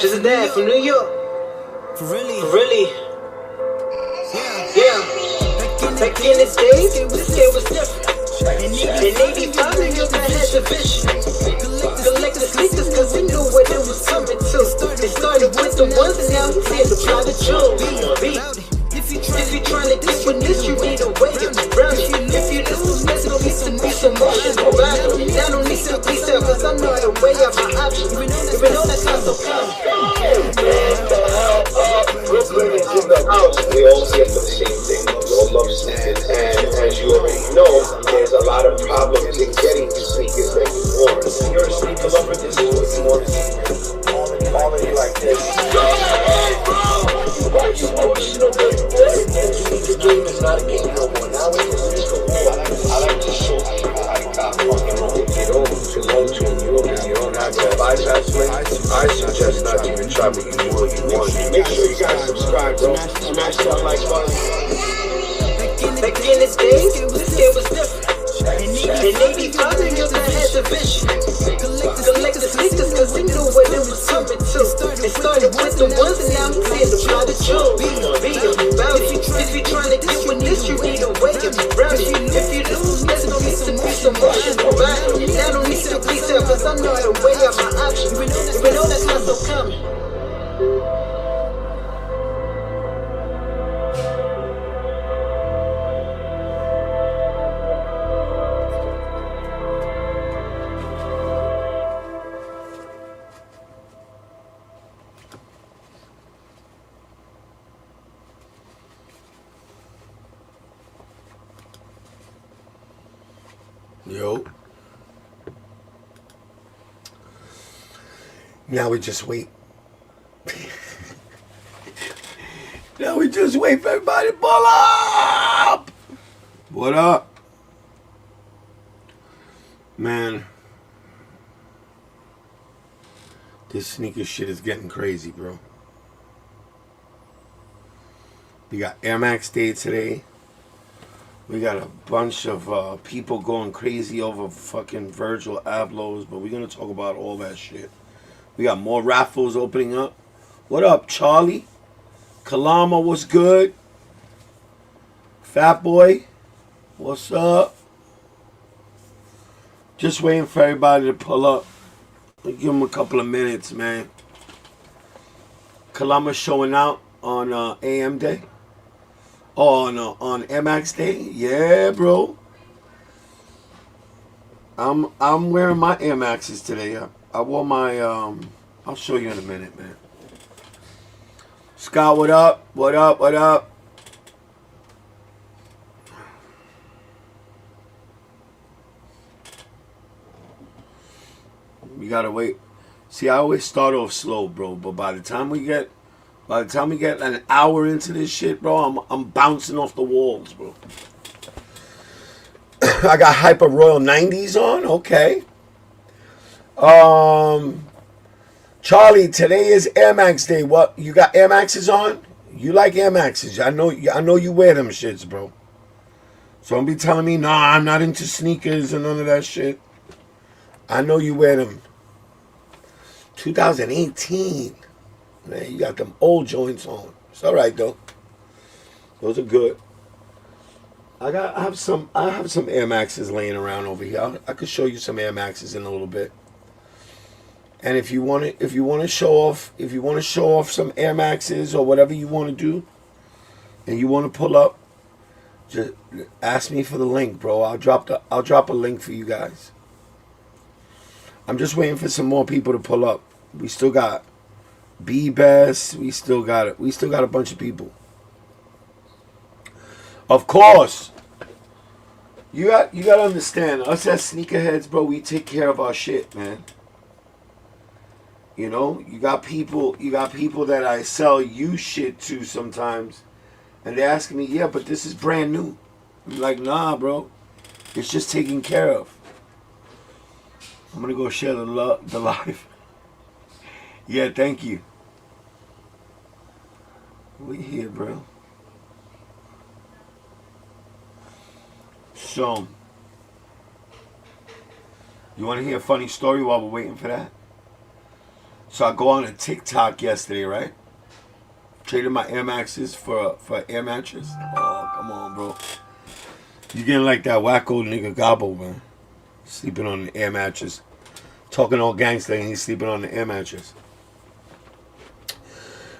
Just a dad from New York. For really. Yeah. Back in the days, this kid was different. In 85, niggas that had the vision. Collect the sneakers cause we knew what it was coming to. They started with the ones and now he's here to fly the jewels. If you tryna get with this, you need a way to around it. If you lose, there's no need to be some motion around it. Now don't need to be sad cause I know how to weigh out my options. Even though that's not so common. Brooklyn is in the house. We all here for the same thing. We all love sneakers. And as you already know, there's a lot of problems in getting the sneakers that you want. If you're a sneaker lover, this is what you want to see. All of you like this. The game is not a game no more. Now it's a sneaker war. I like to show people how to stop fucking on. You don't belong to you don't have to bypass link. I suggest not to even try, but you want. Make sure you guys subscribe, bro. Smash that like button. Back in the days, this kid was different. In 85, niggas that had the vision. Collect the sneakers cause we knew what it was coming to. They started with the ones and now he's here to fly the jewels. Be about it. If you tryna get with this, you need a way to around it. If you lose, there's no need to be some motion around it. Now don't need to be sad cause I know how to weigh out my options. Even though that's not so common. Yo. Now we just wait. Now we just wait for everybody to pull up. What up? Man. This sneaker shit is getting crazy, bro. We got AIRMAX Day today. We got a bunch of people going crazy over fucking Virgil Ablohs, but we're going to talk about all that shit. We got more raffles opening up. What up, Charlie? Kalama, what's good? Fat Boy, what's up? Just waiting for everybody to pull up. I'll give them a couple of minutes, man. Kalama showing out on AM Day. Oh, no, on AIRMAX Day? Yeah, bro. I'm wearing my AIRMAXs today. I wore my I'll show you in a minute, man. Scott, what up? What up? What up? We gotta wait. See, I always start off slow, bro, but by the time we get an hour into this shit, bro, I'm bouncing off the walls, bro. I got Hyper Royal 90s on. Okay. Charlie, today is AIRMAX Day. What, you got AIRMAXs on? You like AIRMAXs? I know you wear them shits, bro. So don't be telling me, nah, I'm not into sneakers and none of that shit. I know you wear them. 2018. Man, you got them old joints on. It's all right though. Those are good. I have some AIRMAXs laying around over here. I could show you some AIRMAXs in a little bit. And if you want to show off some AIRMAXs or whatever you want to do, and you want to pull up, just ask me for the link, bro. I'll drop a link for you guys. I'm just waiting for some more people to pull up. We still got B-Best. We still got a bunch of people. Of course, you got to understand, us as sneakerheads, bro, we take care of our shit, man. You know, you got people that I sell used shit to sometimes, and they're asking me, yeah, but this is brand new. I'm like, nah, bro, it's just taken care of. I'm gonna go share the live. Yeah, thank you. We here, bro. So, you want to hear a funny story while we're waiting for that? So I go on a TikTok yesterday, right? Traded my Air Maxes for Air Mattress. Oh, come on, bro. You getting like that wacko nigga Gobble, man. Sleeping on the Air Mattress. Talking all gangster and he's sleeping on the Air Mattress.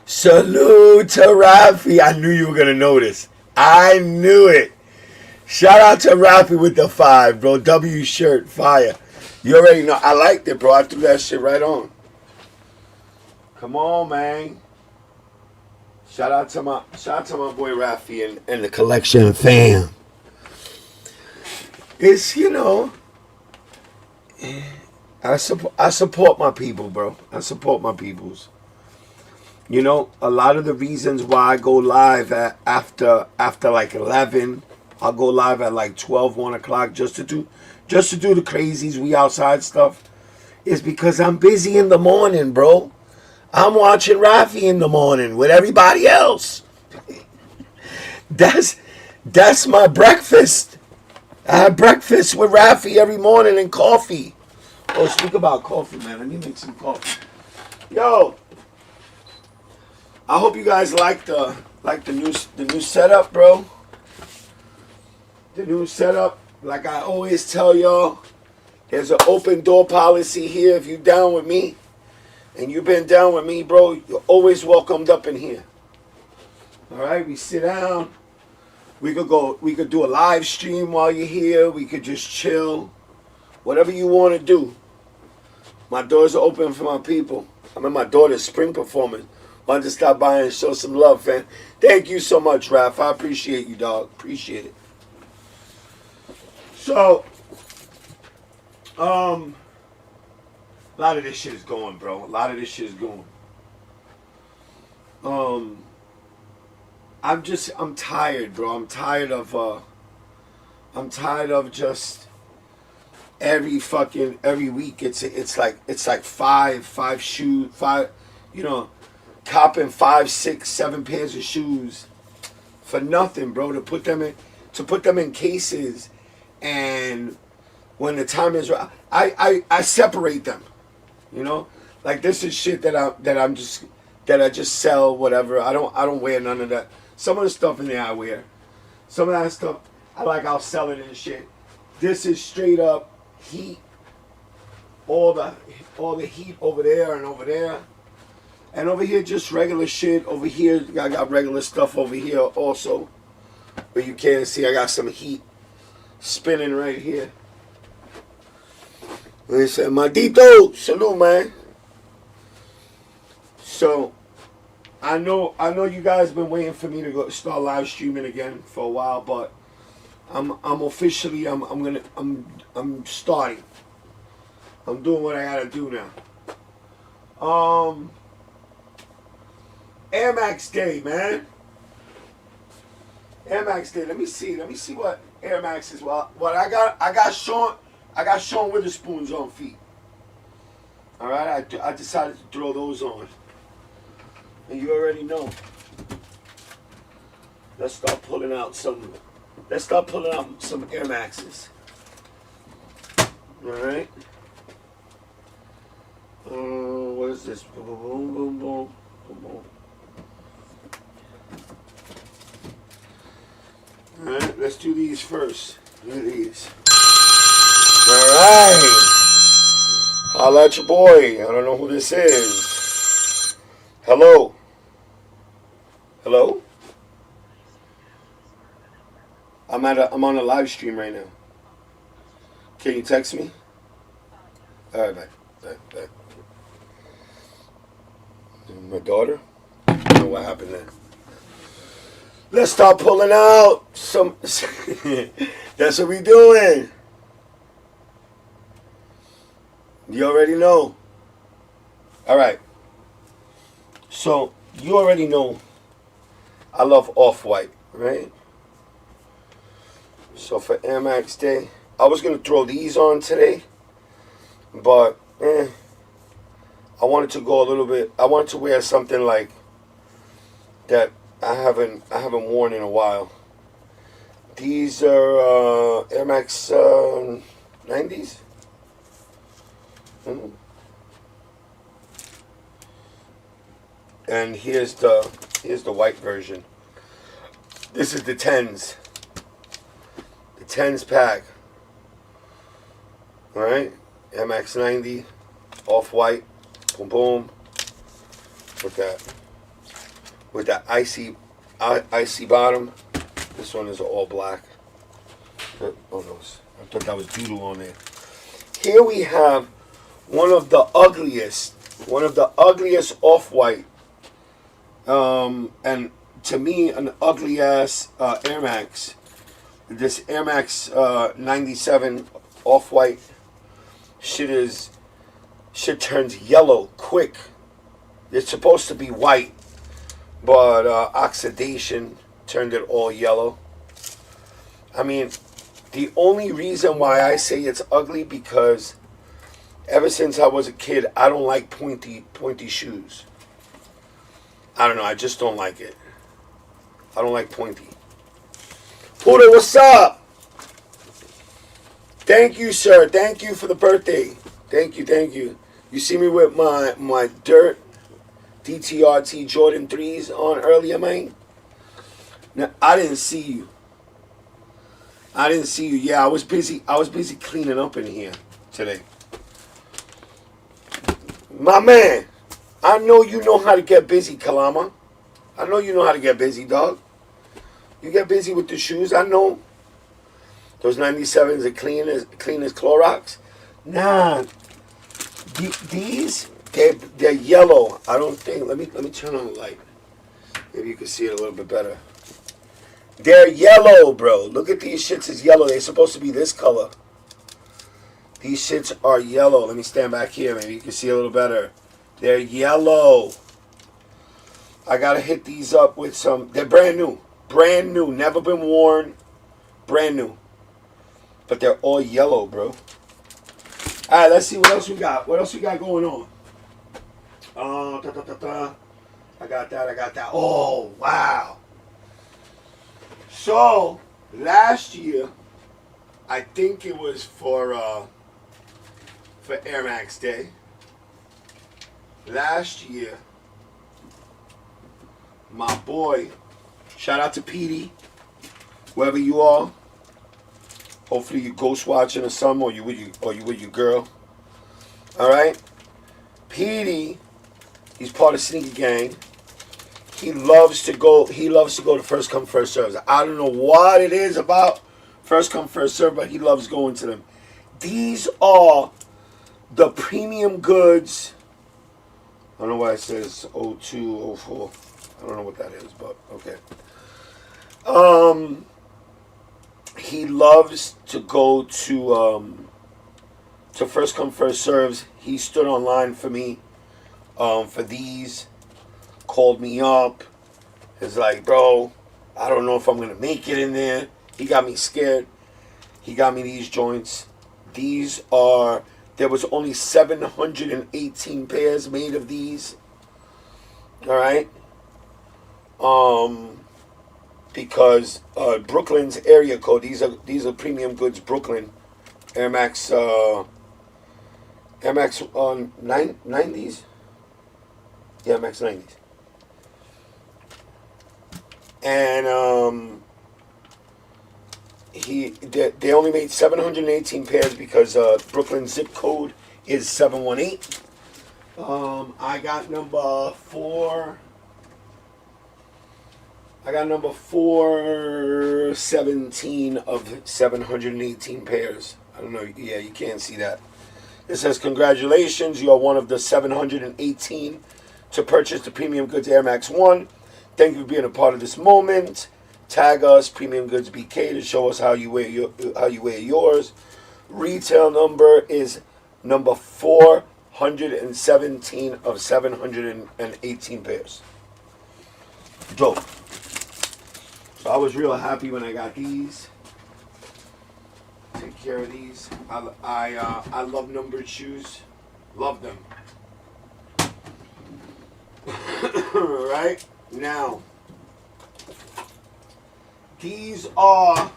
Salute to Rafi. I knew you were going to notice. I knew it. Shout out to Rafi with the 5, bro. W shirt, fire. You already know. I liked it, bro. I threw that shit right on. Come on, man. Shout out to my boy Rafi and the collection fam. It's, you know, I support my people, bro. I support my peoples. You know, a lot of the reasons why I go live after like 11, I'll go live at like 12, 1 o'clock just to do the crazies, we outside stuff, is because I'm busy in the morning, bro. I'm watching Rafi in the morning with everybody else. That's my breakfast. I have breakfast with Rafi every morning and coffee. Oh, speak about coffee, man. Let me make some coffee. Yo, I hope you guys like the new setup, bro. The new setup, like I always tell y'all, there's an open door policy here. If you down with me, and you've been down with me, bro, you're always welcomed up in here. All right, we sit down. We could do a live stream while you're here. We could just chill. Whatever you want to do. My doors are open for my people. I'm in my daughter's spring performance. Wanted to stop by and show some love, fam. Thank you so much, Raph. I appreciate you, dog. Appreciate it. So, a lot of this shit is going, bro. A lot of this shit is going. I'm tired, bro. I'm tired of just every week it's like five shoes, you know, copping 5, 6, 7 pairs of shoes for nothing, bro, to put them in cases, and when the time is right, I separate them, you know, like this is shit that I just sell, whatever. I don't wear none of that. Some of the stuff in there I wear. Some of that stuff I'll sell it and shit. This is straight up heat. All the heat over there and over there. And over here just regular shit. Over here I got regular stuff over here also. But you can't see, I got some heat spinning right here. They said, Maldito, salute, man. So I know you guys been waiting for me to go start live streaming again for a while, but I'm officially I'm starting. I'm doing what I gotta do now. AIRMAX Day, man. AIRMAX Day. Let me see what AIRMAX is. What I got Sean Witherspoon's on feet. All right, I decided to throw those on. And you already know. Let's start pulling out some AIRMAXes. All right. What is this? Boom, boom, boom, boom, boom, boom. All right, let's do these first. Look at these. All right. Holla at your boy. I don't know who this is. Hello. Hello? I'm on a live stream right now. Can you text me? All right, bye. My daughter? I don't know what happened there. Let's start pulling out some. That's what we doing. You already know. All right. So you already know I love Off-White, right? So for AIRMAX Day, I was going to throw these on today, but I wanted to go a little bit. I wanted to wear something like that I haven't worn in a while. These are AIRMAX 90s. And here's the white version. This is the 10s. The 10s pack. Alright? MX 90. Off-white. Boom boom. With that icy bottom. This one is all black. Oh no, I thought that was doodle on there. Here we have one of the ugliest off-white, and to me an ugly ass AIRMAX. This AIRMAX 97 off-white shit turns yellow quick. It's supposed to be white, but oxidation turned it all yellow. I mean, the only reason why I say it's ugly because ever since I was a kid, I don't like pointy shoes. I don't know, I just don't like it. I don't like pointy. Huda, what's up? Thank you, sir. Thank you for the birthday. Thank you. You see me with my dirt DTRT Jordan 3s on earlier, man? Now, I didn't see you. Yeah, I was busy cleaning up in here today. My man, I know you know how to get busy, Kalama. I know you know how to get busy, dog. You get busy with the shoes, I know. Those 97s are clean as Clorox. Nah, these they're yellow. I don't think. Let me turn on the light. Maybe you can see it a little bit better. They're yellow, bro. Look at these shits as yellow. They're supposed to be this color. These shits are yellow. Let me stand back here. Maybe you can see a little better. They're yellow. I gotta hit these up with some. They're brand new. Brand new. Never been worn. Brand new. But they're all yellow, bro. Alright, let's see what else we got. What else we got going on? I got that. Oh, wow. So, last year, I think it was for AIRMAX Day. Last year, my boy, shout out to Petey, wherever you are. Hopefully you ghost watching or something, or you with your girl. All right, Petey, he's part of Sneaker Gang. He loves to go to first come first serves. I don't know what it is about first come first serve, but he loves going to them. These are the premium goods. I don't know why it says 02, 04. I don't know what that is, but okay. He loves to go to first come first serves. He stood online for me for these. Called me up. He's like, bro, I don't know if I'm gonna make it in there. He got me scared. He got me these joints. These are, there was only 718 pairs made of these. All right. Because Brooklyn's area code. These are premium goods. Brooklyn, AIRMAX, AIRMAX on 90s. Yeah, AIRMAX 90s. And they only made 718 pairs because Brooklyn's zip code is 718. I got number 417 of 718 pairs. I don't know. Yeah, you can't see that. It says, congratulations, you are one of the 718 to purchase the Premium Goods AIRMAX 1. Thank you for being a part of this moment. Tag us, Premium Goods BK, to show us how you wear yours. Retail number is number 417 of 718 pairs. Dope. So I was real happy when I got these. Take care of these. I love numbered shoes. Love them. Right? Now, these are,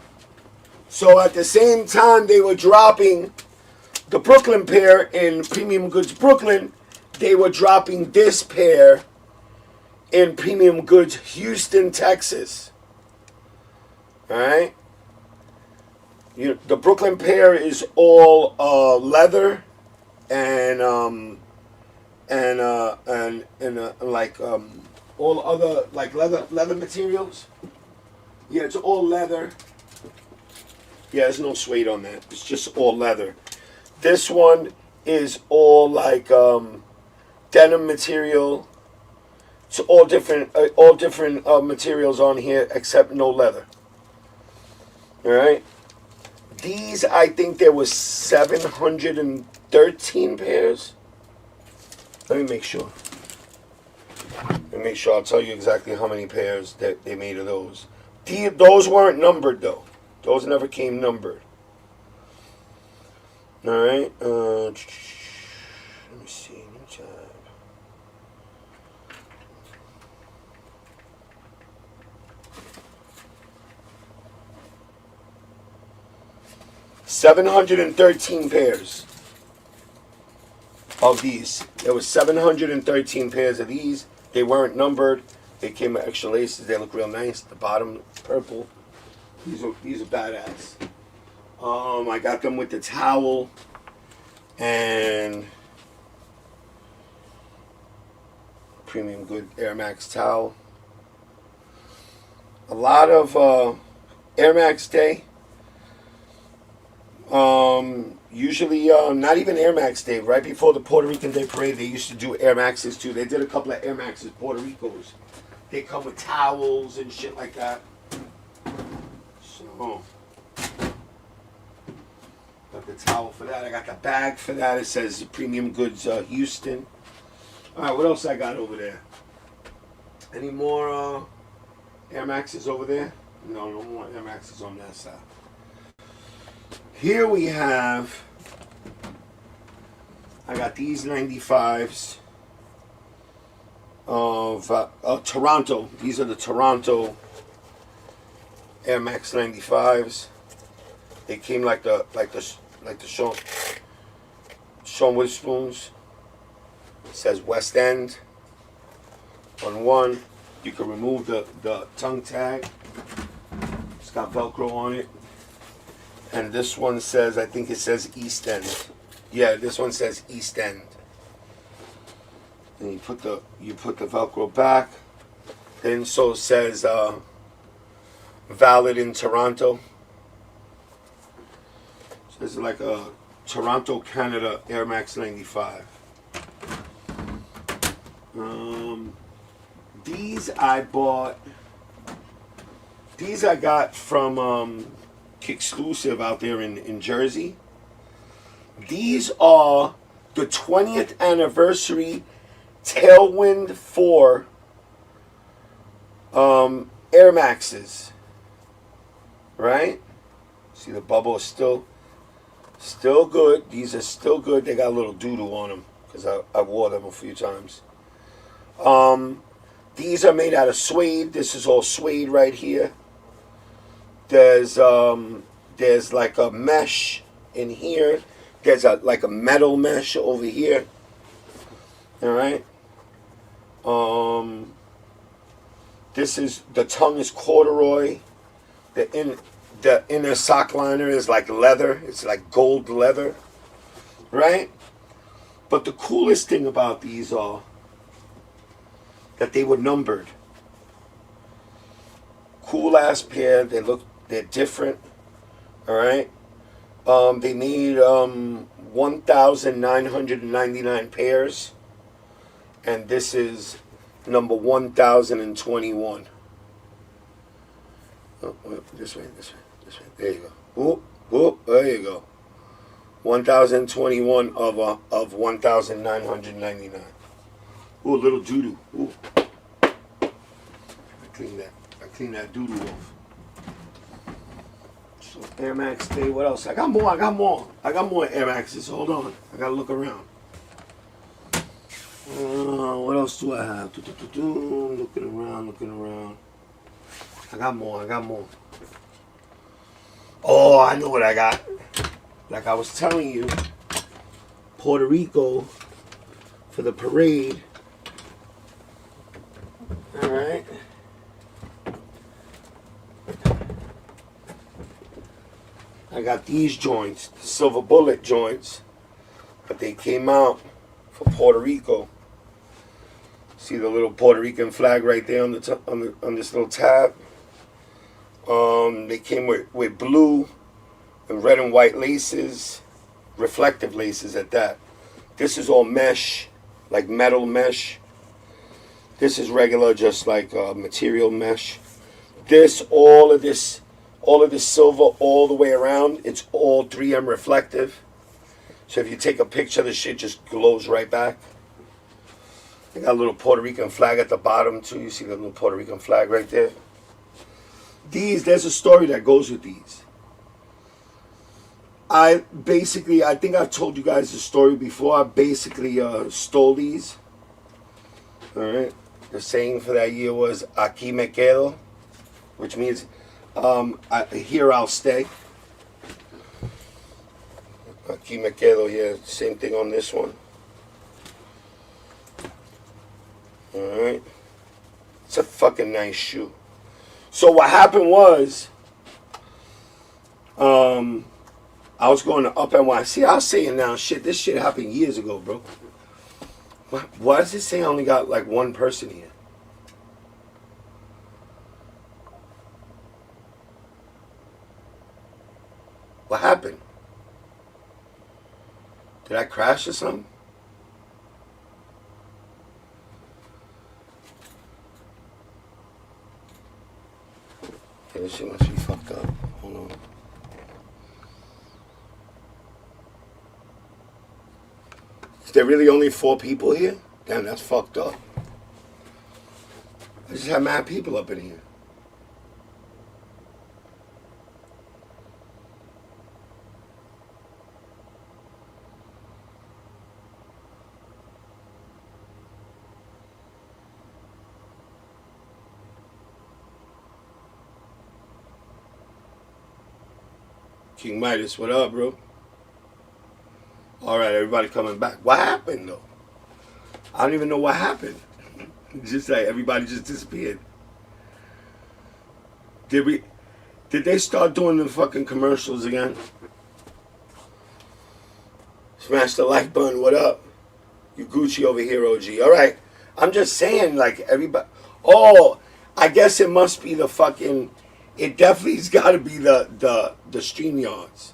so at the same time they were dropping the Brooklyn pair in Premium Goods Brooklyn, they were dropping this pair in Premium Goods, Houston, Texas. All right. The Brooklyn pair is all leather and like all other like leather materials. Yeah, it's all leather. Yeah, there's no suede on that. It's just all leather. This one is all like denim material. It's all different materials on here except no leather. All right. These, I think there was 713 pairs. Let me make sure. I'll tell you exactly how many pairs that they made of those. Those weren't numbered though. Those never came numbered. All right. Let me see. New tab. $713 pairs of these. There was 713 pairs of these. They weren't numbered. They came with extra laces. They look real nice. The bottom purple. These are badass. I got them with the towel and Premium Good AIRMAX towel. A lot of AIRMAX Day. Usually, not even AIRMAX Day. Right before the Puerto Rican Day Parade, they used to do AIRMAXes too. They did a couple of AIRMAXes, Puerto Ricos. They come with towels and shit like that. So, got the towel for that. I got the bag for that. It says Premium Goods Houston. All right, what else I got over there? Any more AIRMAXes over there? No more AIRMAXes on that side. Here we have, I got these 95s of Toronto. These are the Toronto AIRMAX 95s. They came like the Sean Witherspoons. It says West End on one. You can remove the tongue tag. It's got Velcro on it. And this one says, I think it says East End. Yeah, this one says East End. And you put the Velcro back. Then so it says valid in Toronto. So this is like a Toronto, Canada AIRMAX 95. These I bought. These I got from exclusive out there in Jersey. These are the 20th anniversary Tailwind 4 AIRMAXes. Right? See, the bubble is still good. These are still good. They got a little doo-doo on them because I wore them a few times. These are made out of suede. This is all suede right here. There's like a mesh in here. There's like a metal mesh over here. All right. This is, the tongue is corduroy. The inner sock liner is like leather. It's like gold leather. Right? But the coolest thing about these are that they were numbered. Cool ass pair. They're different. All right. They made 1,999 pairs, and this is number 1,021. Oh, this way. There you go. Whoop, there you go. 1,021 of 1,999. Ooh, a little doo-doo. Ooh. I clean that doo-doo off. So AIRMAX Day, what else? I got more AIRMAXes. Hold on. I gotta look around. What else do I have? Looking around. I got more. Oh, I know what I got. Like I was telling you, Puerto Rico for the parade. I got these joints, the silver bullet joints, but they came out for Puerto Rico. See the little Puerto Rican flag right there on the on this little tab. They came with blue and red and white laces, reflective laces at that. This is all mesh, like metal mesh. This is regular, just like material mesh. All of this silver all the way around, it's all 3M reflective. So if you take a picture, the shit just glows right back. They got a little Puerto Rican flag at the bottom too. You see the little Puerto Rican flag right there? There's a story that goes with these. I think I've told you guys the story before. I basically stole these. Alright. The saying for that year was, aquí me quedo, which means, here I'll stay. Aquí me quedo, yeah. Same thing on this one. Alright. It's a fucking nice shoe. So what happened was, I was going to Up NYC. I was saying now, shit, this shit happened years ago, bro. Why does it say I only got like one person here? What happened? Did I crash or something? Yeah, this shit must be fucked up. Hold on. Is there really only 4 people here? Damn, that's fucked up. I just have mad people up in here. King Midas, what up, bro? All right, everybody coming back. What happened, though? I don't even know what happened. Just like everybody just disappeared. Did they start doing the fucking commercials again? Smash the like button, what up? You Gucci over here, OG. All right, I'm just saying, like, everybody. Oh, I guess it must be the fucking. It definitely's got to be the StreamYards.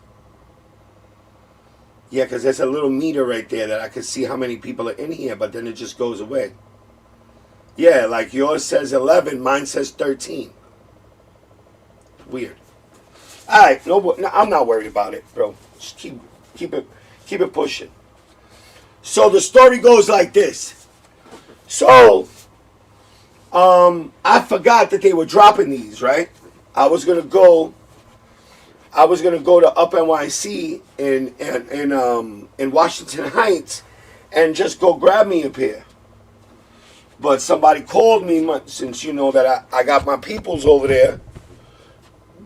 Yeah, because there's a little meter right there that I can see how many people are in here, but then it just goes away. Yeah, like yours says 11, mine says 13. Weird. All right, no, I'm not worried about it, bro. Just keep it pushing. So the story goes like this. So, I forgot that they were dropping these, right? I was gonna go to Up NYC in Washington Heights and just go grab me a pair. But somebody called me, since you know that I got my peoples over there.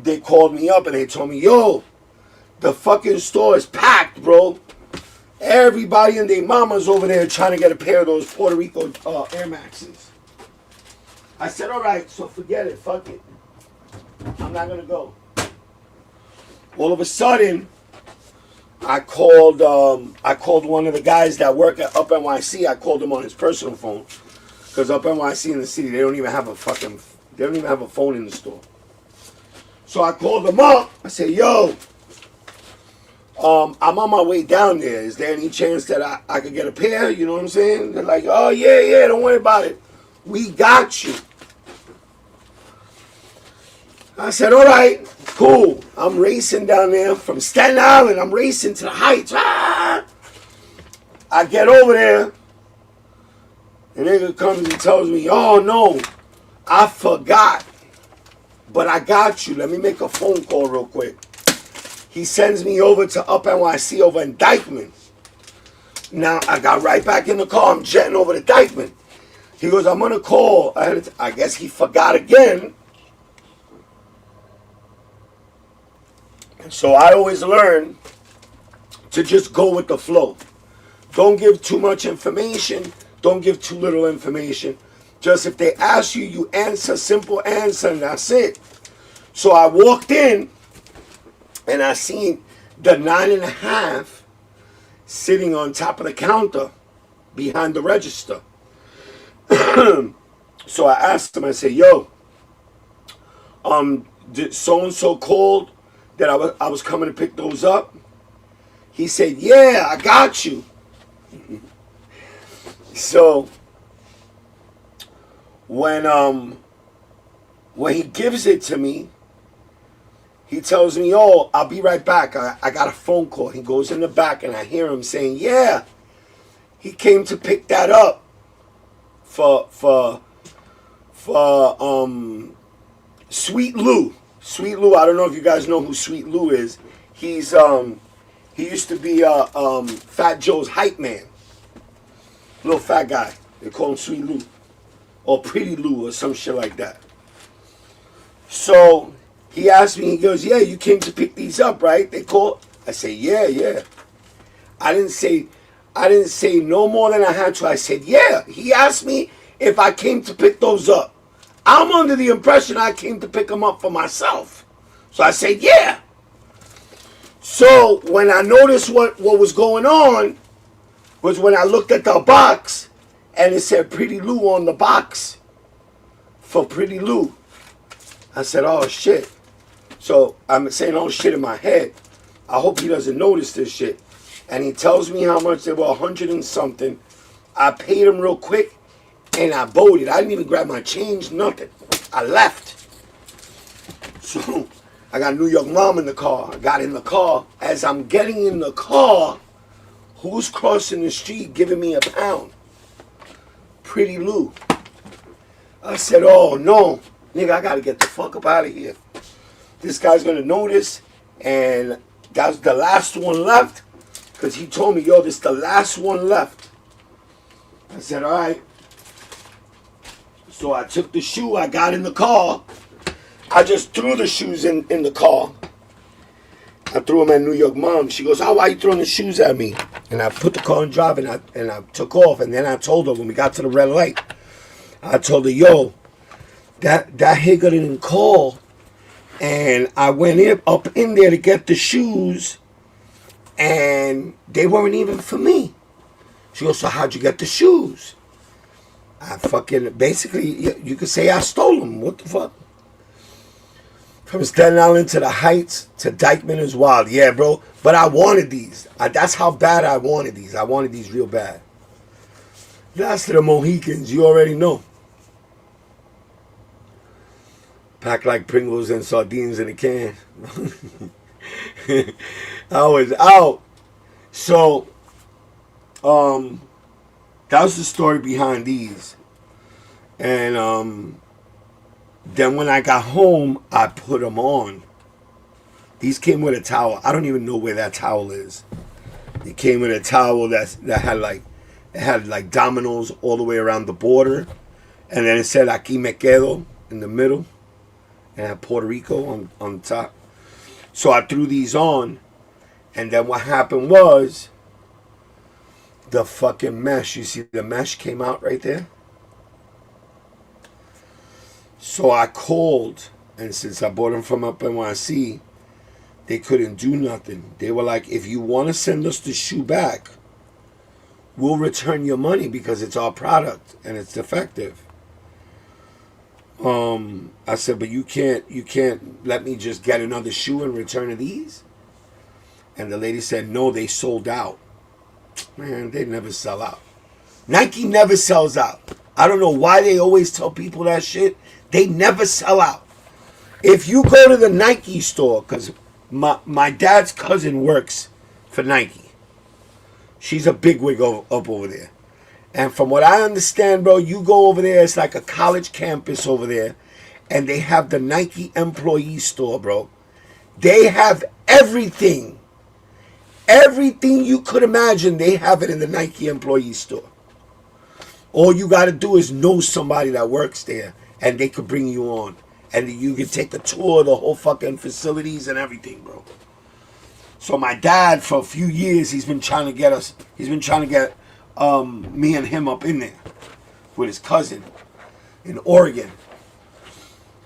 They called me up and they told me, yo, the fucking store is packed, bro. Everybody and their mamas over there trying to get a pair of those Puerto Rico AIRMAXs. I said, all right, so forget it, fuck it. I'm not gonna go. All of a sudden, I called one of the guys that work at Up NYC. I called him on his personal phone, because Up NYC in the city, they don't even have a phone in the store. So I called them up. I said, yo, I'm on my way down there. Is there any chance that I could get a pair? You know what I'm saying? They're like, oh yeah, don't worry about it. We got you. I said, all right, cool. I'm racing down there from Staten Island. I'm racing to the Heights. Ah! I get over there. And nigga comes and tells me, oh, no, I forgot. But I got you. Let me make a phone call real quick. He sends me over to Up NYC over in Dykeman. Now, I got right back in the car. I'm jetting over to Dykeman. He goes, I'm going to call. I guess he forgot again. So I always learn to just go with the flow. Don't give too much information. Don't give too little information. Just if they ask you, you answer, simple answer, and that's it. So I walked in, and I seen the 9.5 sitting on top of the counter behind the register. So I asked him, I said, yo, did so-and-so called that I was coming to pick those up? He said, yeah, I got you. So when he gives it to me, he tells me, oh, I'll be right back. I got a phone call. He goes in the back and I hear him saying, yeah, he came to pick that up for Sweet Lou. Sweet Lou, I don't know if you guys know who Sweet Lou is. He's he used to be Fat Joe's hype man. Little fat guy. They call him Sweet Lou. Or Pretty Lou or some shit like that. So he asked me, he goes, yeah, you came to pick these up, right? They called. I say, yeah. I didn't say no more than I had to. I said, yeah. He asked me if I came to pick those up. I'm under the impression I came to pick them up for myself. So I said, yeah. So when I noticed what was going on was when I looked at the box and it said Pretty Lou on the box for Pretty Lou. I said, oh shit. So I'm saying oh shit in my head. I hope he doesn't notice this shit. And he tells me how much they were, 100 and something. I paid him real quick and I bowed it. I didn't even grab my change, nothing. I left. So I got New York Mom in the car. I got in the car. As I'm getting in the car, who's crossing the street giving me £1? Pretty Lou. I said, oh no, nigga, I gotta get the fuck up out of here. This guy's gonna notice, and that's the last one left, because he told me, yo, this is the last one left. I said, all right. So I took the shoe, I got in the car. I just threw the shoes in the car. I threw them at New York Mom. She goes, oh, why are you throwing the shoes at me? And I put the car in drive and I took off. And then I told her, when we got to the red light, I told her, yo, that nigga didn't call. And I went up in there to get the shoes, and they weren't even for me. She goes, so how'd you get the shoes? I fucking, basically, you could say I stole them. What the fuck? From Staten Island to the Heights to Dykeman is wild. Yeah, bro. But I wanted these. That's how bad I wanted these. I wanted these real bad. Last of the Mohicans, you already know. Packed like Pringles and sardines in a can. I was out. So, that was the story behind these. And then when I got home, I put them on. These came with a towel. I don't even know where that towel is. It came with a towel that had like dominoes all the way around the border, and then it said "Aquí me quedo" in the middle, and had Puerto Rico on top. So I threw these on, and then what happened was the fucking mesh. You see the mesh came out right there? So I called, and since I bought them from up NYC, they couldn't do nothing. They were like, if you want to send us the shoe back, we'll return your money because it's our product and it's defective. I said, but you can't let me just get another shoe in return of these? And the lady said, no, they sold out. Man, they never sell out. Nike never sells out. I don't know why they always tell people that shit. They never sell out. If you go to the Nike store, because my dad's cousin works for Nike. She's a bigwig up over there. And from what I understand, bro, you go over there, it's like a college campus over there. And they have the Nike employee store, bro. They have everything. Everything you could imagine, they have it in the Nike employee store. All you got to do is know somebody that works there, and they could bring you on. And you can take a tour of the whole fucking facilities and everything, bro. So my dad, for a few years, he's been trying to get me and him up in there with his cousin in Oregon.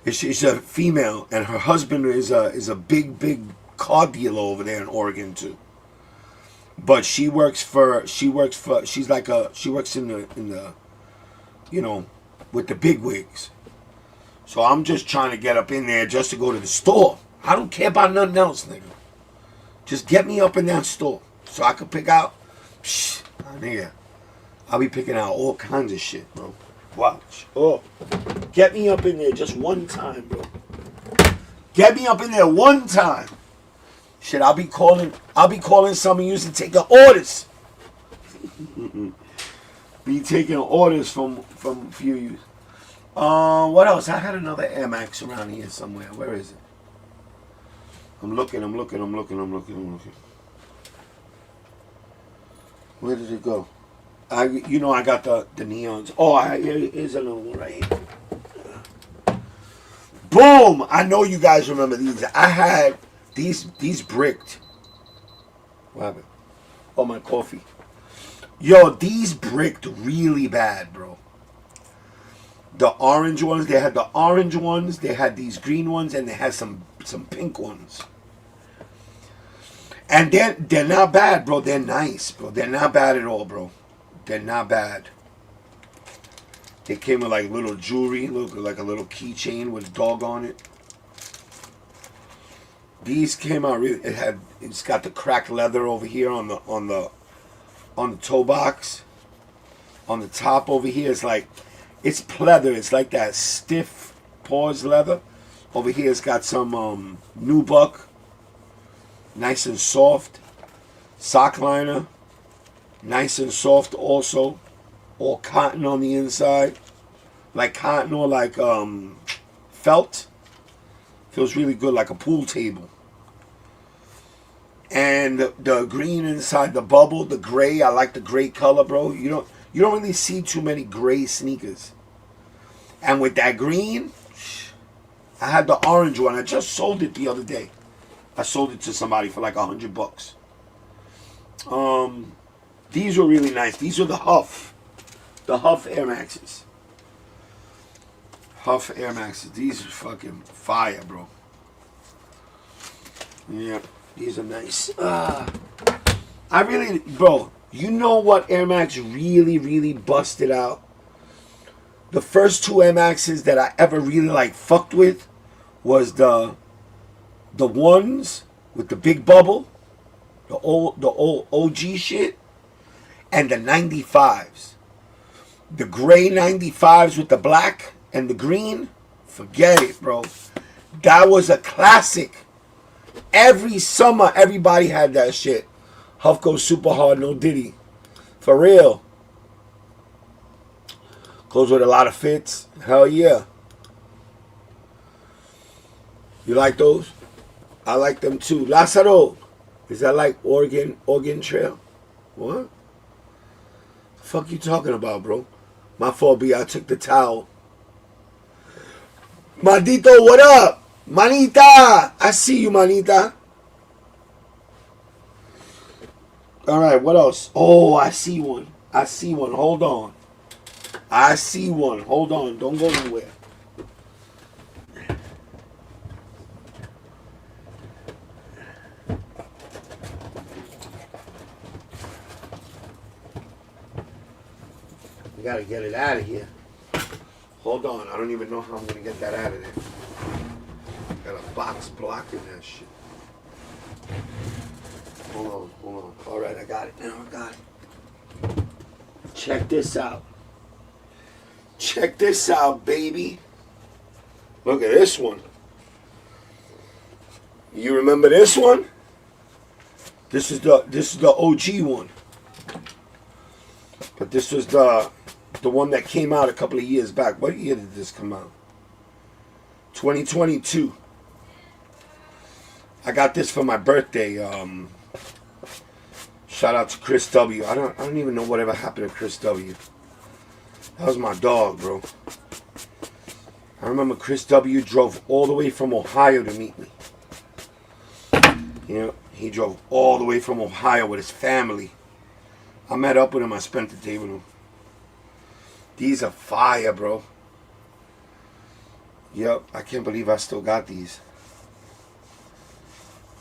She's a female, and her husband is a big car dealer over there in Oregon too. But she works in the you know, with the big wigs. So I'm just trying to get up in there just to go to the store. I don't care about nothing else, nigga. Just get me up in that store so I can pick out. Nigga, I'll be picking out all kinds of shit, bro. Watch. Oh, get me up in there just one time, bro. Get me up in there one time. Shit, I'll be calling some of you to take orders. Be taking orders from a few of you. What else? I had another AIRMAX around here somewhere. Where is it? I'm looking. Where did it go? I got the neons. Oh, here's another one right here. Boom! I know you guys remember these. I had these bricked. What happened? Oh, my coffee. Yo, these bricked really bad, bro. The orange ones, they had the orange ones, they had these green ones, and they had some pink ones. And they're not bad, bro. They're nice, bro. They're not bad at all, bro. They're not bad. They came with like little jewelry, look like a little keychain with a dog on it. These came out really. It's got the cracked leather over here on the toe box. On the top over here, it's pleather. It's like that stiff paws leather. Over here, it's got some nubuck, nice and soft. Sock liner, nice and soft also. All cotton on the inside, like cotton or like felt. Feels really good, like a pool table. And the green inside the bubble, the gray. I like the gray color, bro. You don't really see too many gray sneakers. And with that green, I had the orange one. I just sold it the other day. I sold it to somebody for like $100. These were really nice. These are the Huff AIRMAXs. Huff AIRMAXs. These are fucking fire, bro. Yeah, these are nice. Bro, you know what AIRMAX really, really busted out? The first two AIRMAXs that I ever really fucked with was the ones with the big bubble, the old OG shit, and the 95s. The gray 95s with the black and the green, forget it, bro. That was a classic. Every summer, everybody had that shit. Huff goes super hard, no Diddy. For real. Goes with a lot of fits. Hell yeah. You like those? I like them too. Lázaro. Is that like Oregon Trail? What? The fuck you talking about, bro? My fault, B. I took the towel. Mandito, what up? Manita. I see you, Manita. All right, what else? Oh, I see one. Hold on. I see one. Hold on. Don't go anywhere. We gotta get it out of here. Hold on. I don't even know how I'm gonna get that out of there. Got a box blocking that shit. Hold on. All right, I got it now. I got it. Check this out. Check this out, baby. Look at this one. You remember this one? This is the OG one. But this was the one that came out a couple of years back. What year did this come out? 2022. I got this for my birthday. Shout out to Chris W. I don't even know whatever happened to Chris W. That was my dog, bro. I remember Chris W. drove all the way from Ohio to meet me. You know, he drove all the way from Ohio with his family. I met up with him. I spent the day with him. These are fire, bro. Yep, I can't believe I still got these.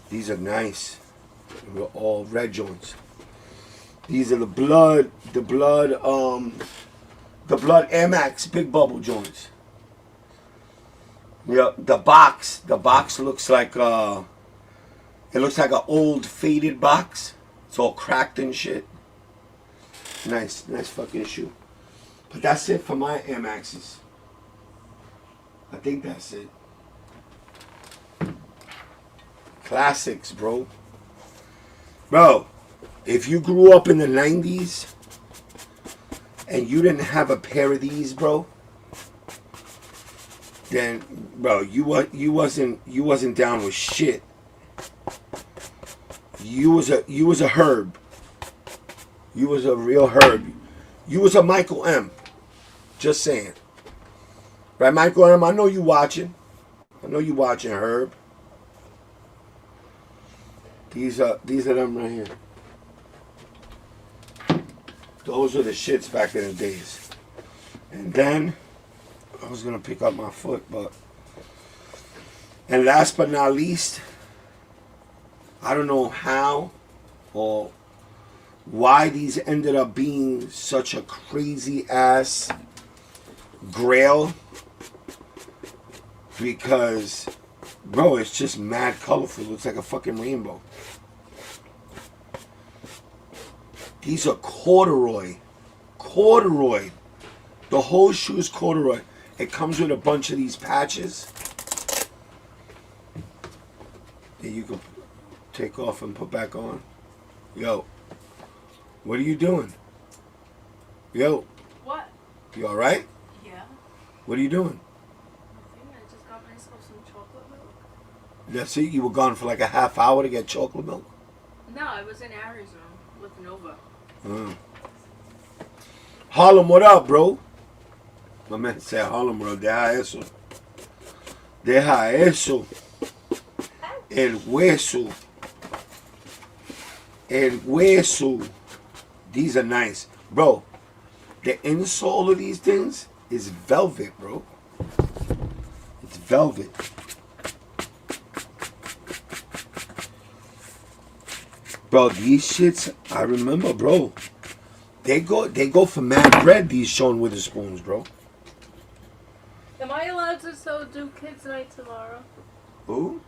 These are nice. They're all red joints. These are the blood AIRMAX big bubble joints. Yeah, the box looks like it looks like an old faded box. It's all cracked and shit. Nice fucking shoe. But that's it for my AIRMAXs. I think that's it. Classics, bro. Bro, if you grew up in the 90s and you didn't have a pair of these, bro, then, bro, you wasn't down with shit. You was a herb. You was a real herb. You was a Michael M. Just saying. Right, Michael M? I know you watching. I know you watching, Herb. These are them right here. Those are the shits back in the days. And then I was gonna pick up my foot, but and last but not least, I don't know how or why these ended up being such a crazy ass grail, because bro, it's just mad colorful. It looks like a fucking rainbow. These are corduroy. Corduroy. The whole shoe is corduroy. It comes with a bunch of these patches that you can take off and put back on. Yo, what are you doing? Yo. What? You alright? Yeah. What are you doing? I just got myself some chocolate milk. That's it? You were gone for like a half hour to get chocolate milk? No, I was in Arizona with Nova. Harlem, what up, bro? My man said Harlem, bro. Deja eso. Deja eso. El hueso. El hueso. These are nice. Bro, the insole of these things is velvet, bro. It's velvet. Bro, these shits, I remember, bro. They go for mad bread, these Sean Witherspoons, bro. Am I allowed to do kids' night tomorrow? Who?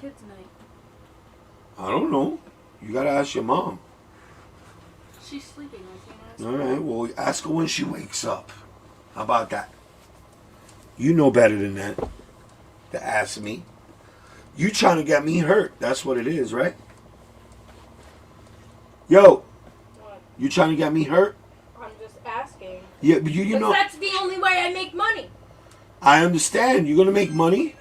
Kids' night. I don't know. You gotta ask your mom. She's sleeping. I can't ask her. Alright, well, ask her when she wakes up. How about that? You know better than that. To ask me. You trying to get me hurt. That's what it is, right? Yo. What? You trying to get me hurt? I'm just asking. Yeah, but you know. That's the only way I make money. I understand. You're gonna make money.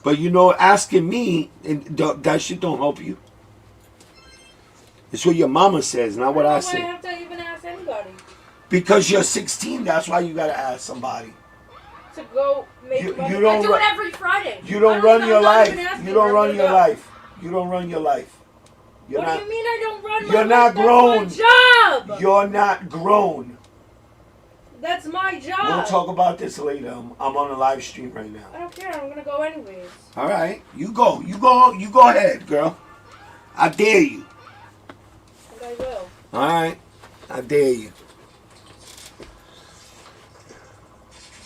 But you know, asking me, and that shit don't help you. It's what your mama says, not what I say. Why I have to even ask anybody? Because you're 16, that's why you gotta ask somebody. To go make money. You don't I do it every Friday. You don't run your life. You don't run your life. You don't run your life. What do you mean I don't run my life? You're not grown. That's my job. You're not grown. That's my job. We'll talk about this later. I'm on a live stream right now. I don't care. I'm gonna go anyways. All right, you go. You go ahead, girl. I dare you. And I will. All right, I dare you.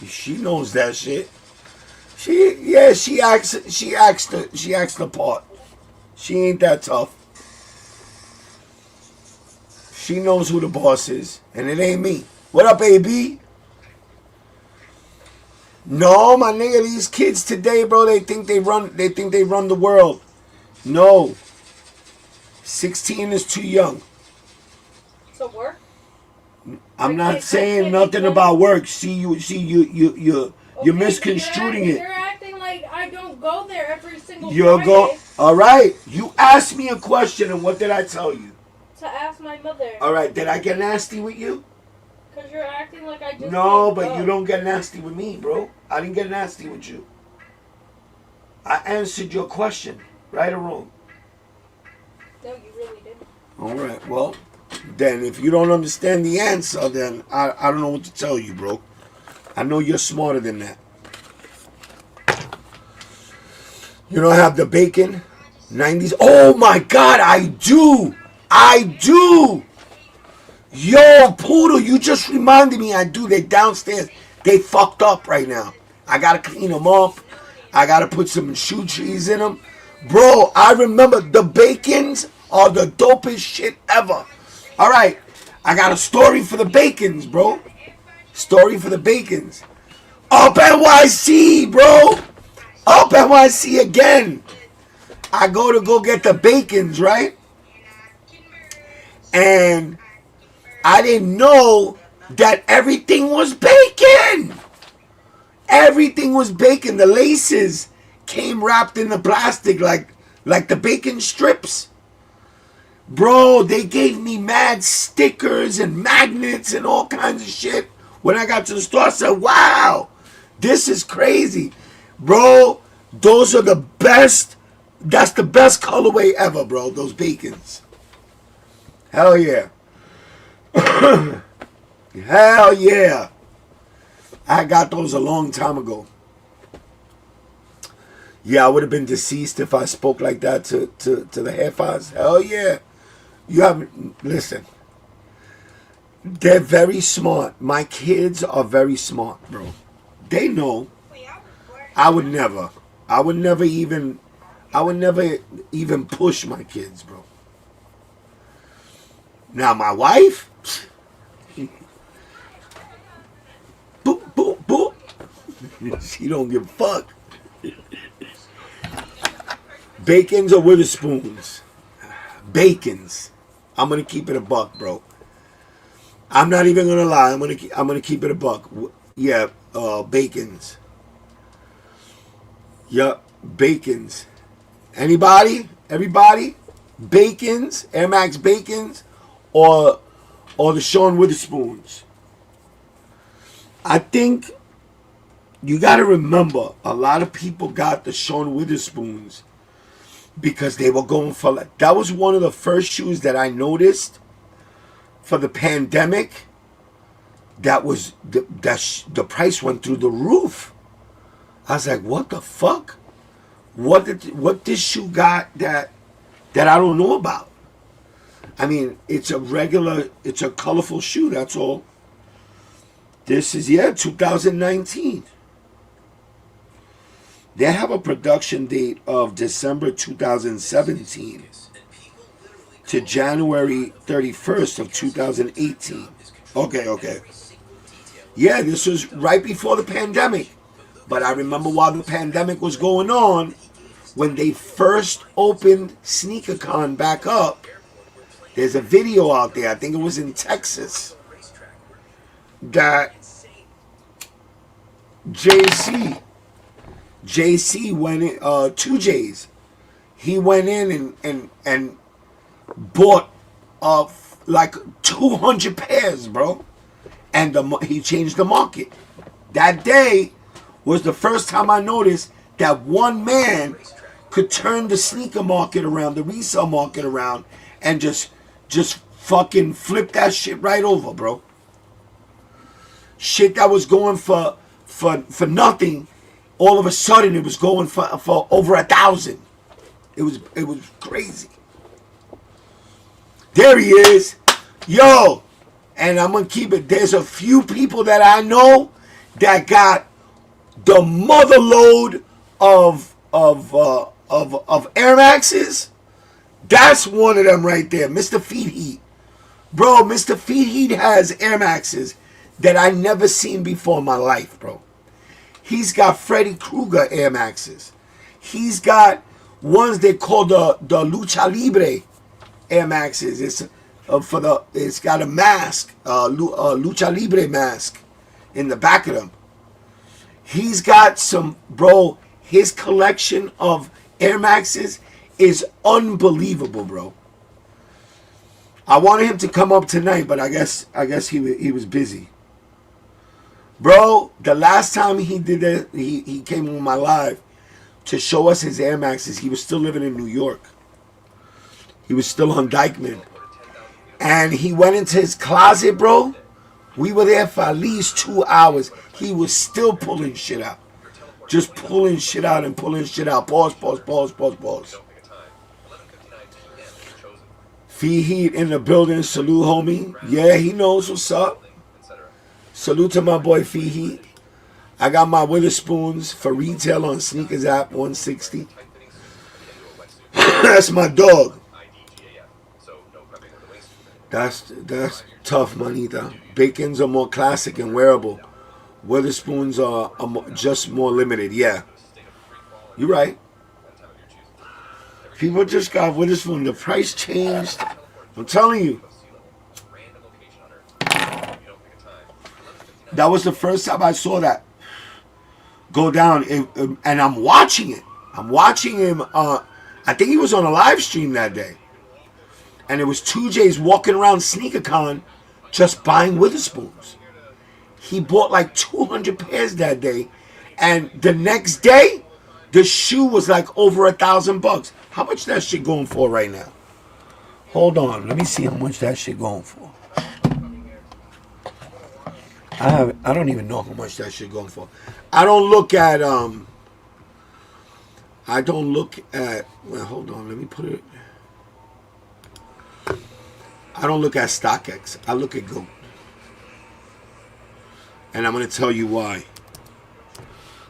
She knows that shit. She acts the part. She ain't that tough. She knows who the boss is, and it ain't me. What up, AB? No, my nigga, these kids today, bro, they think they run the world. No. 16 is too young. So work? I'm not saying nothing about work. You're misconstruing it. You're acting like I don't go there every single Friday. All right. You asked me a question, and what did I tell you? To ask my mother. All right. Did I get nasty with you? Because you're acting like I just No, can't but go. you don't get nasty with me, bro. I didn't get nasty with you. I answered your question, right or wrong. No, you really didn't. All right. Well, then if you don't understand the answer, then I don't know what to tell you, bro. I know you're smarter than that. You don't have the bacon? 90s. Oh my God, I do. Yo, Poodle, you just reminded me. I do. They downstairs. They fucked up right now. I gotta clean them up. I gotta put some shoe trees in them. Bro, I remember the Bacons are the dopest shit ever. All right, I got a story for the Bacons, bro. Story for the Bacons. Up NYC, bro. Up NYC again. I go get the Bacons, right? And I didn't know that everything was bacon. Everything was bacon. The laces came wrapped in the plastic like the bacon strips. Bro, they gave me mad stickers and magnets and all kinds of shit. When I got to the store, I said, wow, this is crazy. Bro, those are the best. That's the best colorway ever, bro, those bacons. Hell yeah. Hell yeah. I got those a long time ago. Yeah, I would have been deceased if I spoke like that to the Hefas. Hell yeah. You haven't, listen. They're very smart. My kids are very smart, bro. They know. I would never even push my kids, bro. Now my wife, boop, boop, boop. She don't give a fuck. Bacons or Witherspoons? Bacons. I'm gonna keep it a buck, bro. I'm not even gonna lie. I'm gonna keep it a buck. Yeah, Bacons. Yup, Bacons. Anybody? Everybody? Bacons, AIRMAX Bacons, or the Sean Witherspoons. I think you got to remember, a lot of people got the Sean Witherspoons because they were going for, like, that was one of the first shoes that I noticed for the pandemic. That was the price went through the roof. I was like, what the fuck? What this shoe got that I don't know about? I mean, it's a colorful shoe, that's all. This is, 2019. They have a production date of December 2017 to January 31st of 2018. Okay. Yeah, this was right before the pandemic. But I remember while the pandemic was going on, when they first opened SneakerCon back up, there's a video out there, I think it was in Texas, that JC went in, 2J's, he went in and bought like 200 pairs, bro. And he changed the market. That day was the first time I noticed that one man could turn the sneaker market around, the resale market around, and just fucking flip that shit right over, bro. Shit that was going for nothing, all of a sudden it was going for over 1,000. It was crazy. There he is. Yo, and I'm gonna keep it. There's a few people that I know that got the mother load of AIRMAXes. That's one of them right there, Mr. Feet Heat. Bro, Mr. Feet Heat has AIRMAXes that I never seen before in my life, bro. He's got Freddy Krueger AIRMAXes. He's got ones they call the Lucha Libre AIRMAXes. It's got a mask, Lucha Libre mask in the back of them. He's got some, bro, his collection of AIRMAXes is unbelievable, bro. I wanted him to come up tonight, but I guess he was busy. Bro, the last time he did that, he came on my live to show us his AIRMAXes. He was still living in New York. He was still on Dykeman. And he went into his closet, bro. We were there for at least 2 hours. He was still pulling shit out. Just pulling shit out and pulling shit out. Pause. Fee Heat in the building. Salute, homie. Yeah, he knows what's up. Salute to my boy Fee Heat. I got my Witherspoons for retail on Sneakers app, 160. That's my dog. That's tough, manita. Bacons are more classic and wearable. Witherspoons are just more limited. Yeah, you're right. People just got Witherspoon. The price changed. I'm telling you. That was the first time I saw that go down, and I'm watching it. I'm watching him. I think he was on a live stream that day, and it was 2J's walking around SneakerCon just buying Witherspoons. He bought like 200 pairs that day, and the next day, the shoe was like over $1,000. How much that shit going for right now? Hold on, let me see how much that shit going for. I don't even know how much that shit going for. I don't look at well, hold on, let me put it. I don't look at StockX. I look at GOOOOO. And I'm going to tell you why.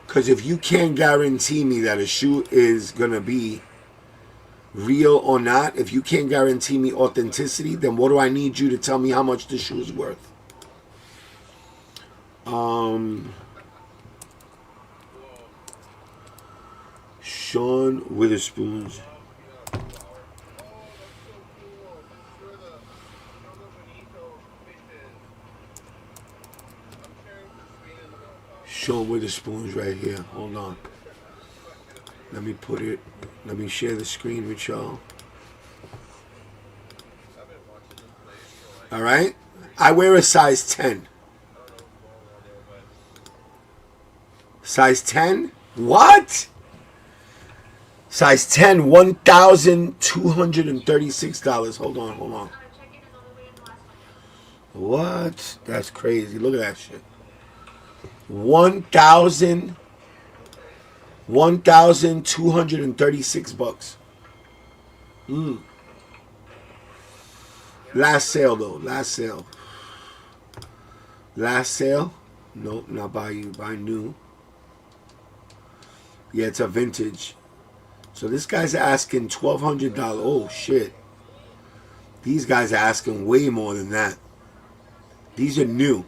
Because if you can't guarantee me that a shoe is going to be real or not, if you can't guarantee me authenticity, then what do I need you to tell me how much the shoe is worth? Sean Witherspoons. Sean Witherspoons right here. Hold on. Let me put it. Let me share the screen with y'all. All right. I wear a size 10. Size 10? What? Size 10, $1,236. Hold on. What? That's crazy. Look at that shit. $1,236. Last sale though. Last sale. Nope, not buy you. Buy new. Yeah, it's a vintage. So this guy's asking $1,200. Oh shit. These guys are asking way more than that. These are new.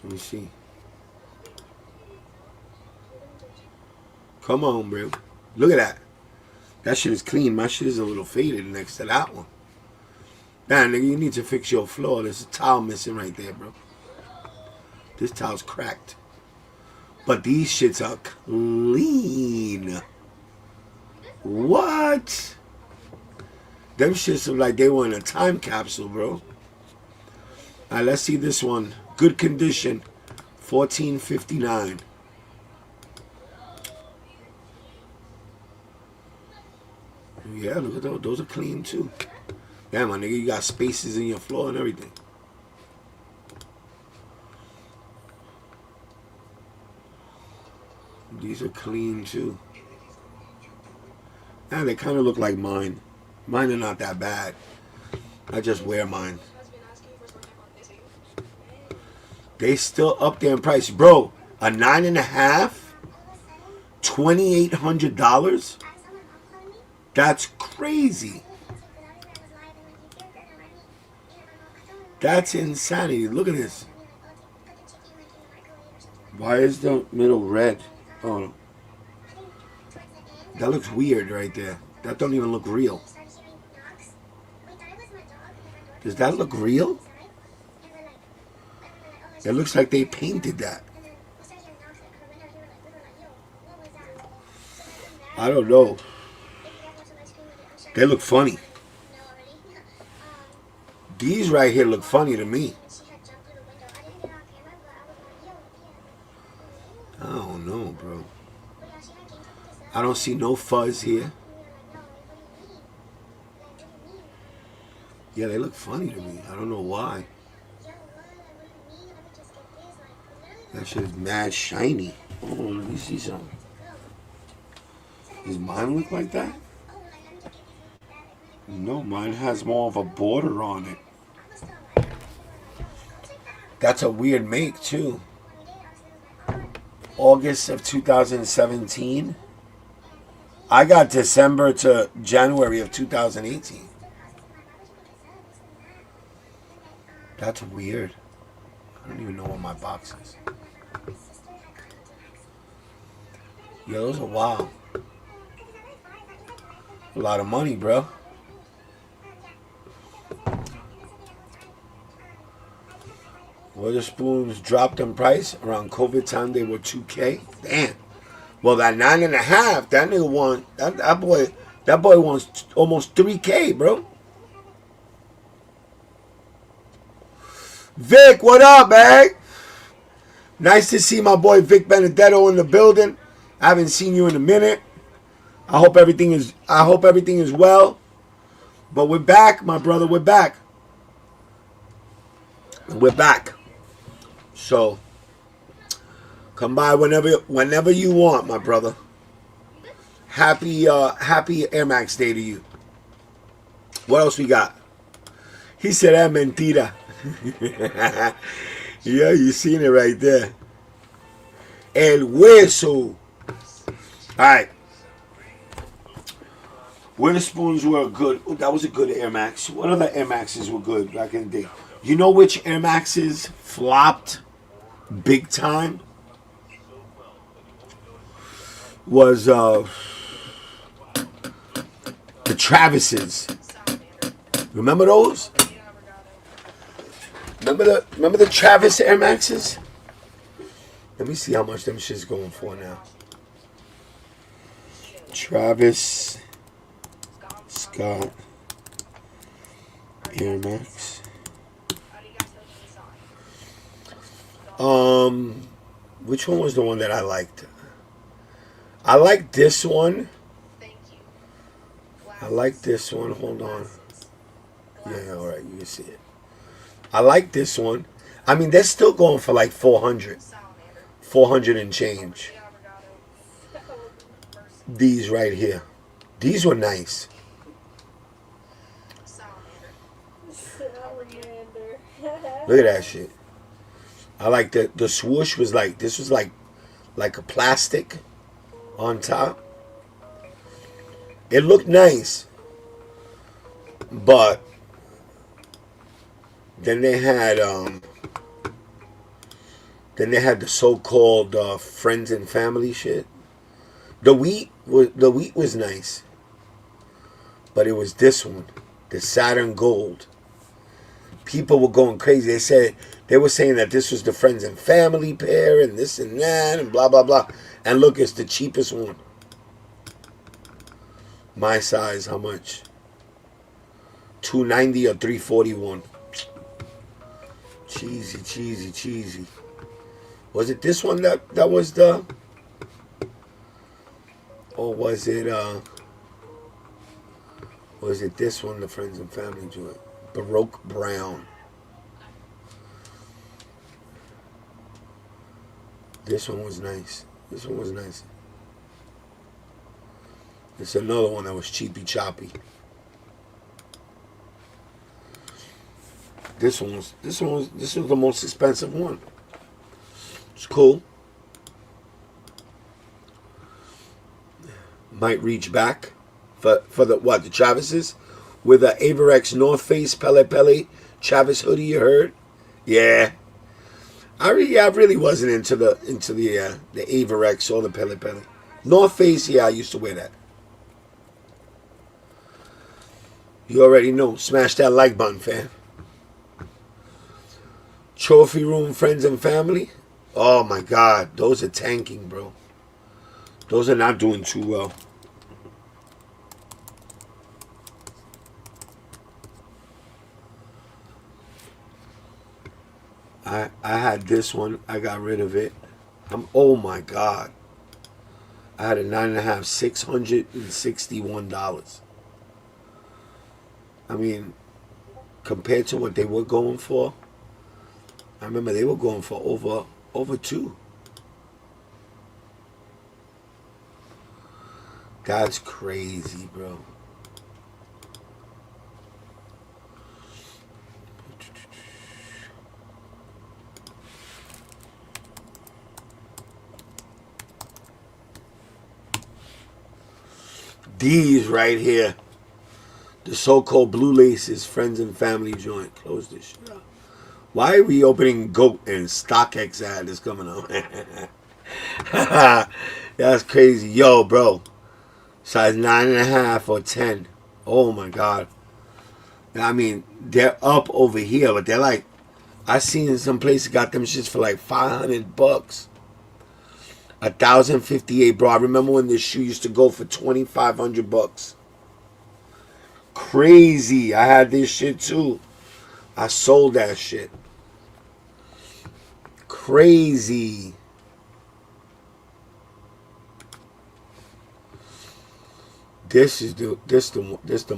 Let me see. Come on, bro. Look at that. That shit is clean. My shit is a little faded next to that one. Nah, nigga, you need to fix your floor. There's a towel missing right there, bro. This towel's cracked. But these shits are clean. What? Them shits look like they were in a time capsule, bro. Alright, let's see this one. Good condition. $14.59. Yeah, look at those. Those are clean too. Yeah, my nigga, you got spaces in your floor and everything. These are clean too. Yeah, they kind of look like mine. Mine are not that bad. I just wear mine. They still up there in price. Bro, a 9.5? $2,800? That's crazy. That's insanity. Look at this. Why is the middle red? Oh, that looks weird right there. That don't even look real. Does that look real? It looks like they painted that. I don't know. They look funny. These right here look funny to me. I don't know, bro. I don't see no fuzz here. Yeah, they look funny to me. I don't know why. That shit is mad shiny. Oh, let me see something. Does mine look like that? No, mine has more of a border on it. That's a weird make too. August of 2017. I got December to January of 2018. That's weird. I don't even know what my box is. Yeah, those are wild. A lot of money, bro. Witherspoons dropped in price around COVID time. They were $2K. Damn. Well, that 9.5, that nigga won. That boy wants almost $3K, bro. Vic, what up, man? Nice to see my boy Vic Benedetto in the building. I haven't seen you in a minute. I hope everything is well. But we're back, my brother. We're back. We're back. So come by whenever you want, my brother. Happy AIRMAX Day to you. What else we got? He said that mentira. Yeah, you seen it right there. El hueso. Alright. Witherspoons were good. Oh, that was a good AIRMAX. What other AIRMAXs were good back in the day? You know which AIRMAXs flopped big time? Was the Travises. Remember those? Remember the Travis AIRMAXs? Let me see how much them shit's going for now. Travis Scott AIRMAX. Which one was the one that I liked? I like this one. I like this one. Hold on. Yeah, all right, you can see it. I like this one. I mean, they're still going for like 400 and change. These right here. These were nice. Look at that shit. I like the swoosh was like, this was like a plastic on top. It looked nice. But then they had the so-called friends and family shit. The wheat was nice. But it was this one, the Saturn Gold. People were going crazy. They were saying that this was the friends and family pair and this and that and blah blah blah. And look, it's the cheapest one. My size, how much? $290 or $341. Cheesy. Was it this one that was the? Or was it this one, the friends and family joint? Baroque Brown. This one was nice. This is another one that was cheapy choppy. This was the most expensive one. It's cool. Might reach back for the Travises with a AIRMAX North Face Pele Travis hoodie. You heard? Yeah. I really wasn't into the AIRMAX or the Pele. North Face, yeah, I used to wear that. You already know. Smash that like button, fam. Trophy Room Friends and Family. Oh my God, those are tanking, bro. Those are not doing too well. I had this one. I got rid of it. Oh my God. I had a 9.5, $661. I mean, compared to what they were going for, I remember they were going for over $2. That's crazy, bro. These right here. The so-called blue laces, friends and family joint. Close this shit out. Why are we opening GOAT and StockX ad is coming on? That's crazy. Yo, bro. Size 9.5 or 10. Oh my God. I mean, they're up over here, but they're like, I seen in some places got them shits for like $500. 1,058, bro. I remember when this shoe used to go for $2,500. Crazy. I had this shit too. I sold that shit. Crazy. This the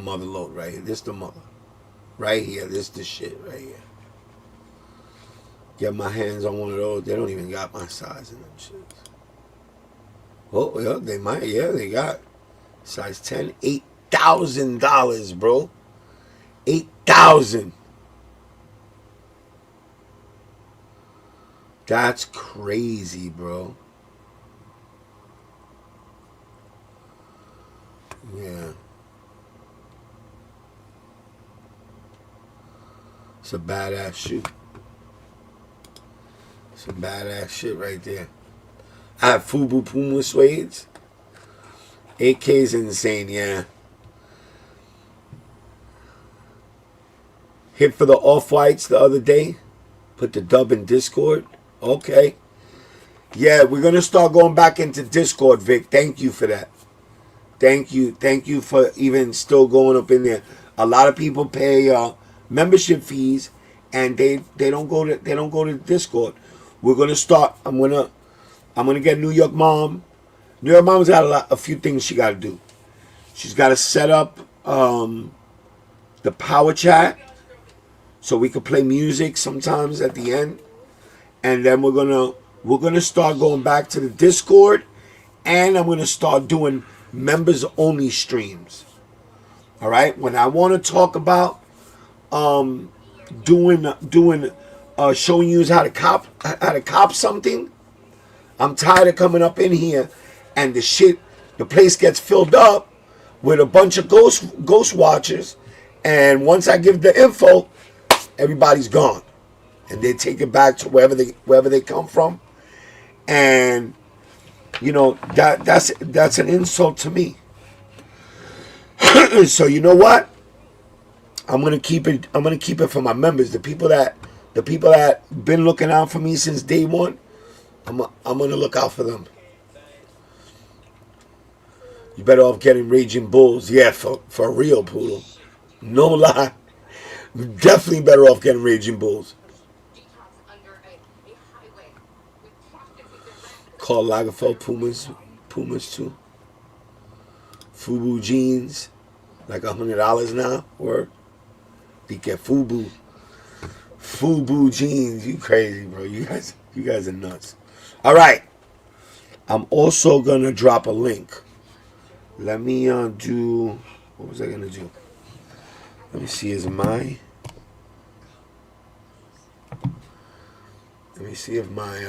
mother load right here. This the mother. Right here. This the shit right here. Get my hands on one of those. They don't even got my size in them shits. Oh, yeah, they might. Yeah, they got size 10. $8,000, bro. 8,000. That's crazy, bro. Yeah. It's a badass shoe. Some badass shit right there. I have Fubu Puma suedes. 8K is insane, yeah. Hit for the off-whites the other day. Put the dub in Discord. Okay. Yeah, we're going to start going back into Discord, Vic. Thank you for that. Thank you. Thank you for even still going up in there. A lot of people pay membership fees and they don't go to Discord. We're going to start. I'm going to get New York Mom. New York Mom's got a few things she got to do. She's got to set up the power chat so we could play music sometimes at the end. And then we're gonna start going back to the Discord, and I'm gonna start doing members only streams. All right. When I want to talk about showing you how to cop something, I'm tired of coming up in here and the place gets filled up with a bunch of ghost watchers, and once I give the info, everybody's gone. And they take it back to wherever they come from, and you know that's an insult to me. So you know what? I'm gonna keep it. I'm gonna keep it for my members, the people that been looking out for me since day one. I'm gonna look out for them. You better off getting Raging Bulls, yeah, for real, Poodle. No lie, definitely better off getting Raging Bulls. Karl Lagerfeld Pumas too. Fubu jeans, like $100 now. Word. They get Fubu jeans. You crazy, bro? You guys are nuts. All right. I'm also gonna drop a link. Let me do. What was I gonna do? Let me see. Let me see if my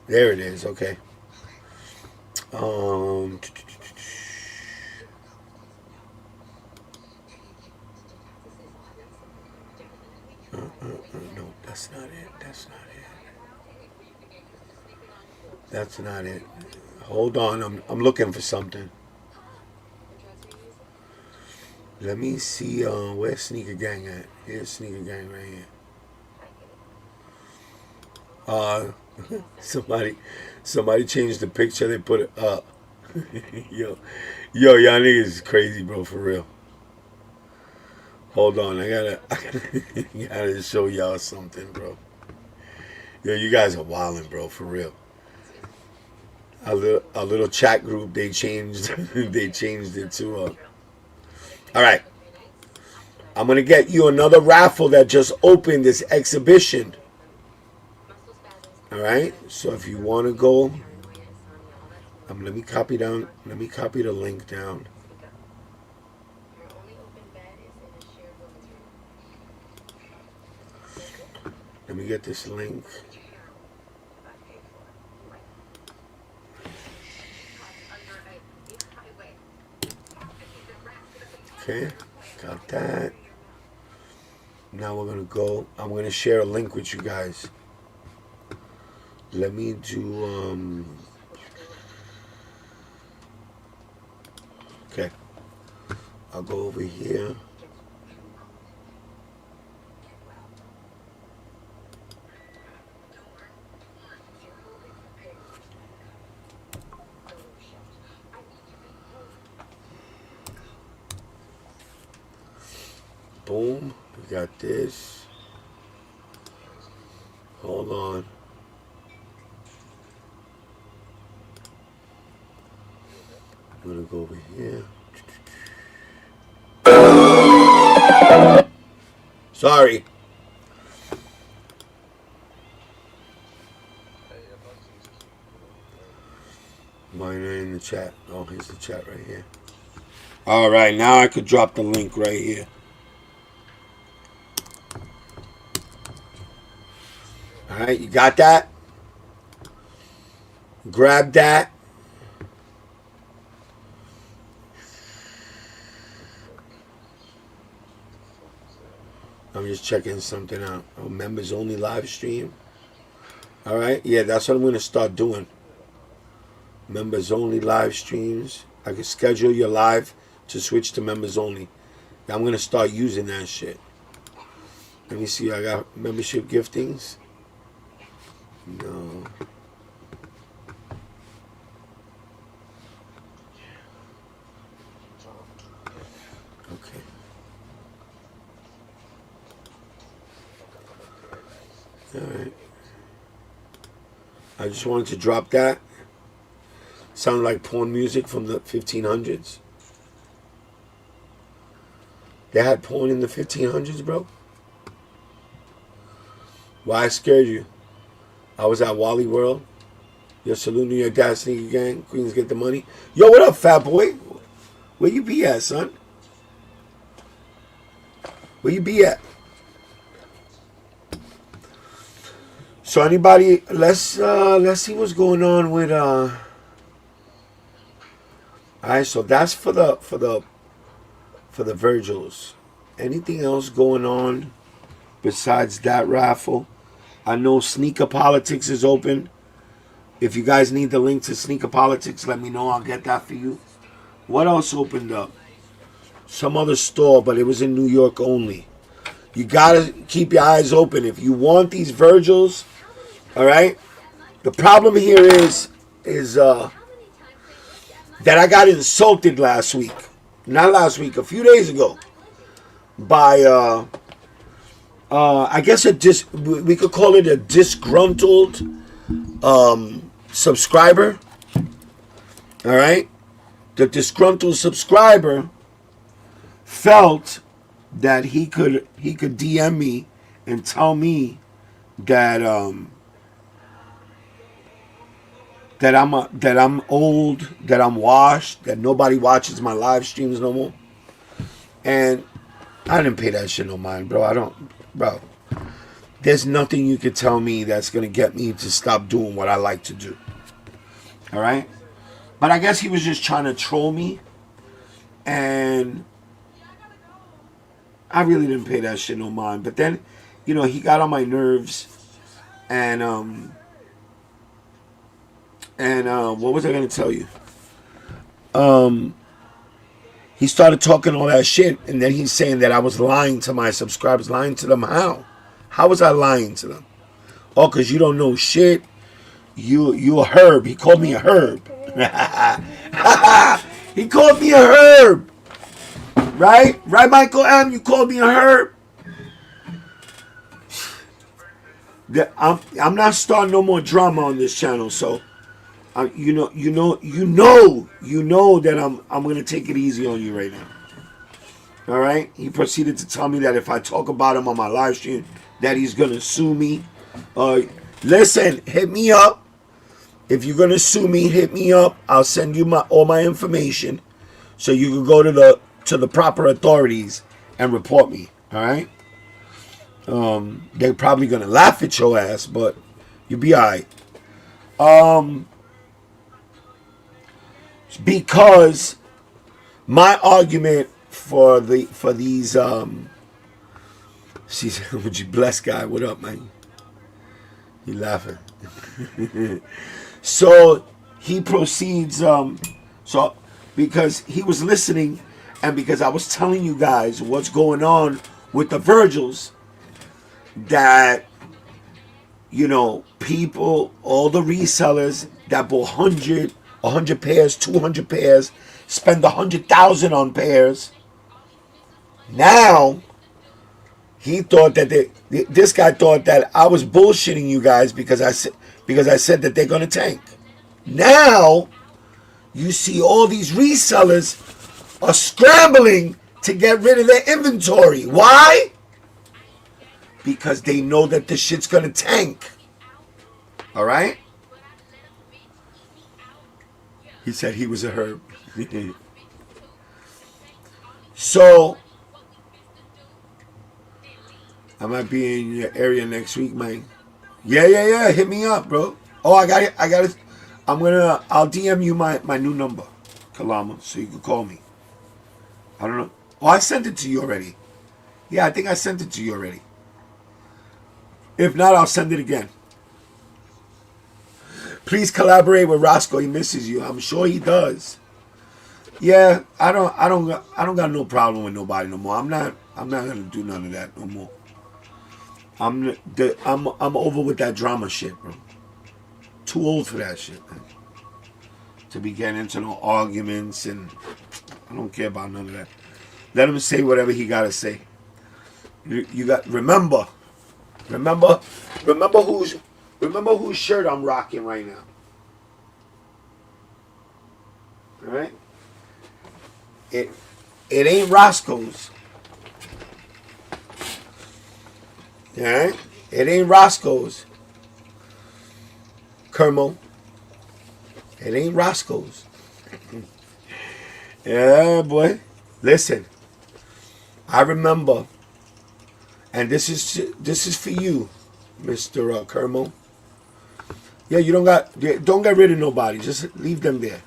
There it is. Okay. No, that's not it. That's not it. Hold on. I'm looking for something. Let me see. Where's Sneaker Gang at? Here's Sneaker Gang right here. Somebody changed the picture. They put it up. yo, y'all niggas is crazy, bro. For real. Hold on, I gotta show y'all something, bro. Yo, you guys are wildin', bro. For real. A little chat group. They changed. They changed it to. All right. I'm gonna get you another raffle that just opened this exhibition. All right, so if you want to go, let me copy the link down. Let me get this link. Okay, got that. Now we're gonna go. I'm gonna share a link with you guys. Let me do. Okay, I'll go over here. Boom, we got this. Hold on. I'm gonna go over here. Sorry. Mine in the chat. Oh, here's the chat right here. All right, now I could drop the link right here. All right, you got that? Grab that. I'm just checking something out. Oh, members only live stream. All right, yeah, that's what I'm going to start doing. Members only live streams. I can schedule your live to switch to members only. I'm going to start using that shit. Let me see. I got membership giftings. No. Okay. All right. I just wanted to drop that. Sounded like porn music from the 1500s. They had porn in the 1500s, bro? Why I scared you? I was at Wally World. Yo, salute New York Dad Sneaker Gang. Queens get the money. Yo, what up, fat boy? Where you be at, son? Where you be at? So anybody, let's see what's going on with all right, so that's for the Virgils. Anything else going on besides that raffle? I know Sneaker Politics is open. If you guys need the link to Sneaker Politics, let me know. I'll get that for you. What else opened up? Some other store, but it was in New York only. You gotta keep your eyes open. If you want these Virgils, all right? The problem here is that I got insulted last week. Not last week, a few days ago. By I guess we could call it a disgruntled subscriber. All right? The disgruntled subscriber felt that he could DM me and tell me that that I'm old, that I'm washed, that nobody watches my live streams no more. And I didn't pay that shit no mind, bro. Bro. There's nothing you could tell me that's gonna get me to stop doing what I like to do. All right? But I guess he was just trying to troll me, and I really didn't pay that shit no mind. But then, you know, he got on my nerves, and what was I gonna tell you? He started talking all that shit, and then he's saying that I was lying to my subscribers. Lying to them how? How was I lying to them? Oh, because you don't know shit. You a herb. He called me a herb. He called me a herb. Right? Right, Michael M? You called me a herb? I'm not starting no more drama on this channel, so you know that I'm gonna take it easy on you right now. All right? He proceeded to tell me that if I talk about him on my live stream, that he's gonna sue me. Listen, hit me up. If you're gonna sue me, hit me up. I'll send you all my information, so you can go to the proper authorities and report me. All right? They're probably gonna laugh at your ass, but you'll be all right. Because my argument for these she said, would you bless guy, what up, man? He laughing. So he proceeds, so because he was listening and because I was telling you guys what's going on with the Virgils, that, you know, people, all the resellers that bought 100 pairs, 200 pairs, spend 100,000 on pairs. Now, he thought that this guy thought that I was bullshitting you guys because I said that they're gonna tank. Now, you see all these resellers are scrambling to get rid of their inventory. Why? Because they know that the shit's gonna tank. All right? He said he was a herb. So, I might be in your area next week, man. Yeah. Hit me up, bro. Oh, I got it. I'll DM you my new number, Kalama, so you can call me. I don't know. Oh, I sent it to you already. Yeah, I think I sent it to you already. If not, I'll send it again. Please collaborate with Roscoe. He misses you. I'm sure he does. Yeah, I don't got no problem with nobody no more. I'm not gonna do none of that no more. I'm over with that drama shit, bro. Too old for that shit, man. To be getting into no arguments, and I don't care about none of that. Let him say whatever he gotta say. You got remember whose shirt I'm rocking right now. All right? It ain't Roscoe's. All right? It ain't Roscoe's. Kermo. It ain't Roscoe's. Yeah, boy. Listen. I remember, and this is for you, Mr. Kermo. Yeah, don't get rid of nobody. Just leave them there.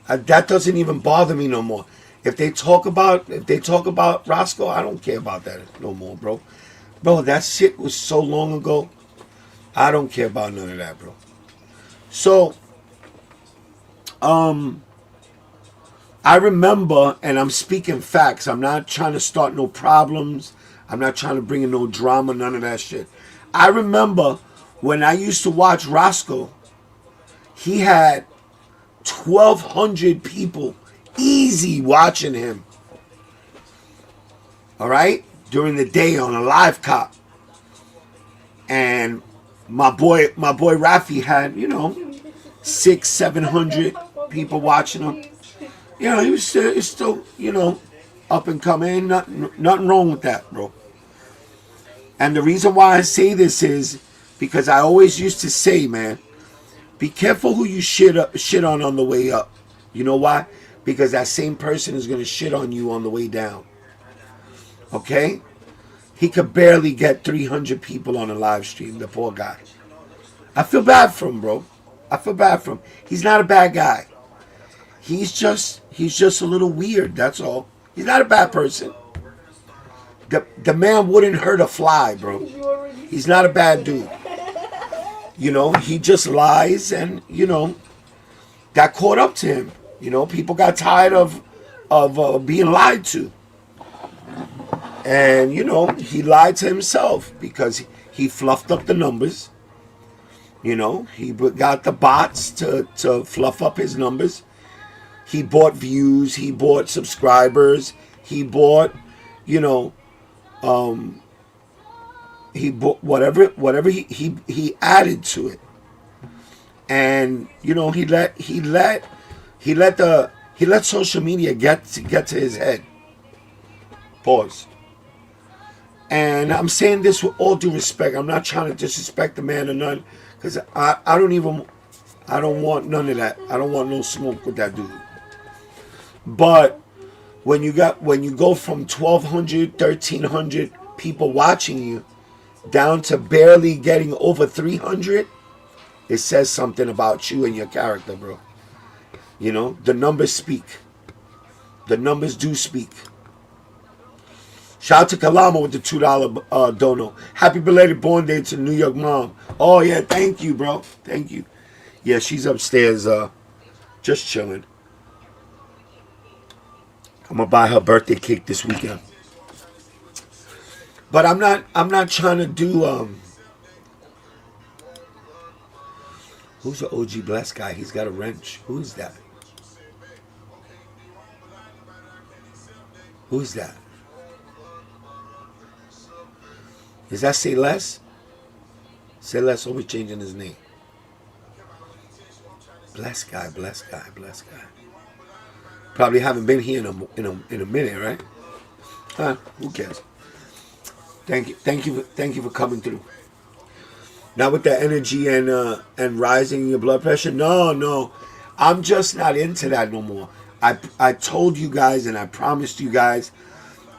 That doesn't even bother me no more. If they talk about Roscoe, I don't care about that no more, bro. Bro, that shit was so long ago. I don't care about none of that, bro. So, I remember, and I'm speaking facts. I'm not trying to start no problems. I'm not trying to bring in no drama, none of that shit. I remember when I used to watch Roscoe, he had 1,200 people easy watching him. All right? During the day on a live cop. And my boy Rafi had, 600-700 people watching him. He was still, up and coming. Nothing wrong with that, bro. And the reason why I say this is because I always used to say, man, be careful who you shit on the way up. You know why? Because that same person is going to shit on you on the way down. Okay? He could barely get 300 people on a live stream, the poor guy. I feel bad for him, bro. I feel bad for him. He's not a bad guy. He's just a little weird, that's all. He's not a bad person. The man wouldn't hurt a fly, bro. He's not a bad dude. He just lies, and, that caught up to him. People got tired of being lied to. And, he lied to himself because he fluffed up the numbers. He got the bots to fluff up his numbers. He bought views. He bought subscribers. He bought, he bought whatever he added to it. And, he let social media get to his head. Pause. And I'm saying this with all due respect. I'm not trying to disrespect the man or none, because I don't want none of that. I don't want no smoke with that dude. But when you go from 1,200, 1,300 people watching you down to barely getting over 300, it says something about you and your character, bro. The numbers speak. The numbers do speak. Shout out to Kalama with the $2 dono. Happy belated born day to New York mom. Oh yeah, thank you, bro. Thank you. Yeah, she's upstairs, just chilling. I'm gonna buy her birthday cake this weekend. But I'm not trying to do who's the OG blessed guy? He's got a wrench. Who is that? Who is that? Is that Say Less? Say Less always changing his name. Blessed guy, blessed guy, blessed guy. Probably haven't been here in a minute, right? Huh? Who cares? Thank you for coming through. Now with that energy and rising your blood pressure, no, I'm just not into that no more. I told you guys and I promised you guys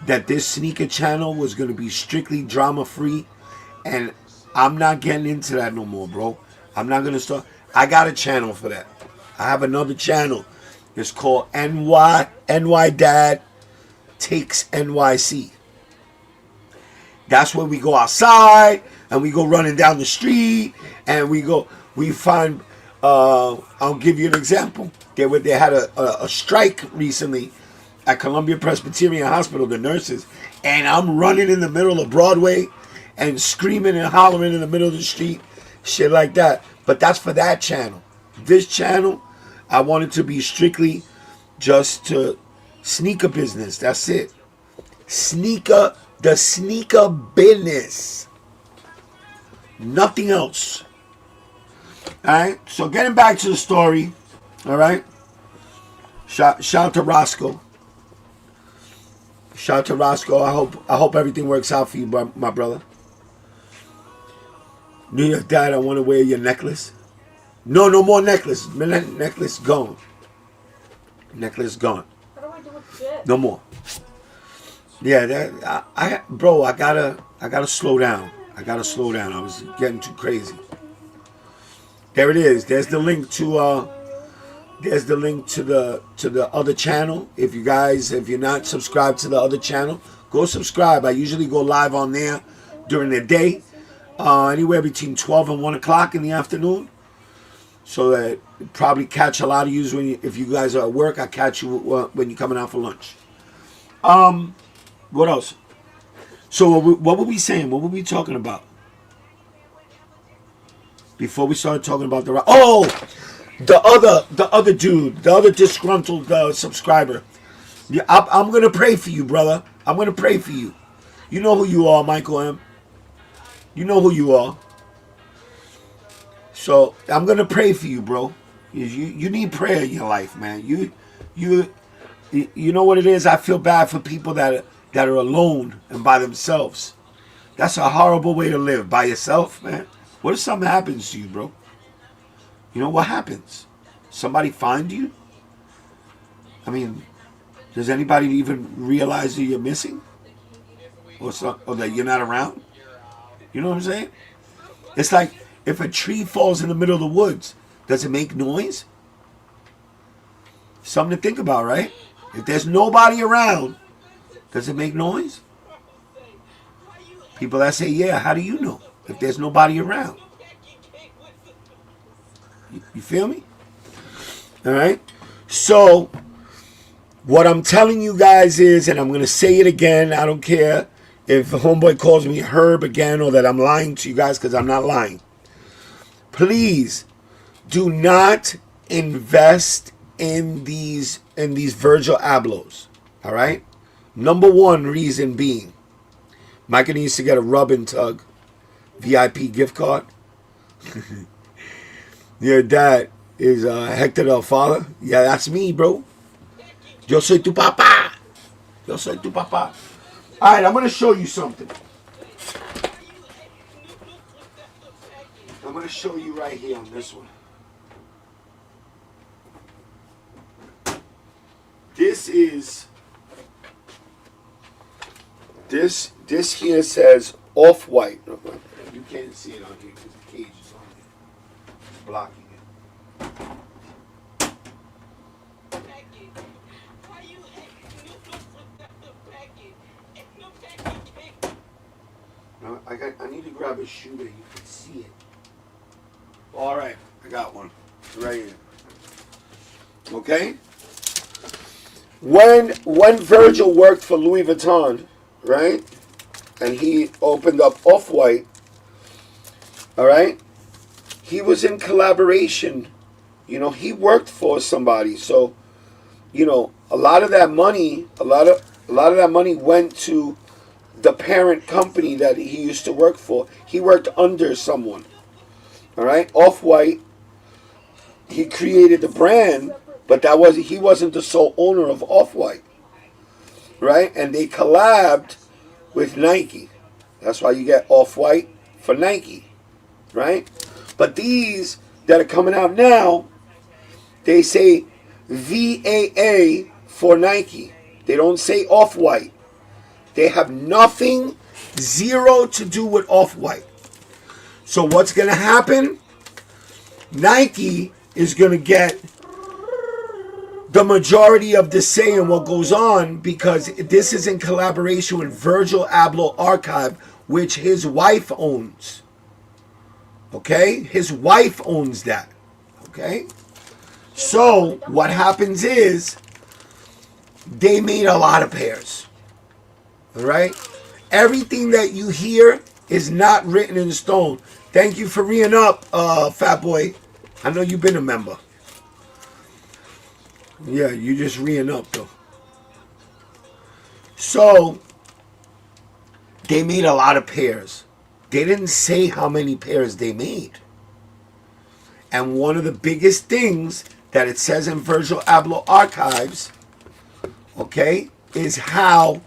that this sneaker channel was going to be strictly drama free, and I'm not getting into that no more, bro. I'm not going to start. I got a channel for that. I have another channel. It's called NY Dad Takes NYC. That's where we go outside and we go running down the street and we find, I'll give you an example. They had a strike recently at Columbia Presbyterian Hospital, the nurses, and I'm running in the middle of Broadway and screaming and hollering in the middle of the street, shit like that. But that's for that channel. This channel, I want it to be strictly just to sneaker business. That's it. The sneaker business. Nothing else. Alright? So getting back to the story. Alright? Shout out to Roscoe. Shout out to Roscoe. I hope everything works out for you, my brother. New York Dad, I want to wear your necklace. No more necklace. Necklace gone. Necklace gone. What do I do with shit? No more. Yeah, bro, I gotta slow down. I was getting too crazy. There it is. There's the link to the other channel. If you're not subscribed to the other channel, go subscribe. I usually go live on there during the day, anywhere between 12 and 1 o'clock in the afternoon. So that probably catch a lot of you if you guys are at work. I catch you when you're coming out for lunch. What else? So what were we saying? What were we talking about? Before we started talking about the other dude, the other disgruntled subscriber. Yeah, I'm gonna pray for you, brother. I'm gonna pray for you. You know who you are, Michael M. You know who you are. So I'm gonna pray for you, bro. You need prayer in your life, man. You know what it is? I feel bad for people that are alone and by themselves. That's a horrible way to live, by yourself, man. What if something happens to you, bro? You know what happens? Somebody find you? I mean, does anybody even realize that you're missing? Or that you're not around? You know what I'm saying? It's like if a tree falls in the middle of the woods, does it make noise? Something to think about, right? If there's nobody around, does it make noise? People that say, yeah, how do you know if there's nobody around? You feel me? All right? So, what I'm telling you guys is, and I'm going to say it again, I don't care if the homeboy calls me Herb again or that I'm lying to you guys, because I'm not lying. Please do not invest in these Virgil Ablohs. All right? Number one reason being, Micah needs to get a rub and tug VIP gift card. Your dad is Hector del Father. Yeah, that's me, bro. Yo soy tu papá. Yo soy tu papá. All right, I'm going to show you something. I'm going to show you right here on this one. This here says Off-White. You can't see it on here because the cage is on there. It's blocking it. I need to grab a shoe that you can see it. All right, I got one right here. Okay. When Virgil worked for Louis Vuitton, right, and he opened up Off-White, all right, he was in collaboration. You know, he worked for somebody, so you know a lot of that money went to the parent company that he used to work for. He worked under someone. All right, Off-White. He created the brand, but he wasn't the sole owner of Off-White. Right, and they collabed with Nike. That's why you get Off-White for Nike. Right, but these that are coming out now, they say VAA for Nike. They don't say Off-White. They have nothing, zero to do with Off-White. So what's going to happen? Nike is going to get the majority of the say in what goes on because this is in collaboration with Virgil Abloh Archive, which his wife owns. Okay? His wife owns that. Okay? So what happens is they made a lot of pairs. All right? Everything that you hear is not written in stone. Thank you for reing up, Fat Boy. I know you've been a member. Yeah, you just reing up, though. So, they made a lot of pairs. They didn't say how many pairs they made. And one of the biggest things that it says in Virgil Abloh Archives, okay, is how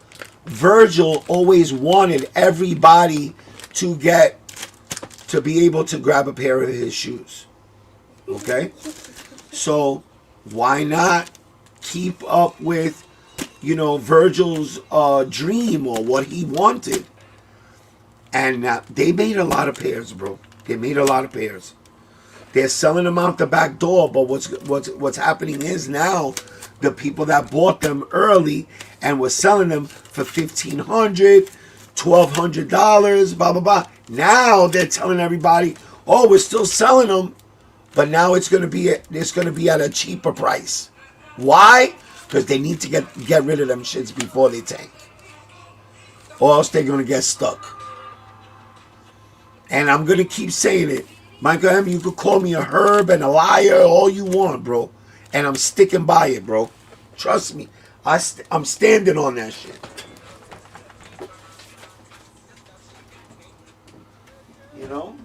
Virgil always wanted everybody to be able to grab a pair of his shoes. Okay? So, why not keep up with, you know, Virgil's dream or what he wanted? And they made a lot of pairs, bro. They made a lot of pairs. They're selling them out the back door, but what's happening is now the people that bought them early and were selling them for $1,500, $1,200, blah blah blah. Now they're telling everybody, "Oh, we're still selling them, but now it's going to be at a cheaper price." Why? Because they need to get rid of them shits before they tank, or else they're going to get stuck. And I'm going to keep saying it. Michael M., you could call me a herb and a liar all you want, bro. And I'm sticking by it, bro. Trust me. I'm standing on that shit. You know?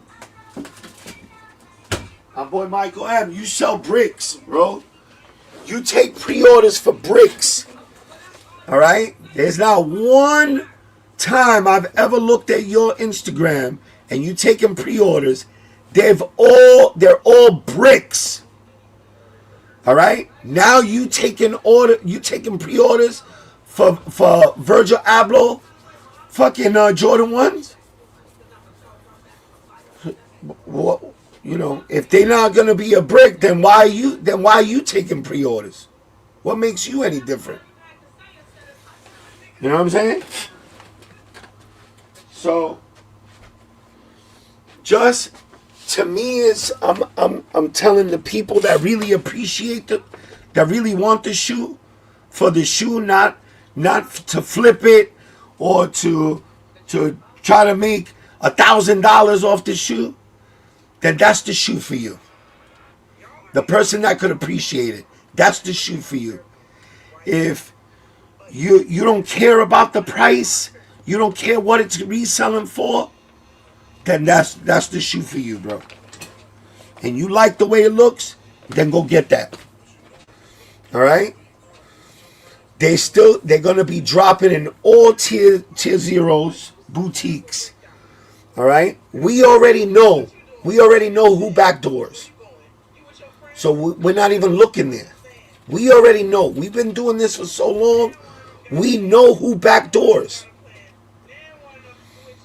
My boy Michael M., you sell bricks, bro. You take pre-orders for bricks. All right? There's not one time I've ever looked at your Instagram and you taking pre-orders. They're all bricks. All right? Now you taking pre-orders for Virgil Abloh fucking Jordan 1s? What, you know, if they're not gonna be a brick, then why are you taking pre-orders? What makes you any different? You know what I'm saying? So just to me is I'm telling the people that really appreciate that really want the shoe, for the shoe, not to flip it or to try to make $1,000 off the shoe, then that's the shoe for you. The person that could appreciate it, that's the shoe for you. If you don't care about the price, you don't care what it's reselling for, then that's the shoe for you, bro. And you like the way it looks, then go get that. All right? They're gonna be dropping in all tier zeros, boutiques. All right? We already know who backdoors. So we're not even looking there. We already know. We've been doing this for so long. We know who backdoors.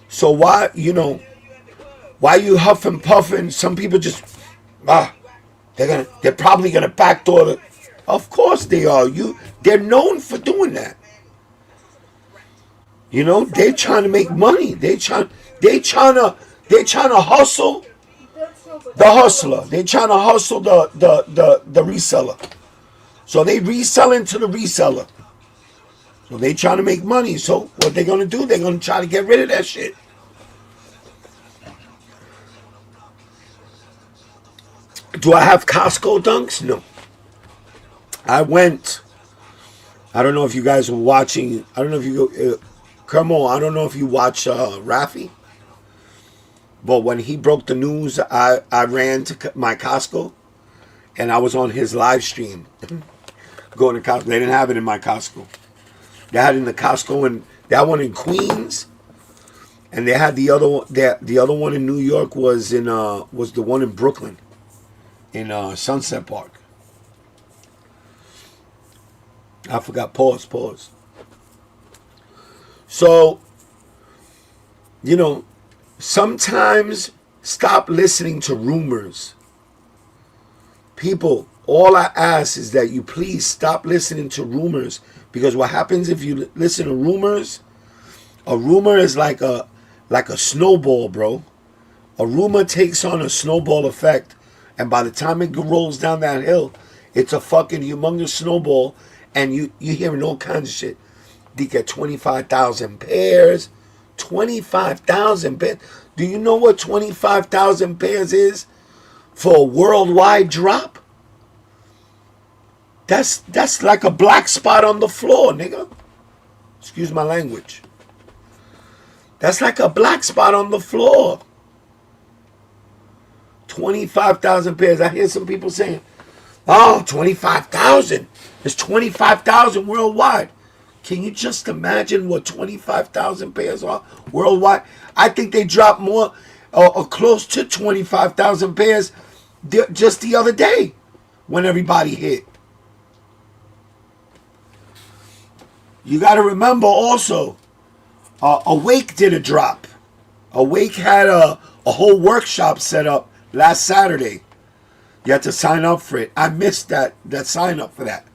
So why you huff and puffing? Some people just they're probably gonna backdoor it. Of course they are. They're known for doing that. You know, they're trying to make money. They trying to hustle the hustler. They trying to hustle the reseller. So they reselling to the reseller. So they trying to make money. So what they gonna do? They're gonna try to get rid of that shit. Do I have Costco dunks? No. I went. I don't know if you guys were watching. I don't know if you Kermo, I don't know if you watch Rafi. But when he broke the news, I ran to my Costco. And I was on his live stream. Going to Costco. They didn't have it in my Costco. They had it in the Costco, and that one in Queens. And they had the other one. The other one in New York was the one in Brooklyn. In Sunset Park. I forgot. Pause. So, sometimes stop listening to rumors. People, all I ask is that you please stop listening to rumors, because what happens if you listen to rumors, a rumor is like a snowball, bro. A rumor takes on a snowball effect, and by the time it rolls down that hill, it's a fucking humongous snowball, and you hearing all kinds of shit. They get 25,000 pairs. 25,000 pairs. Do you know what 25,000 pairs is for a worldwide drop? That's like a black spot on the floor, nigga. Excuse my language. That's like a black spot on the floor. 25,000 pairs. I hear some people saying, oh, 25,000. There's 25,000 worldwide. Can you just imagine what 25,000 pairs are worldwide? I think they dropped more, or close to 25,000 pairs just the other day when everybody hit. You got to remember also, Awake did a drop. Awake had a whole workshop set up last Saturday. You had to sign up for it. I missed that sign up for that.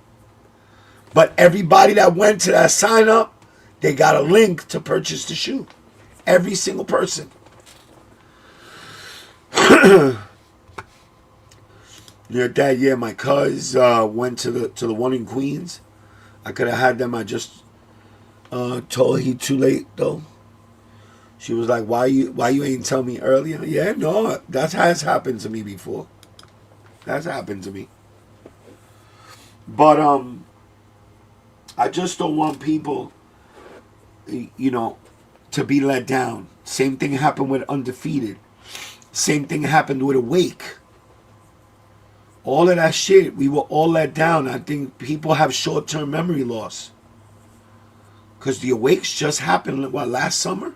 But everybody that went to that sign up, they got a link to purchase the shoe. Every single person. Your dad, yeah, my cuz went to the one in Queens. I could have had them. I just told he too late though. She was like, why you ain't tell me earlier? Yeah, no, that has happened to me before. That's happened to me. But I just don't want people, to be let down. Same thing happened with Undefeated. Same thing happened with Awake. All of that shit, we were all let down. I think people have short-term memory loss. Because the Awakes just happened, last summer?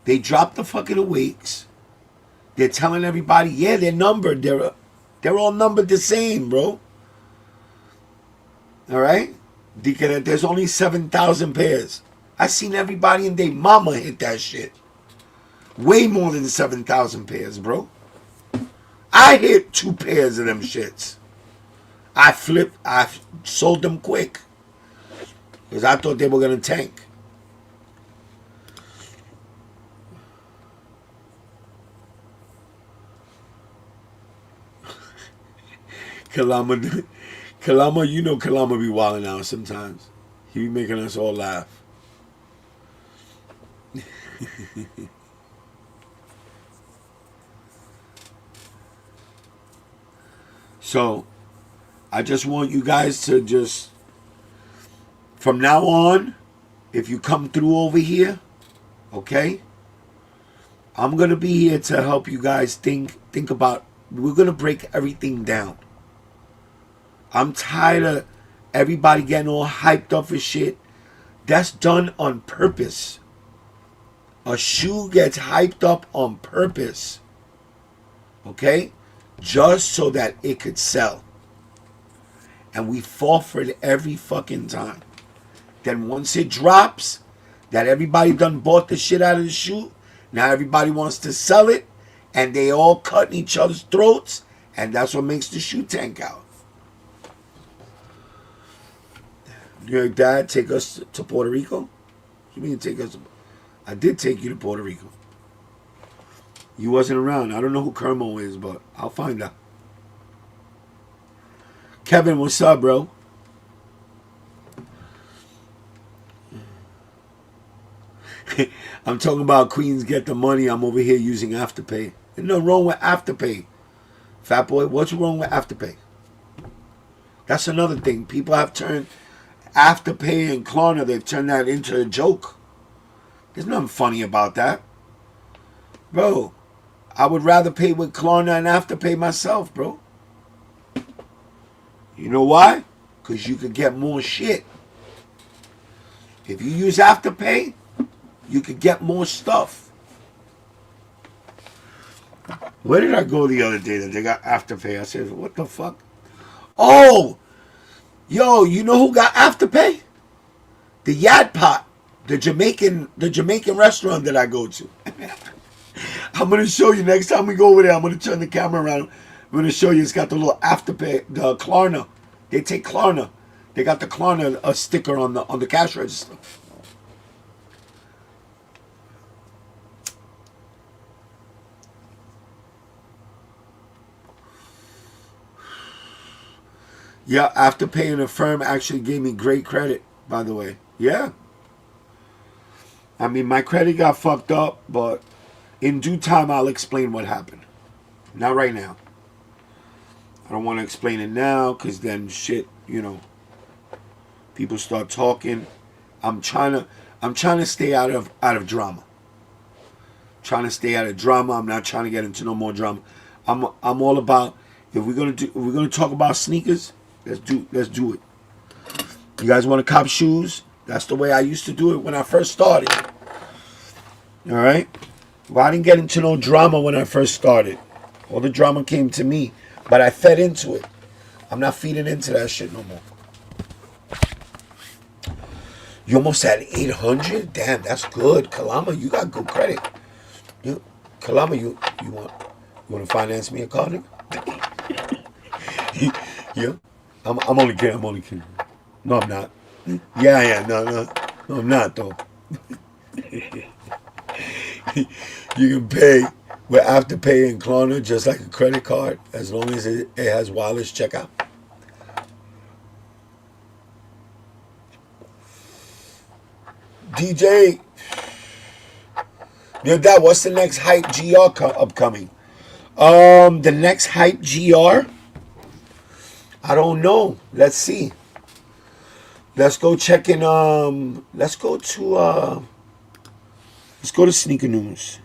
They dropped the fucking Awakes. They're telling everybody, yeah, they're numbered. They're all numbered the same, bro. All right? There's only 7,000 pairs. I seen everybody and their mama hit that shit. Way more than 7,000 pairs, bro. I hit 2 pairs of them shits. I sold them quick. Because I thought they were going to tank. Kalama, Kalama be wilding out sometimes. He be making us all laugh. So, I just want you guys to just, from now on, if you come through over here, okay, I'm going to be here to help you guys think about, we're going to break everything down. I'm tired of everybody getting all hyped up for shit. That's done on purpose. A shoe gets hyped up on purpose. Okay? Just so that it could sell. And we fall for it every fucking time. Then once it drops, that everybody done bought the shit out of the shoe, now everybody wants to sell it, and they all cut each other's throats, and that's what makes the shoe tank out. Your dad take us to Puerto Rico? What do you mean take us? I did take you to Puerto Rico. You wasn't around. I don't know who Kermo is, but I'll find out. Kevin, what's up, bro? I'm talking about Queens get the money. I'm over here using Afterpay. There's nothing wrong with Afterpay. Fat boy, what's wrong with Afterpay? That's another thing. People have turned Afterpay and Klarna, they've turned that into a joke. There's nothing funny about that. Bro, I would rather pay with Klarna and Afterpay myself, bro. You know why? Because you could get more shit. If you use Afterpay, you could get more stuff. Where did I go the other day that they got Afterpay? I said, what the fuck? Oh! Yo, you know who got Afterpay? The Yad Pot. The Jamaican restaurant that I go to. I'm going to show you next time we go over there. I'm going to turn the camera around. I'm going to show you. It's got the little Afterpay, the Klarna. They take Klarna. They got the Klarna sticker on the cash register. Yeah, Afterpay and Affirm actually gave me great credit, by the way. Yeah. I mean, my credit got fucked up, but in due time, I'll explain what happened. Not right now. I don't want to explain it now, because then shit, you know, people start talking. I'm trying to stay out of drama. Trying to stay out of drama. I'm not trying to get into no more drama. I'm all about, if we're gonna talk about sneakers, let's do it. You guys want to cop shoes? That's the way I used to do it when I first started. All right? Well, I didn't get into no drama when I first started. All the drama came to me, but I fed into it. I'm not feeding into that shit no more. You almost had 800? Damn, that's good. Kalama, you got good credit. Kalama, you want to finance me a car, nigga? Yeah? I'm only kidding. No, I'm not. Yeah, no, I'm not, though. You can pay with Afterpay and Klarna just like a credit card, as long as it has wireless checkout. DJ, your dad, what's the next hype GR upcoming? The next hype GR? I don't know. Let's see. Let's go check in. Let's go to Sneaker News.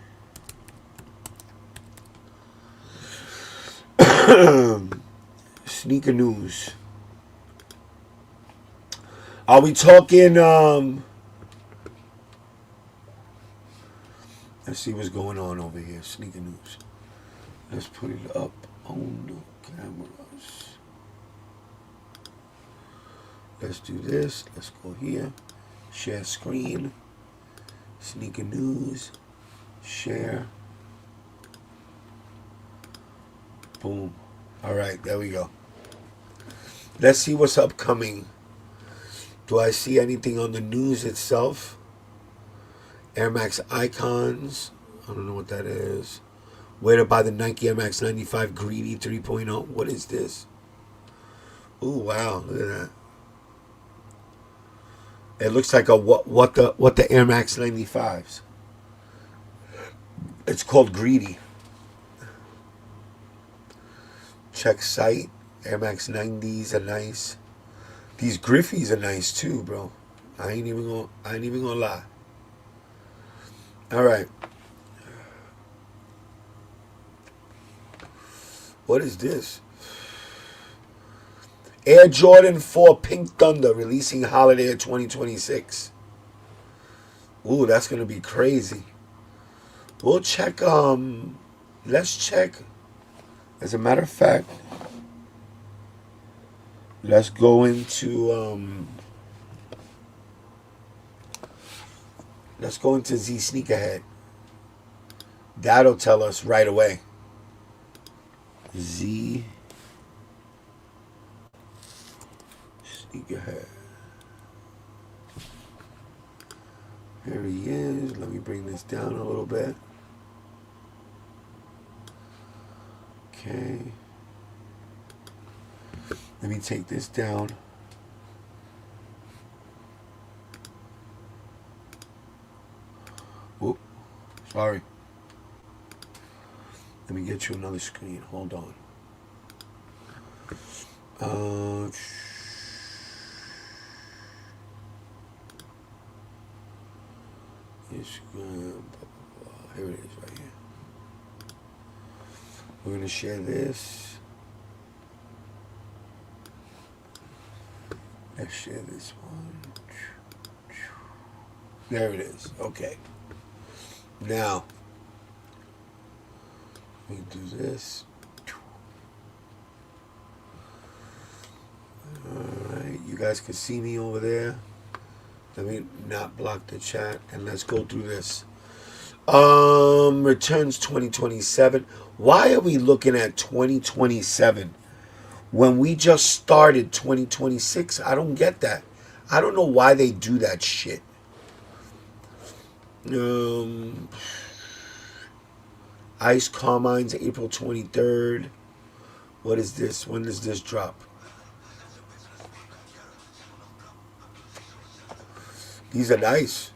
Sneaker News. Are we talking? Let's see what's going on over here. Sneaker News. Let's put it up on the cameras. Let's do this. Let's go here. Share screen. Sneaker News. Share. Boom. All right, there we go. Let's see what's upcoming. Do I see anything on the news itself? AIRMAX icons. I don't know what that is. Where to buy the Nike Air Max 95 Greedy 3.0. What is this? Ooh, wow. Look at that. It looks like a what the Air Max 95s. It's called Greedy. Check site. Air Max 90s are nice. These Griffies are nice too, bro. I ain't even gonna lie. All right. What is this? Air Jordan 4 Pink Thunder releasing holiday of 2026. Ooh, that's gonna be crazy. We'll check. Let's check. As a matter of fact, let's go into Z Sneakerhead. That'll tell us right away. Z Sneakerhead. Here he is. Let me bring this down a little bit. Okay. Let me take this down. Whoop. Sorry. Let me get you another screen. Hold on. Instagram. Here it is right here. We're going to share this. Let's share this one. There it is. Okay. Now, we do this. Alright, you guys can see me over there. Let me not block the chat and let's go through this. Returns 2027. Why are we looking at 2027 when we just started 2026? I don't get that. I don't know why they do that shit. Ice Carmine's April 23rd. What is this? When does this drop? These are nice.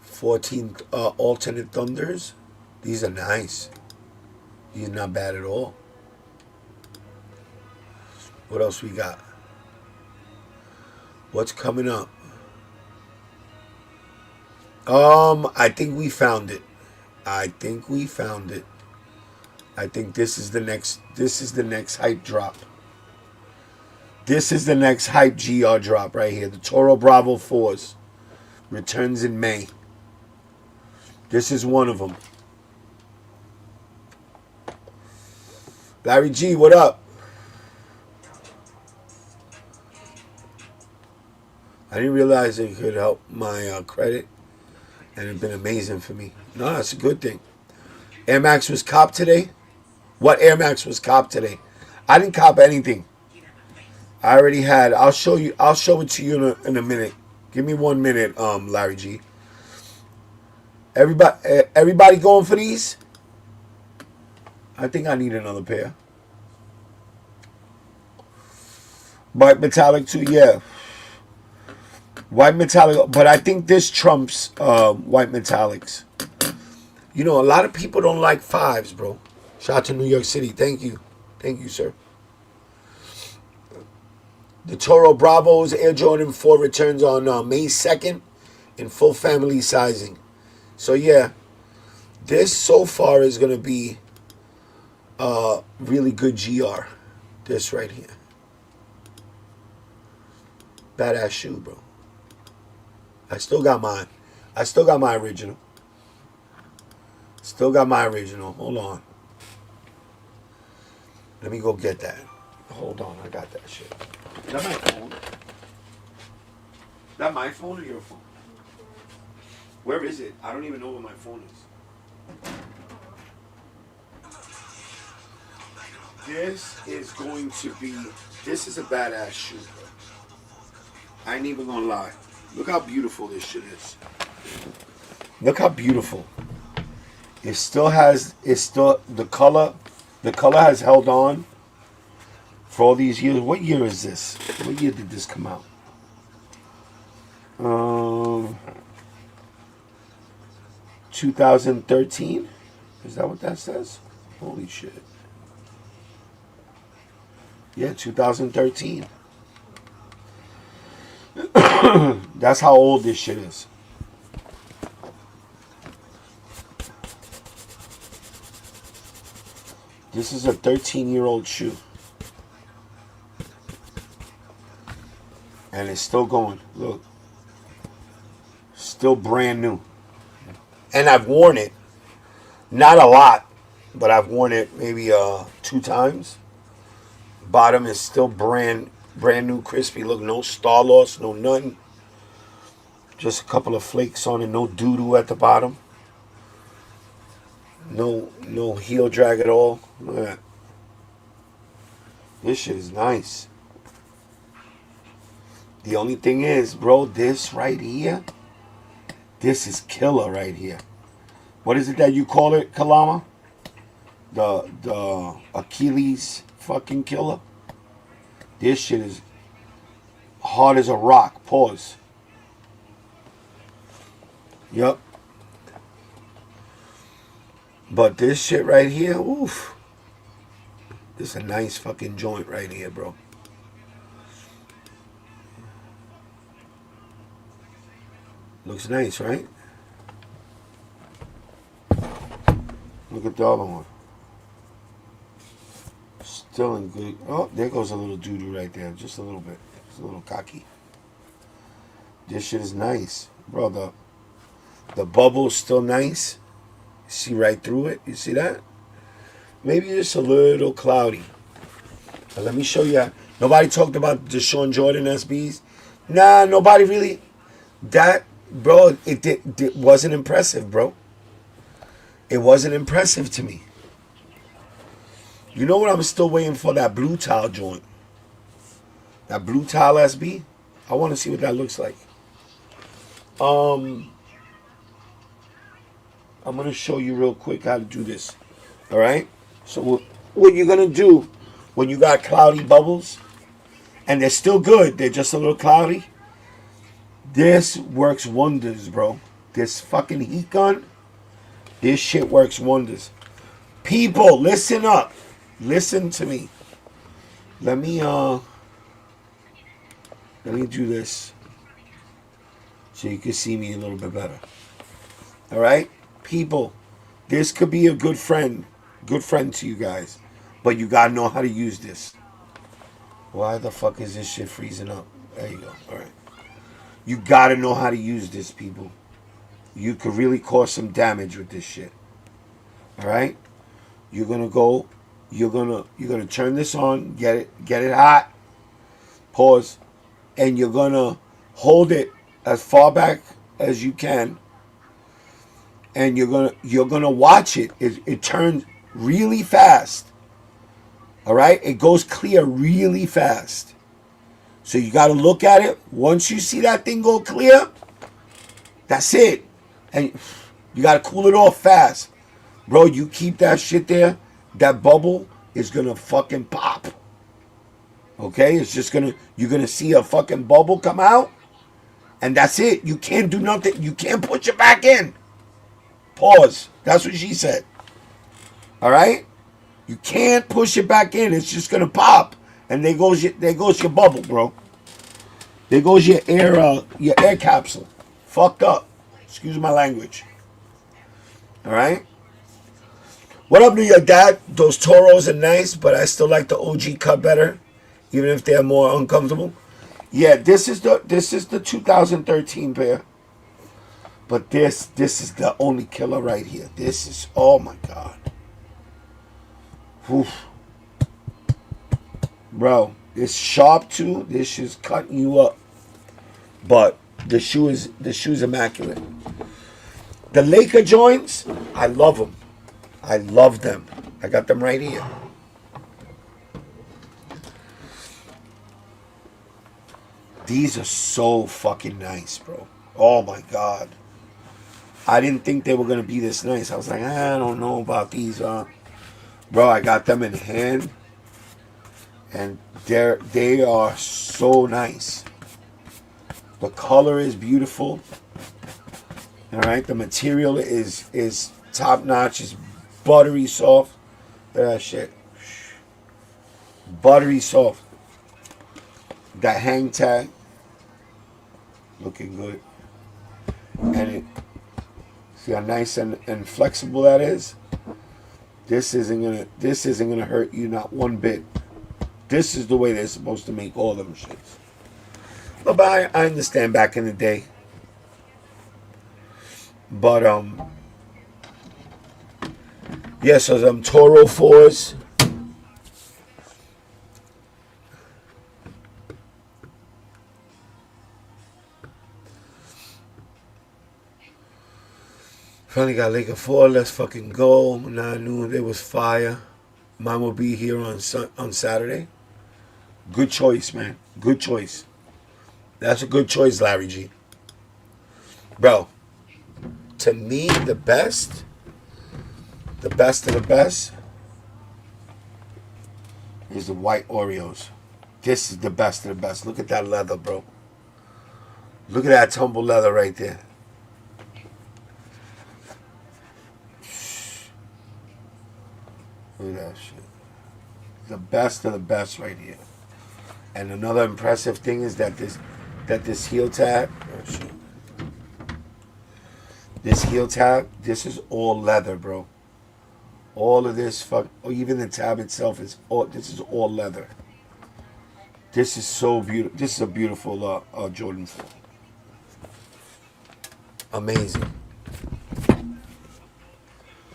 14 alternate thunders. These are nice. These are not bad at all. What else we got? What's coming up? I think we found it. I think we found it. I think this is the next hype drop. This is the next hype GR drop right here. The Toro Bravo 4s. Returns in May. This is one of them. Larry G, what up? I didn't realize it could help my credit. And it's been amazing for me. No, that's a good thing. AIRMAX was cop today? What AIRMAX was cop today? I didn't cop anything. I already had. I'll show it to you in a minute. Give me 1 minute, Larry G. Everybody going for these? I think I need another pair. White metallic too, yeah. White metallic, but I think this trumps white metallics. You know, a lot of people don't like 5s, bro. Shout out to New York City. Thank you. Thank you, sir. The Toro Bravos Air Jordan 4 returns on May 2nd in full family sizing. So, yeah, this so far is going to be really good GR. This right here. Badass shoe, bro. I still got mine. I still got my original. Still got my original. Hold on. Let me go get that. Hold on. I got that shit. Is that my phone? Is that my phone or your phone? Where is it? I don't even know where my phone is. This is going to be... This is a badass shoe, bro. I ain't even gonna lie. Look how beautiful this shit is. Look how beautiful. It still has, the color has held on for all these years. What year is this? What year did this come out? 2013? Is that what that says? Holy shit. Yeah, 2013. That's how old this shit is. This is a 13-year-old shoe. And it's still going. Look. Still brand new. And I've worn it. Not a lot. But I've worn it maybe 2 times. Bottom is still brand new, crispy. Look, no star loss, no nothing. Just a couple of flakes on it. No doo-doo at the bottom. No heel drag at all. Look at that. This shit is nice. The only thing is, bro, this right here, this is killer right here. What is it that you call it, Kalama? The Achilles fucking killer. This shit is hard as a rock. Pause. Yup. But this shit right here, oof. This is a nice fucking joint right here, bro. Looks nice, right? Look at the other one. Still in good. Oh, there goes a little doo-doo right there. Just a little bit. It's a little cocky. This shit is nice. Bro, the bubble's still nice. You see right through it? You see that? Maybe just a little cloudy. But let me show you. Nobody talked about the Deshaun Jordan SBs. Nah, nobody really. That, bro, it wasn't impressive, bro. It wasn't impressive to me. You know what? I'm still waiting for that blue tile joint. That blue tile SB. I want to see what that looks like. I'm going to show you real quick how to do this. All right? So what you're going to do when you got cloudy bubbles, and they're still good, they're just a little cloudy, this works wonders, bro. This fucking heat gun, this shit works wonders. People, listen up. Listen to me. Let me do this so you can see me a little bit better. All right? People, this could be a good friend to you guys, but you gotta know how to use this. Why the fuck is this shit freezing up? There you go. All right. You gotta know how to use this, people. You could really cause some damage with this shit. All right? You're gonna turn this on, get it hot. Pause, and you're gonna hold it as far back as you can. And you're gonna watch it. It turns really fast. All right, it goes clear really fast. So you got to look at it. Once you see that thing go clear, that's it. And you got to cool it off fast, bro. You keep that shit there. That bubble is gonna fucking pop. Okay, it's just you're gonna see a fucking bubble come out, and that's it. You can't do nothing. You can't put it back in. Pause. That's what she said. All right? You can't push it back in. It's just going to pop. And there goes your bubble, bro. There goes your air capsule. Fucked up. Excuse my language. All right? What up, New York Dad? Those Toros are nice, but I still like the OG cut better, even if they're more uncomfortable. Yeah, this is the 2013 pair. But this is the only killer right here. This is, oh my God. Oof. Bro, it's sharp too. This is cutting you up. But the shoe's immaculate. The Laker joints, I love them. I love them. I got them right here. These are so fucking nice, bro. Oh my God. I didn't think they were going to be this nice. I was like, I don't know about these. Bro, I got them in hand. And they are so nice. The color is beautiful. All right. The material is top notch. It's buttery soft. Look at that shit. Buttery soft. That hang tag. Looking good. And it... See how nice and flexible that is? This isn't gonna hurt you not one bit. This is the way they're supposed to make all them shits. But I understand back in the day. But yeah, so them Toro 4s. Finally got Laker 4. Let's fucking go. Now I knew it was fire. Mine will be here on Saturday. Good choice, man. Good choice. That's a good choice, Larry G. Bro, to me, the best of the best is the white Oreos. This is the best of the best. Look at that leather, bro. Look at that tumble leather right there. Look at that shit. The best of the best right here. And another impressive thing is that this heel tab. Oh shit. This heel tab. This is all leather, bro. All of this or even the tab itself is all. This is all leather. This is so beautiful. This is a beautiful Jordan 4. Amazing.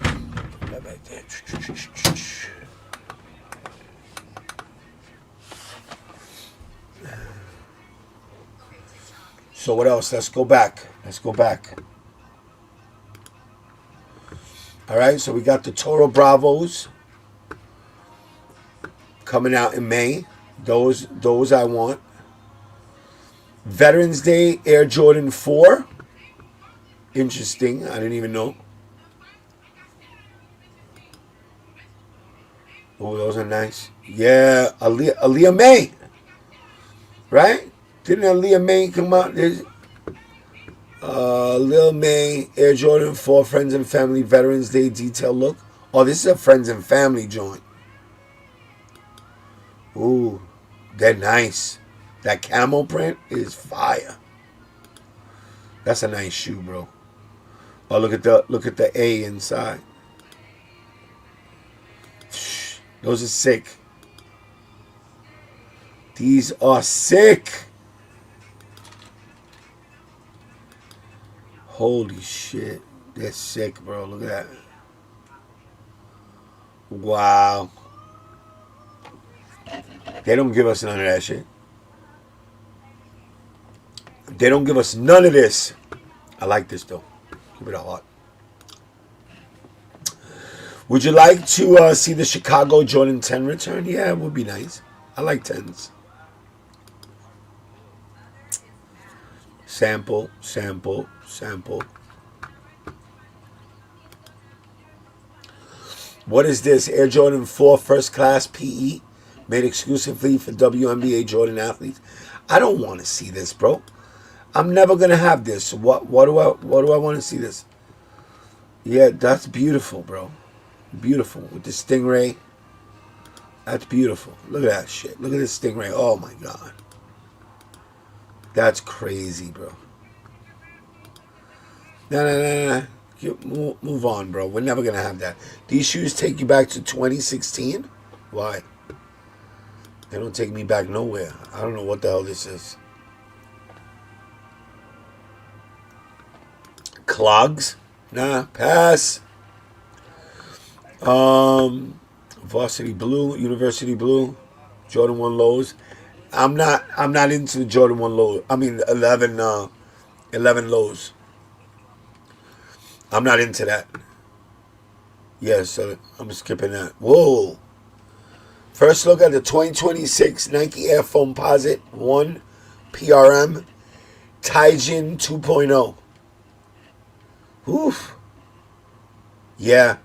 That right there. So what else? Let's go back. All right, so we got the Toro Bravos coming out in May. Those I want. Veterans Day Air Jordan 4. Interesting. I didn't even know. Oh, those are nice. Yeah, Aaliyah May. Right? Didn't Aaliyah May come out? There's Lil May Air Jordan 4 Friends and Family Veterans Day detail look. Oh, this is a Friends and Family joint. Ooh, they're nice. That camel print is fire. That's a nice shoe, bro. Oh, look at the A inside. Those are sick. These are sick. Holy shit. They're sick, bro. Look at that. Wow. They don't give us none of that shit. They don't give us none of this. I like this, though. Give it a heart. Would you like to see the Chicago Jordan 10 return? Yeah, it would be nice. I like 10s. Sample. What is this? Air Jordan 4 First Class PE, made exclusively for WNBA Jordan athletes. I don't want to see this, bro. I'm never gonna have this. What do I want to see this? Yeah, that's beautiful, bro. Beautiful with the Stingray. That's beautiful. Look at that shit. Look at this Stingray. Oh my god. That's crazy, bro. No. Move on, bro. We're never going to have that. These shoes take you back to 2016? Why? They don't take me back nowhere. I don't know what the hell this is. Clogs? Nah, pass. Varsity Blue, University Blue, Jordan 1 lows. I'm not into the Jordan 1 low. I mean 11 lows. I'm not into that. Yeah, so I'm skipping that. Whoa. First look at the 2026 Nike Air Foamposite 1 PRM Taijin 2.0. Oof. Yeah.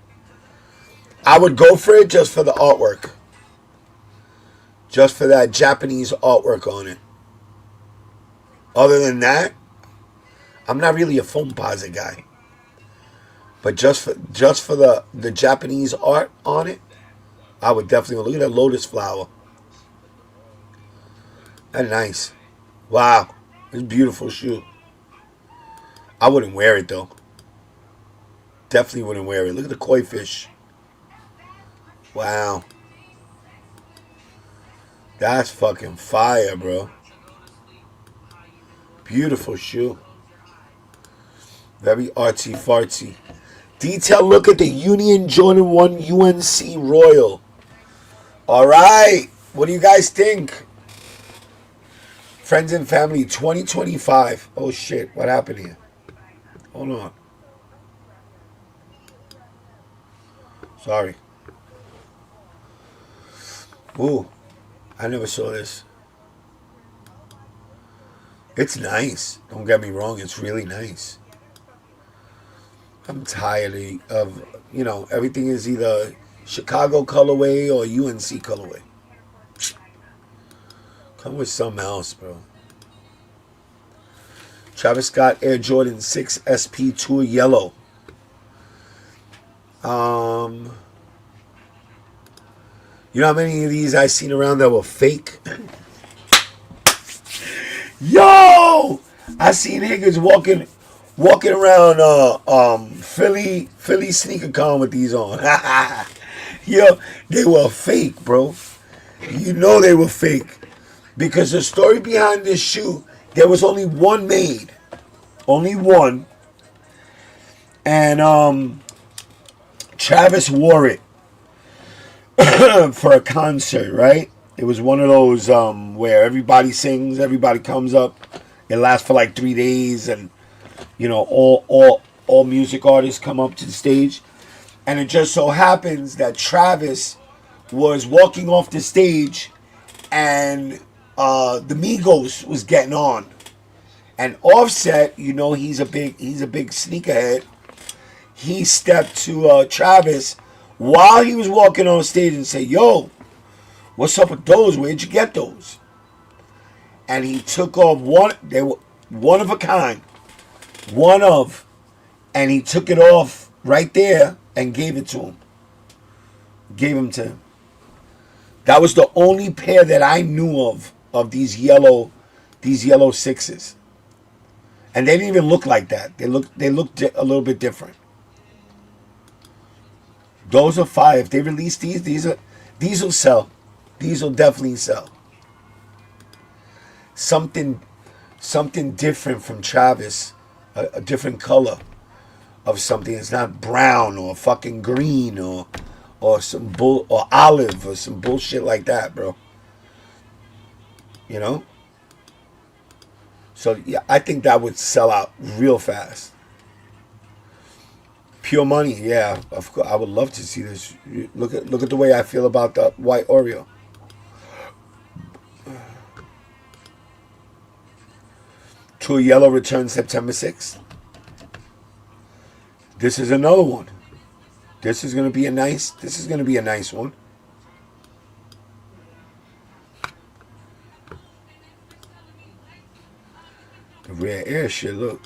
I would go for it just for the artwork. Just for that Japanese artwork on it. Other than that, I'm not really a Foamposite guy. But just for the Japanese art on it, I would definitely look at that lotus flower. That's nice. Wow. It's a beautiful shoe. I wouldn't wear it though. Definitely wouldn't wear it. Look at the koi fish. Wow. That's fucking fire, bro. Beautiful shoe. Very artsy fartsy. Detail look at the Union Jordan 1 UNC Royal. Alright. What do you guys think? Friends and Family 2025. Oh shit. What happened here? Hold on. Sorry. Ooh. I never saw this. It's nice. Don't get me wrong. It's really nice. I'm tired of everything is either Chicago colorway or UNC colorway. Come with something else, bro. Travis Scott Air Jordan 6 SP Tour Yellow. You know how many of these I seen around that were fake? Yo! I seen niggas walking around Philly sneaker con with these on. Yo, they were fake, bro. You know they were fake. Because the story behind this shoe, there was only one made. Only one. And Travis wore it for a concert, right? It was one of those where everybody sings, everybody comes up. It lasts for like 3 days, and all music artists come up to the stage. And it just so happens that Travis was walking off the stage, and the Migos was getting on. And Offset, he's a big sneakerhead. He stepped to Travis while he was walking on stage and said, "Yo, what's up with those? Where'd you get those?" And he took off one. They were one of a kind. And he took it off right there and gave it to him. Gave him to him. That was the only pair that I knew of these yellow sixes. And they didn't even look like that. They looked a little bit different. Those are fire. If they release these will sell. These will definitely sell. Something different from Travis, a different color of something. It's not brown or fucking green or or olive or some bullshit like that, bro. So yeah, I think that would sell out real fast. Pure money, yeah. Of course, I would love to see this. Look at the way I feel about the white Oreo. Tour Yellow returns September 6th. This is another one. This is gonna be a nice one. The Rare Air shit, look.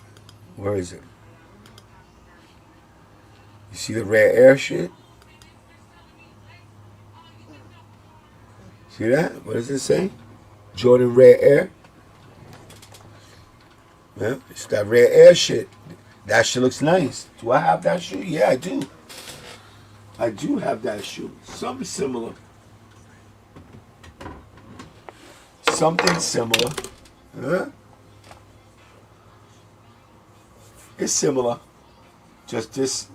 Where is it? You see the Rare Air shit? See that? What does it say? Jordan Rare Air? Yeah, it's that Rare Air shit. That shit looks nice. Do I have that shoe? Yeah, I do. I do have that shoe. Something similar. Something similar. Huh? It's similar. Just this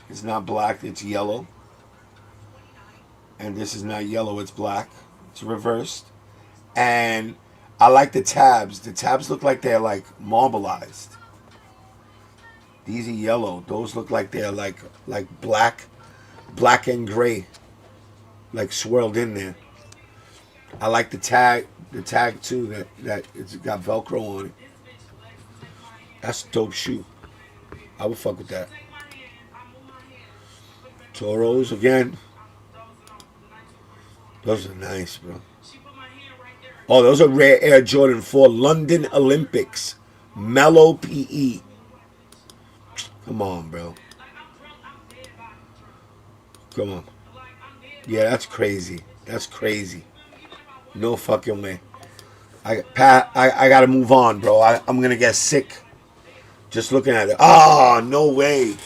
is not black, it's yellow. And this is not yellow, it's black. It's reversed. And I like the tabs. The tabs look like they're like marbleized. These are yellow. Those look like they're like black and gray. Like swirled in there. I like the tag too, that it's got Velcro on it. That's a dope shoe. I would fuck with that. Toros again. Those are nice, bro. Oh, those are Rare Air Jordan 4 London Olympics. Mellow PE. Come on, bro. Come on. Yeah, that's crazy. That's crazy. No fucking way. I gotta move on, bro. I'm gonna get sick just looking at it. Oh, no way.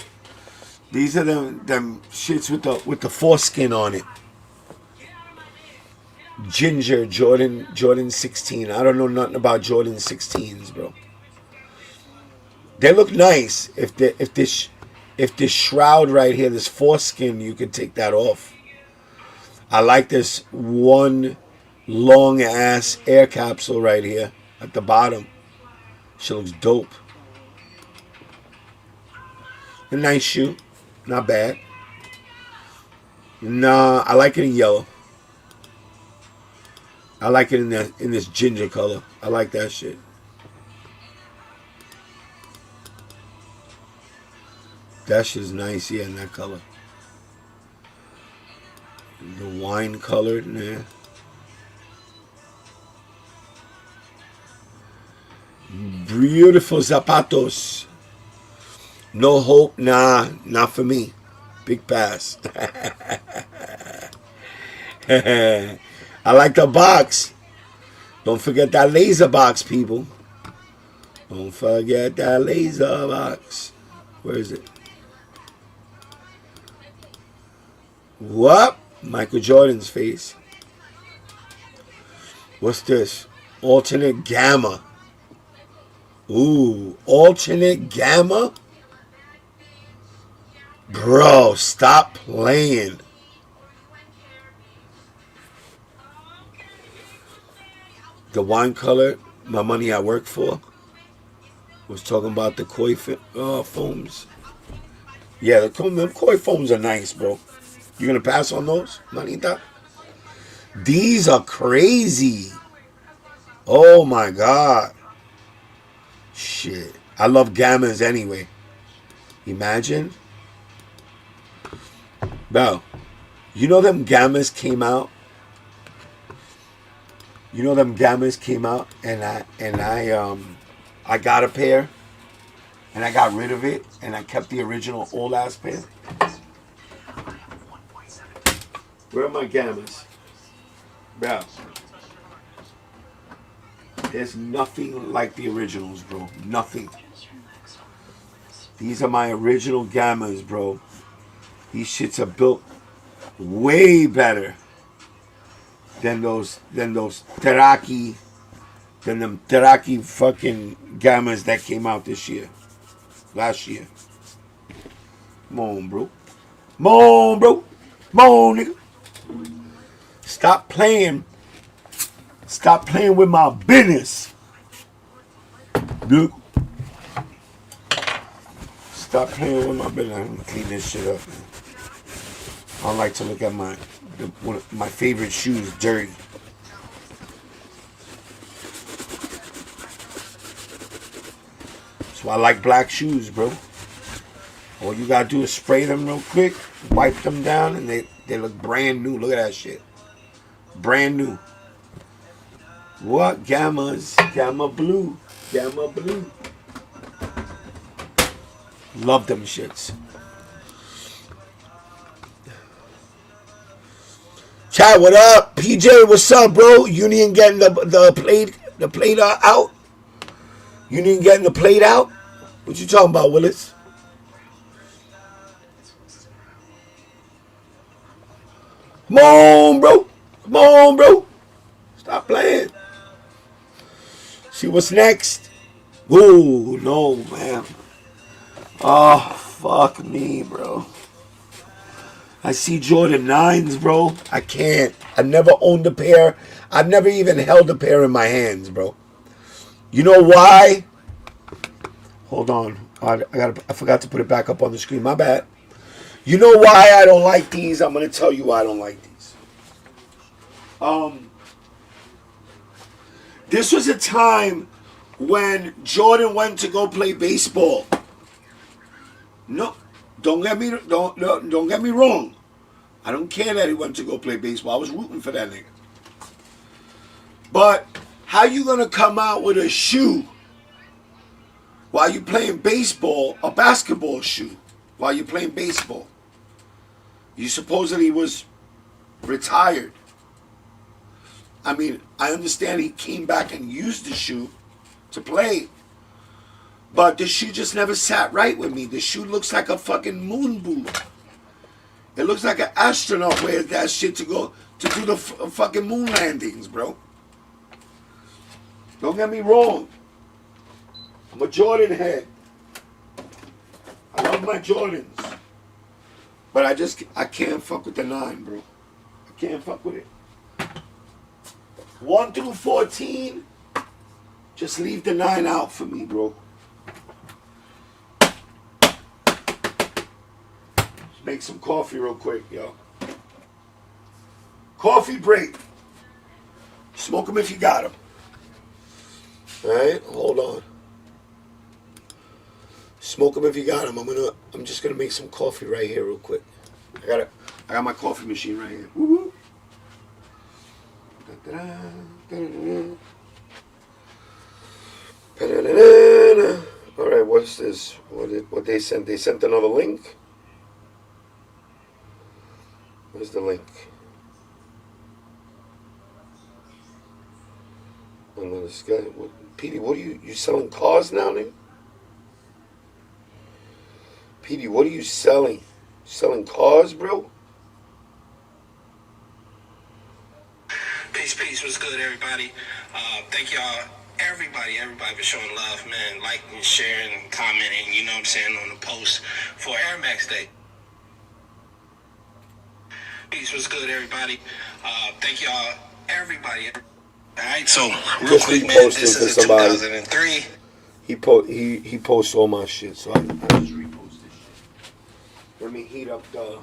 These are them shits with the foreskin on it. Ginger Jordan 16. I don't know nothing about Jordan 16s, bro. They look nice. If this shroud right here, this foreskin, you could take that off. I like this one long ass air capsule right here at the bottom. She looks dope. A nice shoe, not bad. Nah, I like it in yellow. I like it in this ginger color. I like that shit. That shit's nice, yeah, in that color. The wine colored in there. Beautiful zapatos. No hope, nah, not for me. Big pass. I like the box. Don't forget that laser box, people. Don't forget that laser box. Where is it? What? Michael Jordan's face. What's this? Alternate gamma. Ooh, alternate gamma? Bro, stop playing. The wine color, my money I work for, was talking about the koi foams. Yeah, the koi foams are nice, bro. You gonna pass on those, manita? These are crazy. Oh my god. Shit. I love gammas anyway. Imagine. Bro, you know them gammas came out? You know them gammas came out and I got a pair and I got rid of it and I kept the original old ass pair. Where are my gammas? Bro. There's nothing like the originals, bro. Nothing. These are my original gammas, bro. These shits are built way better than those Teraki, than them Teraki fucking gammas that came out this year. Last year. Come on, bro. Come on, bro. Come on, nigga. Stop playing. Stop playing with my business. Dude. Stop playing with my business. I'm gonna clean this shit up. I don't like to look at one of my favorite shoes dirty. So I like black shoes, bro. All you gotta do is spray them real quick, wipe them down, and they look brand new. Look at that shit. Brand new. What? Gammas. Gamma blue. Gamma blue. Love them shits. Chat, what up? PJ, what's up, bro? Union getting the plate out? Union getting the plate out? What you talking about, Willis? Come on, bro. Come on, bro. Stop playing. See what's next? Ooh, no, man. Oh, fuck me, bro. I see Jordan 9s, bro. I can't. I've never owned a pair. I've never even held a pair in my hands, bro. You know why? Hold on. I forgot to put it back up on the screen. My bad. You know why I don't like these? I'm going to tell you why I don't like these. This was a time when Jordan went to go play baseball. No, don't get me wrong. I don't care that he went to go play baseball. I was rooting for that nigga. But how you gonna come out with a shoe while you playing baseball, a basketball shoe, while you playing baseball? You supposedly was retired. I mean, I understand he came back and used the shoe to play. But the shoe just never sat right with me. The shoe looks like a fucking moon boot. It looks like an astronaut wears that shit to go to do the fucking moon landings, bro. Don't get me wrong. I'm a Jordan head. I love my Jordans. But I can't fuck with the 9, bro. I can't fuck with it. 1 through 14, just leave the 9 out for me, bro. Make some coffee real quick, yo. Coffee break. Smoke them if you got them. All right, hold on. Smoke them if you got them. I'm just gonna make some coffee right here real quick. I got my coffee machine right here. Woo-hoo. All right, what's this? What they sent? They sent another link. Where's the link? Another guy. Petey, what are you selling cars now, nigga? Petey, what are you selling? Selling cars, bro? Peace, what's good, everybody? Thank y'all, everybody for showing love, man, liking, sharing, commenting, you know what I'm saying, on the post for AIRMAX Day. Peace, what's good, everybody? Thank y'all, everybody. All right, so real Just quick, man, reposting this for is somebody. 2003. He posts all my shit, so I just repost this shit. Let me heat up the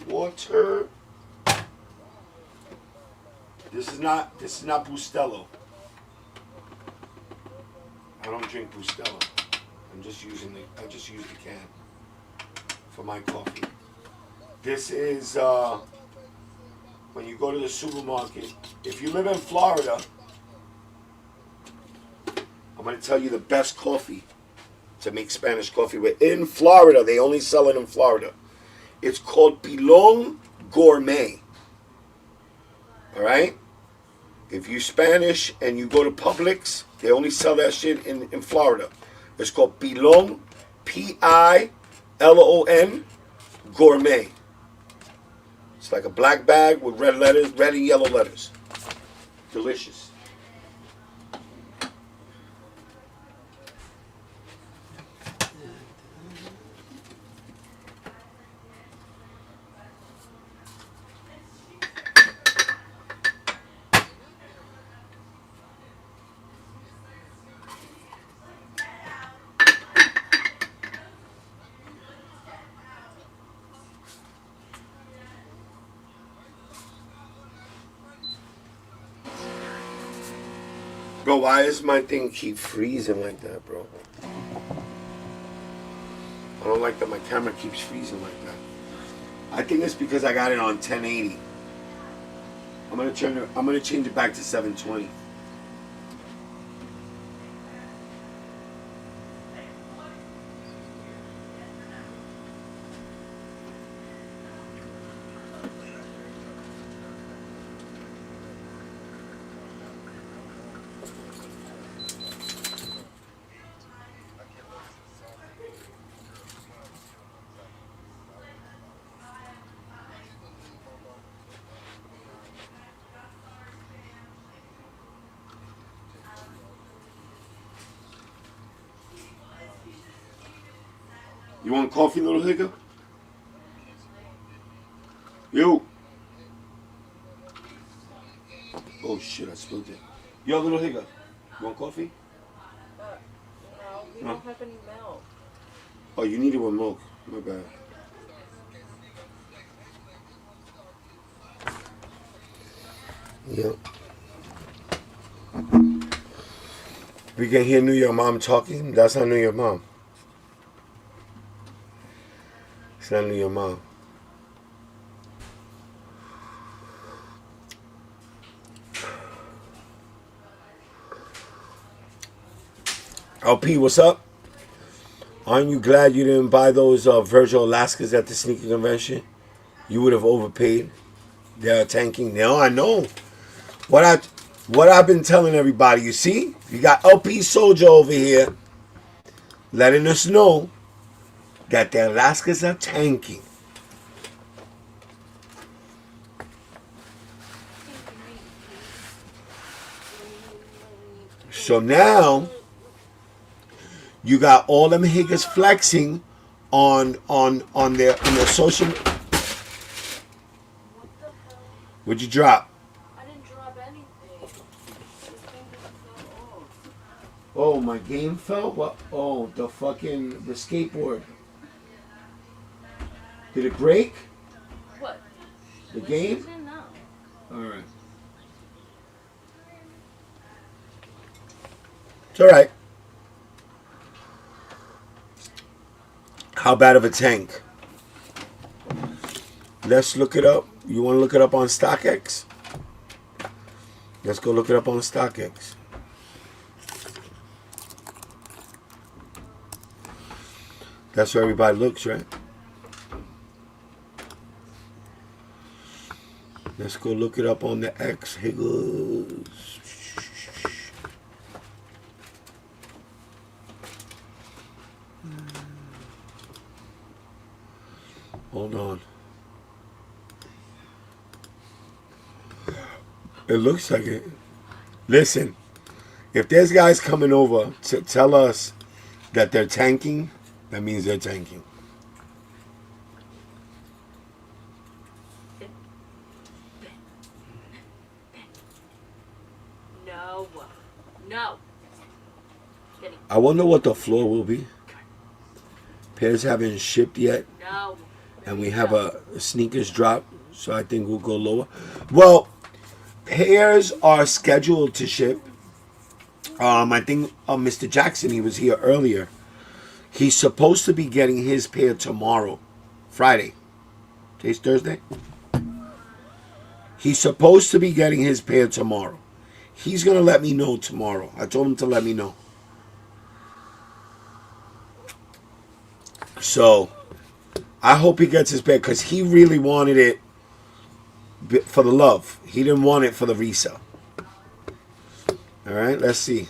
water. This is not Bustelo. I don't drink Bustelo. I just use the can for my coffee. This is when you go to the supermarket. If you live in Florida, I'm going to tell you the best coffee to make Spanish coffee. But in Florida, they only sell it in Florida. It's called Pilon Gourmet. All right? If you Spanish and you go to Publix, they only sell that shit in Florida. It's called Pilon, Pilon, Gourmet. It's like a black bag with red letters, red and yellow letters. Delicious. Bro, why does my thing keep freezing like that, bro? I don't like that my camera keeps freezing like that. I think it's because I got it on 1080. I'm gonna change it back to 720. You want coffee, little hiccup? You. Oh shit, I spilled it. Yo, little hiccup. You want coffee? No, we don't have any milk. Oh, you need it with milk. My bad. Yep. We can hear New York mom talking. That's not New York mom. It's not New York mom. LP, what's up? Aren't you glad you didn't buy those Virgil Alaskas at the sneaker convention? You would have overpaid. They're tanking. Now I know. What I've been telling everybody, you see? You got LP Soldier over here letting us know that the Alaskas are tanking. So now you got all them higgers flexing on their social. What the hell? What'd you drop? I didn't drop anything. This thing just fell off. Oh, my game fell? What? Oh, the skateboard. Did it break? What? The Which game? season? No. Alright. It's alright. How bad of a tank? Let's look it up. You want to look it up on StockX? Let's go look it up on StockX. That's where everybody looks, right? Let's go look it up on the X. Higgles. Hold on. It looks like it. Listen, if there's guys coming over to tell us that they're tanking, that means they're tanking. No. I wonder what the floor will be. Pairs haven't shipped yet. No. And we have a sneakers drop, so I think we'll go lower. Well, pairs are scheduled to ship. I think Mr. Jackson, he was here earlier. He's supposed to be getting his pair tomorrow, Friday. Today's Thursday. He's supposed to be getting his pair tomorrow. He's going to let me know tomorrow. I told him to let me know. So, I hope he gets his pair because he really wanted it for the love. He didn't want it for the resale. All right, let's see.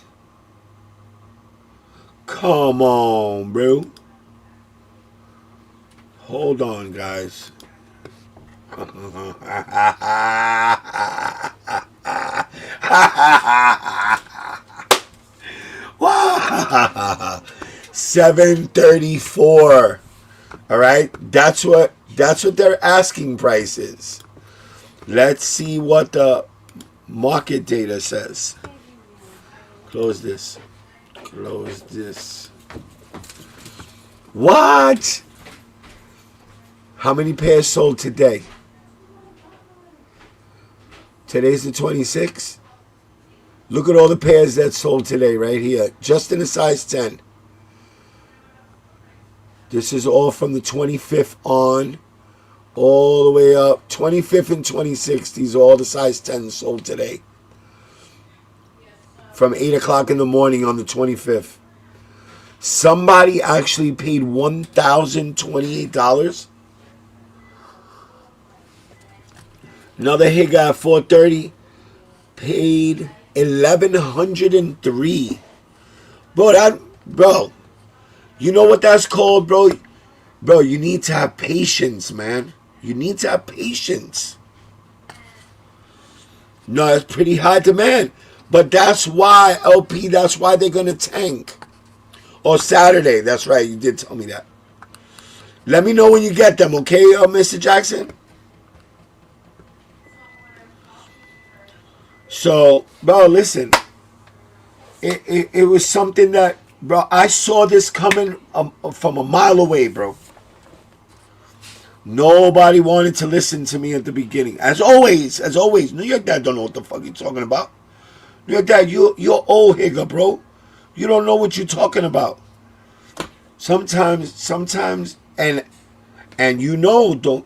Come on, bro. Hold on, guys. Wow. 734. All right, that's what their asking price is. Let's see what the market data says. Close this. Close this. What? How many pairs sold today? Today's the 26th. Look at all the pairs that sold today right here. Just in a size 10. This is all from the 25th on. All the way up. 25th and 26th. These are all the size 10s sold today. From 8 o'clock in the morning on the 25th. Somebody actually paid $1,028. Another hit guy at 430 paid $1,103. Bro, you know what that's called, bro? Bro, you need to have patience, man. You need to have patience. No, it's pretty high demand. But that's why, LP, that's why they're going to tank. Or Saturday, that's right, you did tell me that. Let me know when you get them, okay, Mr. Jackson? So, bro, listen. It was something that, bro, I saw this coming from a mile away, bro. Nobody wanted to listen to me at the beginning. As always. New York Dad don't know what the fuck you're talking about. New York Dad, you're old higger, bro. You don't know what you're talking about. Sometimes, and you know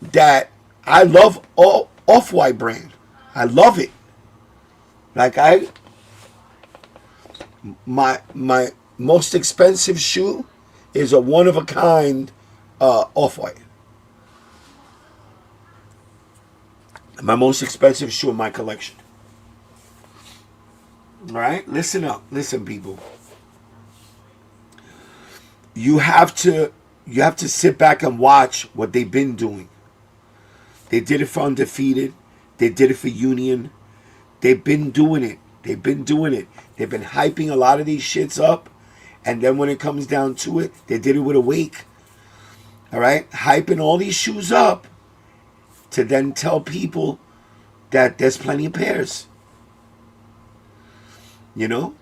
that I love Off-White brand. I love it. Like my most expensive shoe is a one-of-a-kind Off-White. My most expensive shoe in my collection. All right? Listen up. Listen, people. You have to sit back and watch what they've been doing. They did it for Undefeated. They did it for Union. They've been doing it. They've been hyping a lot of these shits up. And then when it comes down to it, they did it with Awake. All right? Hyping all these shoes up to then tell people that there's plenty of pairs. You know?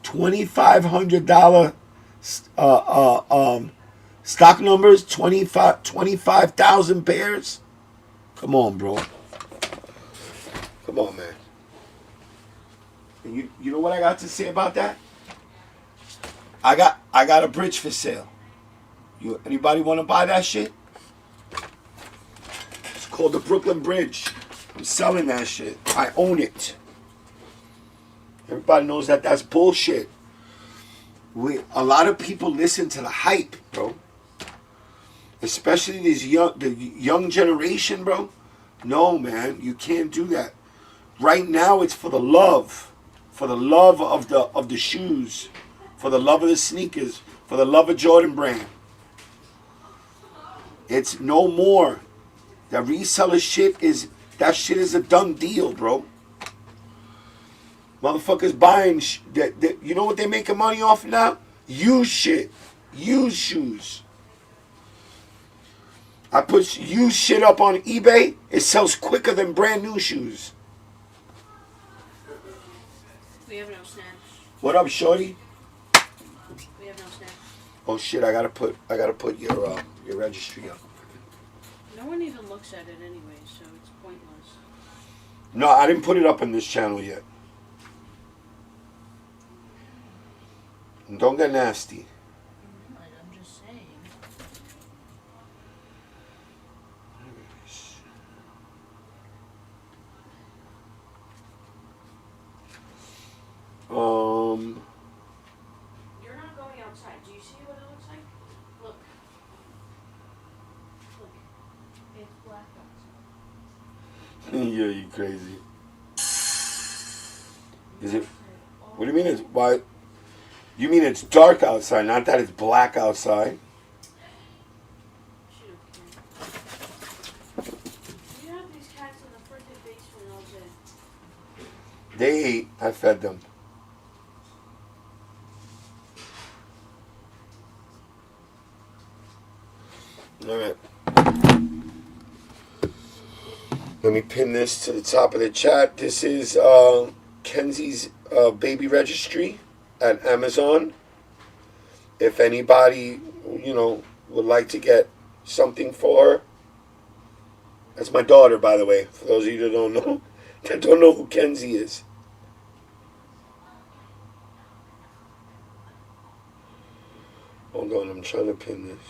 $2,500 stock numbers, 25,000 pairs. Come on, bro. Come on, man. And you know what I got to say about that? I got a bridge for sale. Anybody want to buy that shit? It's called the Brooklyn Bridge. I'm selling that shit. I own it. Everybody knows that that's bullshit. A lot of people listen to the hype, bro. Especially the young generation, bro. No, man, you can't do that. Right now, it's for the love of the shoes, for the love of the sneakers, for the love of Jordan brand. It's no more. That reseller shit is a done deal, bro. Motherfuckers buying you know what they're making money off now? Used shit, used shoes. I put used shit up on eBay. It sells quicker than brand new shoes. We have no snacks. What up, shorty? We have no snacks. Oh shit! I gotta put your registry up. No one even looks at it anyway, so it's pointless. No, I didn't put it up on this channel yet. Don't get nasty. I'm just saying. You're not going outside. Do you see what it looks like? Look. Look. It's black outside. Yeah, you crazy. Is it? What do you mean it's why? You mean it's dark outside, not that it's black outside. You have these cats in the freaking basement all day. They ate. I fed them. All right. Let me pin this to the top of the chat. This is Kenzie's baby registry at Amazon. If anybody, would like to get something for her. That's my daughter, by the way, for those of you that don't know who Kenzie is. Hold on, I'm trying to pin this.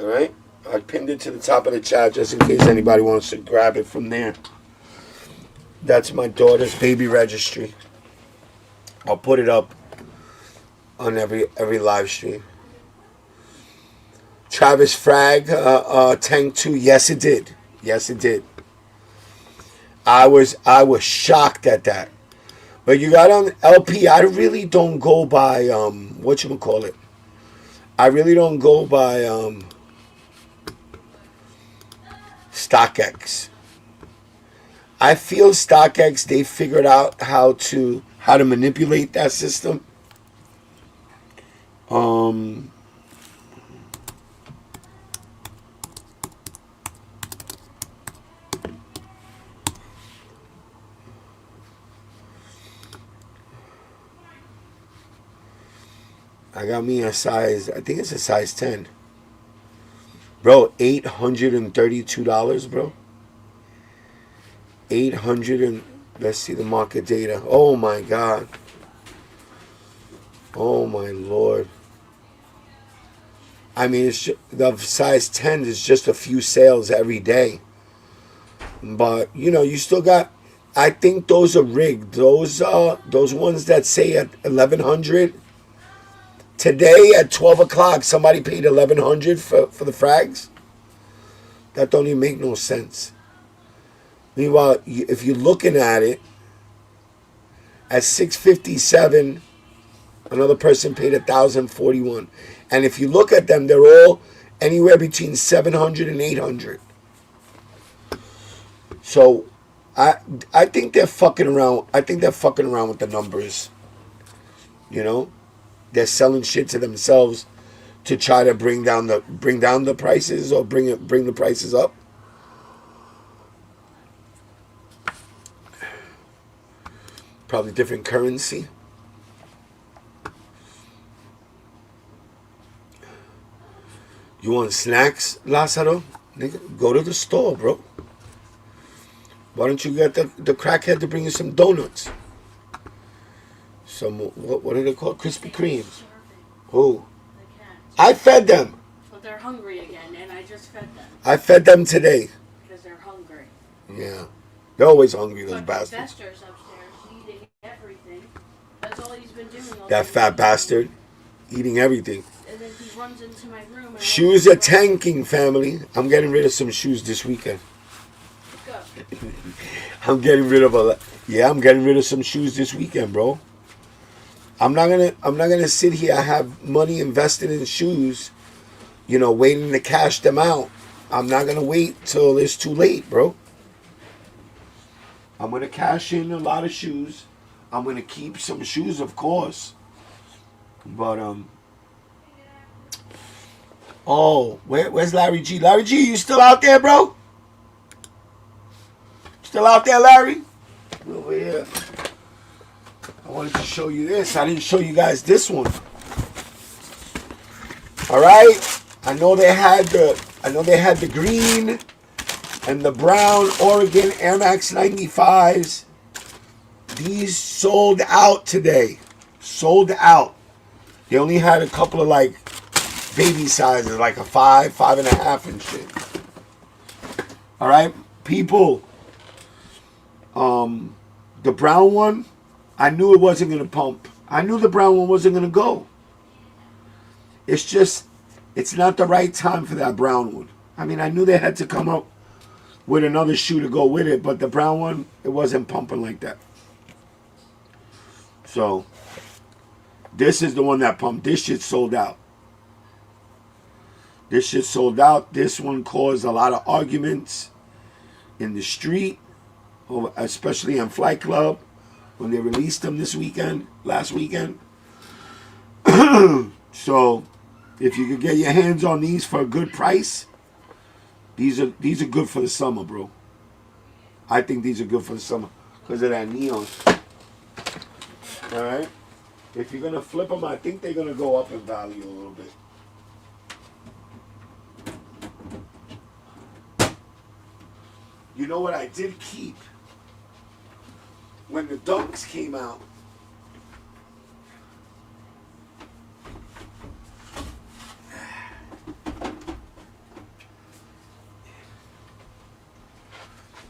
Alright? I pinned it to the top of the chat just in case anybody wants to grab it from there. That's my daughter's baby registry. I'll put it up on every live stream. Travis Frag, Tank 2, yes it did. Yes it did. I was shocked at that. But you got on LP, I really don't go by whatchamacallit. I really don't go by StockX. I feel StockX, they figured out how to manipulate that system. I got me a size, I think it's a size 10. Bro, $832, bro. 800 and let's see the market data. Oh my God. Oh my Lord. I mean, it's just, the size 10 is just a few sales every day. But you still got. I think those are rigged. Those ones that say at 1100. Today at 12 o'clock, somebody paid 1100 for the frags. That don't even make no sense. Meanwhile, if you're looking at it, at 657, another person paid 1,041. And if you look at them, they're all anywhere between 700 and 800. So, I think they're fucking around. I think they're fucking around with the numbers. They're selling shit to themselves to try to bring down the prices or bring the prices up. Probably different currency. You want snacks, Lázaro? Nigga, go to the store, bro. Why don't you get the crackhead to bring you some donuts? some what are they called? Krispy Kremes. Slurping, Who? the cats. I fed them. But they're hungry again, and I just fed them I fed them today. because they're hungry. Yeah. They're always hungry, those But bastards. Fester's upstairs eating everything. That's all he's been doing. All That day. fat bastard. Eating everything. And then he runs into my room. And I Shoes are tanking, family. I'm getting rid of some shoes this weekend. Go. I'm getting rid of I'm getting rid of some shoes this weekend, bro. I'm not gonna sit here. I have money invested in shoes, waiting to cash them out. I'm not gonna wait till it's too late, bro. I'm gonna cash in a lot of shoes. I'm gonna keep some shoes, of course. But oh, where's Larry G? Larry G, you still out there, bro? Still out there, Larry? Over here. I wanted to show you this. I didn't show you guys this one. All right. I know they had the green and the brown Oregon AIRMAX 95s. These sold out today. Sold out. They only had a couple of like baby sizes, like a 5, 5.5 and shit. All right, people. The brown one, I knew it wasn't gonna pump. I knew the brown one wasn't gonna go. It's not the right time for that brown one. I mean, I knew they had to come up with another shoe to go with it, but the brown one, it wasn't pumping like that. So, this is the one that pumped. This shit sold out. This shit sold out. This one caused a lot of arguments in the street, especially in Flight Club when they released them last weekend. So, if you could get your hands on these for a good price, these are good for the summer, bro. I think these are good for the summer because of that neon. All right. If you're gonna flip them, I think they're gonna go up in value a little bit. You know what I did keep when the Dunks came out?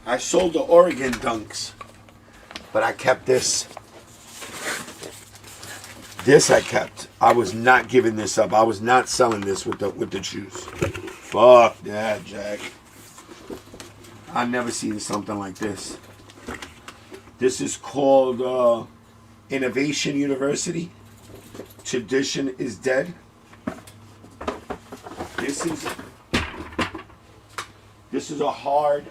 I sold the Oregon Dunks, but I kept this. This I kept. I was not giving this up. I was not selling this with the shoes. Fuck that, Jack. I've never seen something like this. This is called Innovation University. Tradition is dead. This is a hard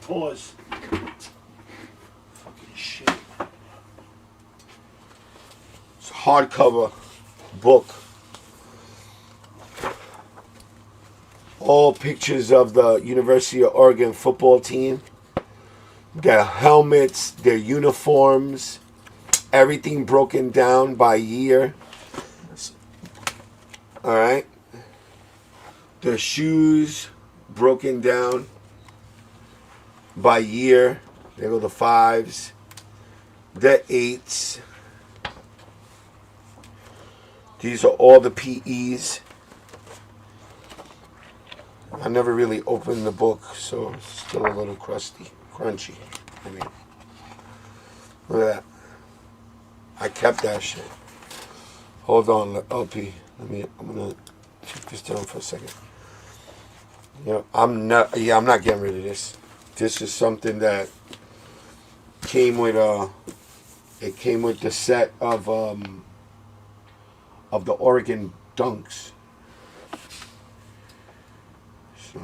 pause. Fucking shit. It's a hardcover book. All pictures of the University of Oregon football team. Their helmets, their uniforms, everything broken down by year. All right. The shoes broken down by year. There go the 5s, the 8s. These are all the PEs. I never really opened the book, so it's still a little crunchy. I mean, look at that. I kept that shit. Hold on, LP. I'm gonna take this down for a second. I'm not getting rid of this. This is something that came with it came with the set of the Oregon Dunks. So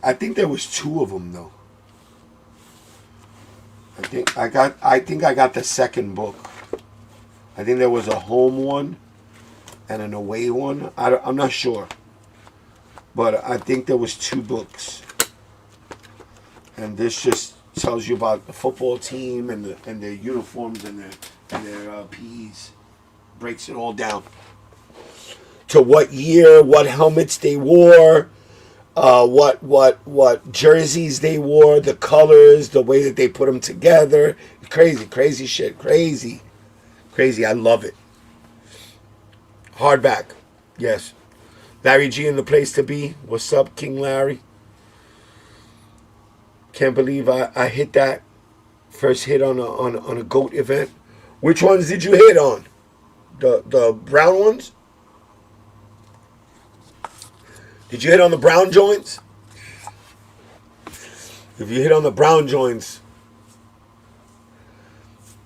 I think there was 2 of them though. I think I got the second book. I think there was a home one and an away one. I'm not sure. But I think there was 2 books. And this just tells you about the football team and their uniforms and their PEs. Breaks it all down. To what year, what helmets they wore, what jerseys they wore, the colors, the way that they put them together. Crazy shit. Crazy Crazy. I love it. Hardback. Yes. Larry G in the place to be. What's up, King Larry? Can't believe I hit that first hit on a GOAT event. Which ones did you hit on? The brown ones? Did you hit on the brown joints? If you hit on the brown joints,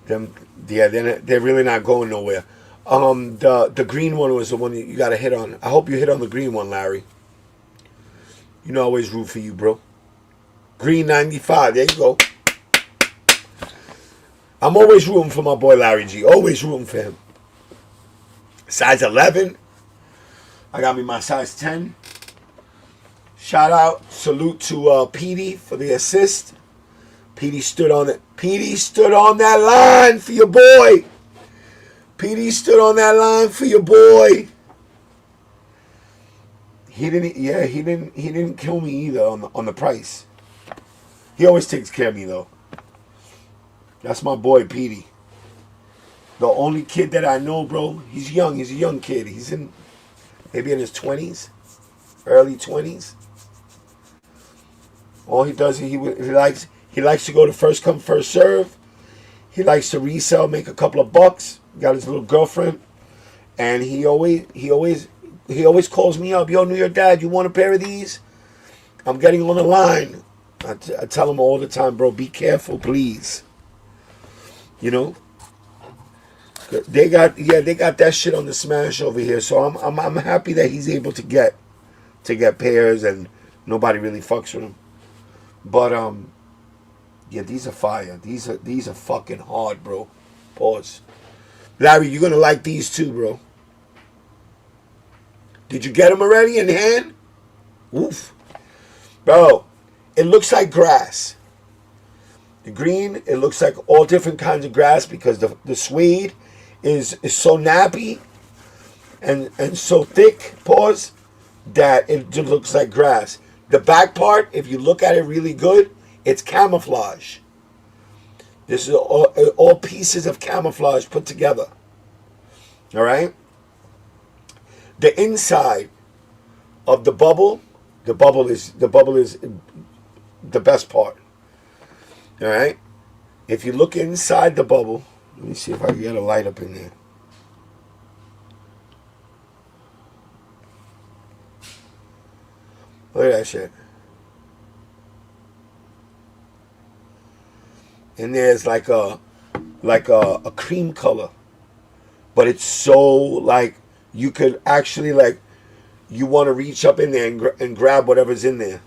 then yeah, they're really not going nowhere. The green one was the one you got to hit on. I hope you hit on the green one, Larry. You know I always root for you, bro. Green 95, there you go. I'm always rooting for my boy Larry G. Always rooting for him. Size 11. I got me my size 10. Shout out, salute to Petey for the assist. Petey stood on it. Petey stood on that line for your boy. Petey stood on that line for your boy. He didn't kill me either on the price. He always takes care of me though. That's my boy Petey. The only kid that I know, bro. He's young. He's a young kid. He's maybe in his 20s, early 20s. All he does is he likes to go to first come first serve. He likes to resell, make a couple of bucks. Got his little girlfriend, and he always calls me up. Yo, New York Dad, you want a pair of these? I'm getting on the line. I tell him all the time, bro, be careful, please. You know, they got that shit on the smash over here. So I'm happy that he's able to get pairs and nobody really fucks with him. But yeah, these are fire. These are fucking hard, bro. Pause. Larry, you're gonna like these too, bro. Did you get them already in hand? Oof, bro. It looks like grass. The green, it looks like all different kinds of grass because the suede is so nappy and so thick, pause, that it just looks like grass. The back part, if you look at it really good, it's camouflage. This is all pieces of camouflage put together. All right? The inside of the bubble is the best part. All right? If you look inside the bubble, let me see if I can get a light up in there. Look at that shit. And there's like a cream color, but it's so like you could actually like you want to reach up in there and grab whatever's in there.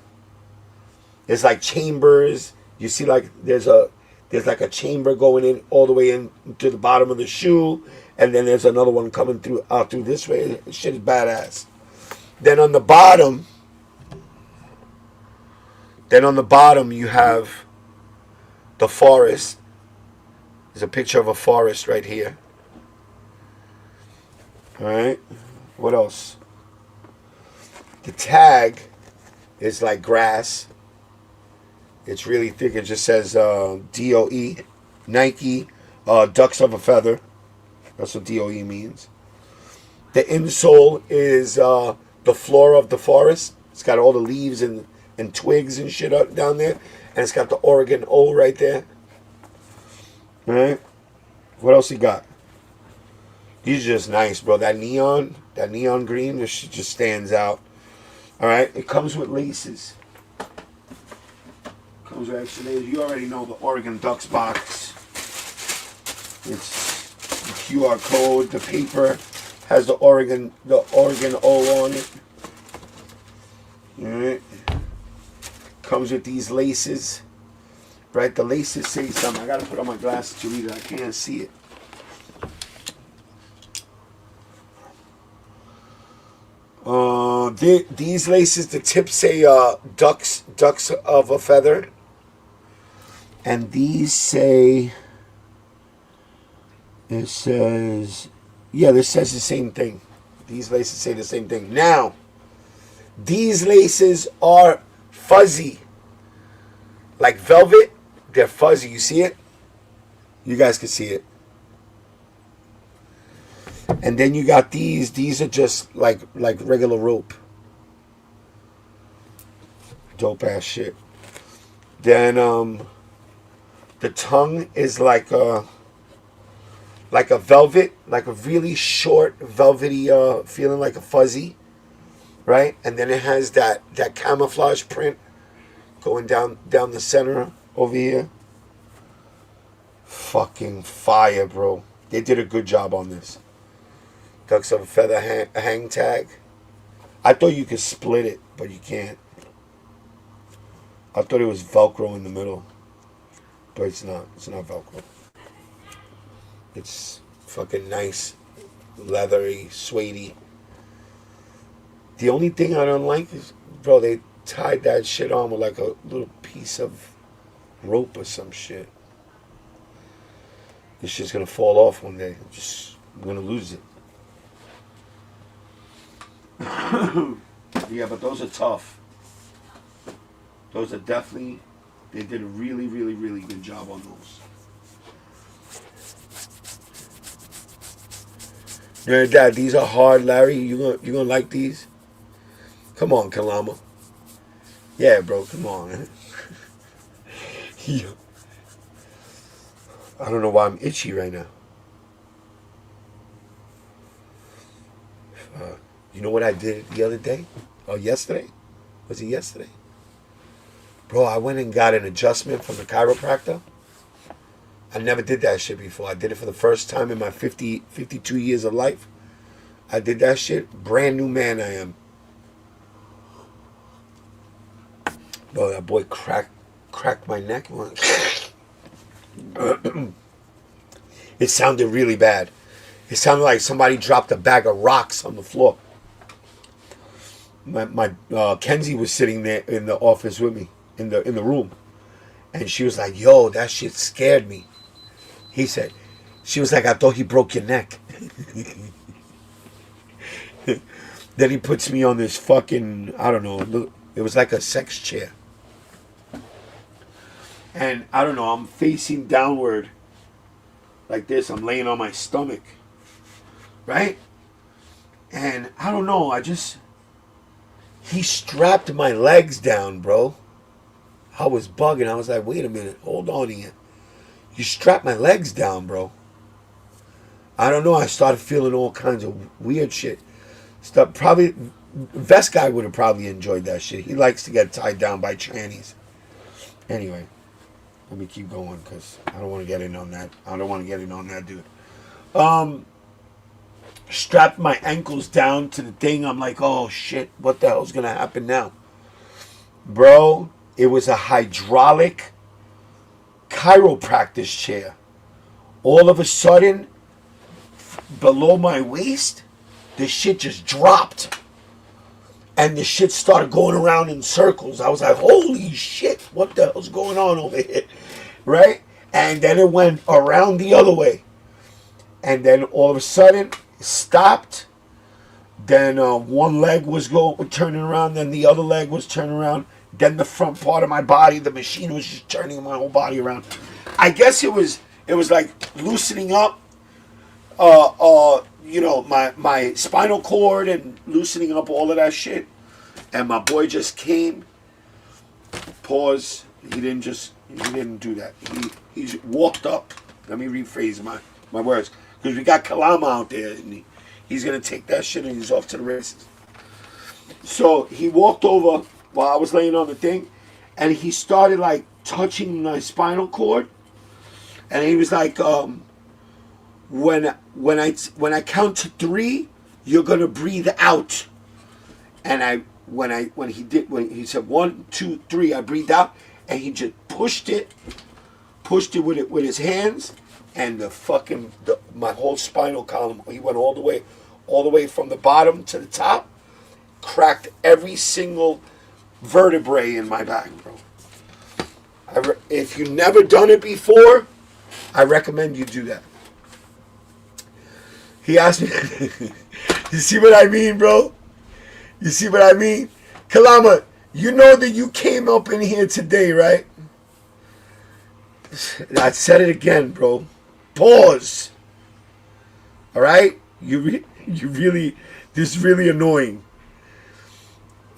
It's like chambers. You see, like there's like a chamber going in all the way in to the bottom of the shoe, and then there's another one coming through out through this way. Shit is badass. Then on the bottom you have the forest. There's a picture of a forest right here. All right. What else? The tag is like grass. It's really thick. It just says DOE, Nike, ducks of a feather. That's what DOE means. The insole is the floor of the forest. It's got all the leaves and twigs and shit up down there. And it's got the Oregon O right there. All right. What else you got? These are just nice, bro. That neon green, this shit just stands out. All right. It comes with laces. Comes with extra laces. You already know the Oregon Ducks box. It's the QR code. The paper has the Oregon O on it. All right. Comes with these laces, right? The laces say something. I gotta put on my glasses to read it. I can't see it. These laces, the tips say ducks of a feather, and these say this says the same thing. These laces say the same thing. Now, these laces are fuzzy, like velvet. They're fuzzy. You see it? You guys can see it. And then you got these. These are just like regular rope. Dope ass shit. Then the tongue is like a velvet, like a really short velvety feeling, like a fuzzy, right? And then it has that camouflage print going down the center over here. Fucking fire, bro. They did a good job on this. Ducks of a feather hang tag. I thought you could split it, but you can't. I thought it was Velcro in the middle, but it's not. It's not Velcro. It's fucking nice, leathery, suedey. The only thing I don't like is, bro, they tied that shit on with like a little piece of rope or some shit. This shit's gonna fall off one day. I'm gonna lose it. Yeah, but those are tough. Those are definitely, they did a really, really, really good job on those. Yeah, Dad, these are hard, Larry. You gonna like these? Come on, Kalama. Yeah, bro, come on. Yeah. I don't know why I'm itchy right now. You know what I did the other day? Or yesterday? Was it yesterday? Bro, I went and got an adjustment from the chiropractor. I never did that shit before. I did it for the first time in my 52 years of life. I did that shit. Brand new man I am. Bro, that boy cracked my neck. It sounded really bad. It sounded like somebody dropped a bag of rocks on the floor. My Kenzie was sitting there in the office with me, in the room, and she was like, "Yo, that shit scared me." She was like, "I thought he broke your neck." Then he puts me on this fucking, I don't know, it was like a sex chair. And I don't know, I'm facing downward like this. I'm laying on my stomach, right? And I don't know, he strapped my legs down, bro. I was bugging. I was like, wait a minute, hold on here. You strapped my legs down, bro. I don't know, I started feeling all kinds of weird shit. Stuff. Probably, Vest guy would have probably enjoyed that shit. He likes to get tied down by trannies. Anyway, let me keep going because I don't want to get in on that. I don't want to get in on that, dude. Strapped my ankles down to the thing. I'm like, oh shit, what the hell's gonna happen now? Bro, it was a hydraulic chiropractic chair. All of a sudden, below my waist, the shit just dropped. And the shit started going around in circles. I was like, holy shit, what the hell's going on over here? Right? And then it went around the other way. And then all of a sudden, it stopped. Then one leg was turning around. Then the other leg was turning around. Then the front part of my body, the machine was just turning my whole body around. I guess it was like loosening up, you know, my spinal cord and loosening up all of that shit. And my boy just came. Pause. He didn't do that. He walked up. Let me rephrase my words. Because we got Kalama out there, and he's going to take that shit and he's off to the races. So he walked over while I was laying on the thing, and he started like touching my spinal cord. And he was like, when I count to 3, you're gonna breathe out. And when he said 1, 2, 3, I breathed out, and he just pushed it with his hands, and my whole spinal column, he went all the way from the bottom to the top, cracked every single vertebrae in my back, bro. If you've never done it before, I recommend you do that. He asked me, you see what I mean, bro? You see what I mean? Kalama, you know that you came up in here today, right? I said it again, bro. Pause. All right? You really, this is really annoying.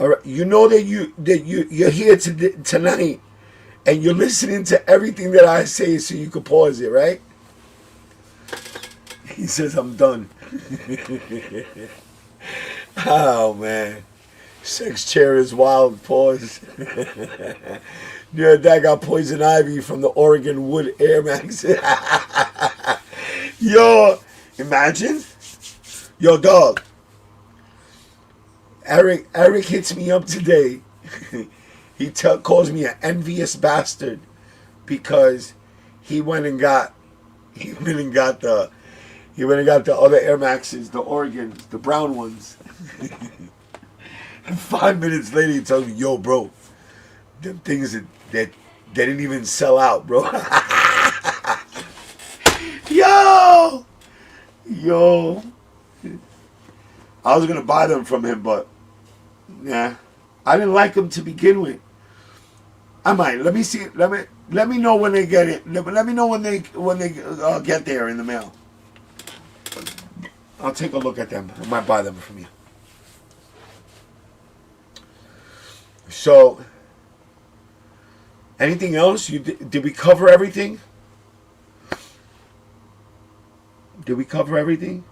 All right, you know that you're here tonight, and you're listening to everything that I say, so you can pause it, right? He says, "I'm done." Oh man, sex chair is wild. Pause. Yeah, that got poison ivy from the Oregon Wood AIRMAX. Yo, imagine. Yo, dog. Eric hits me up today. He calls me an envious bastard because he went and got the other AIRMAXs, the Oregons, the brown ones. And 5 minutes later, he tells me, "Yo, bro, them things that they didn't even sell out, bro." Yo. I was gonna buy them from him, but nah, I didn't like them to begin with. I might. Let me see. Let me know when they get it. Let me know when they get there in the mail. I'll take a look at them. I might buy them from you. So, anything else? Did we cover everything? Did we cover everything?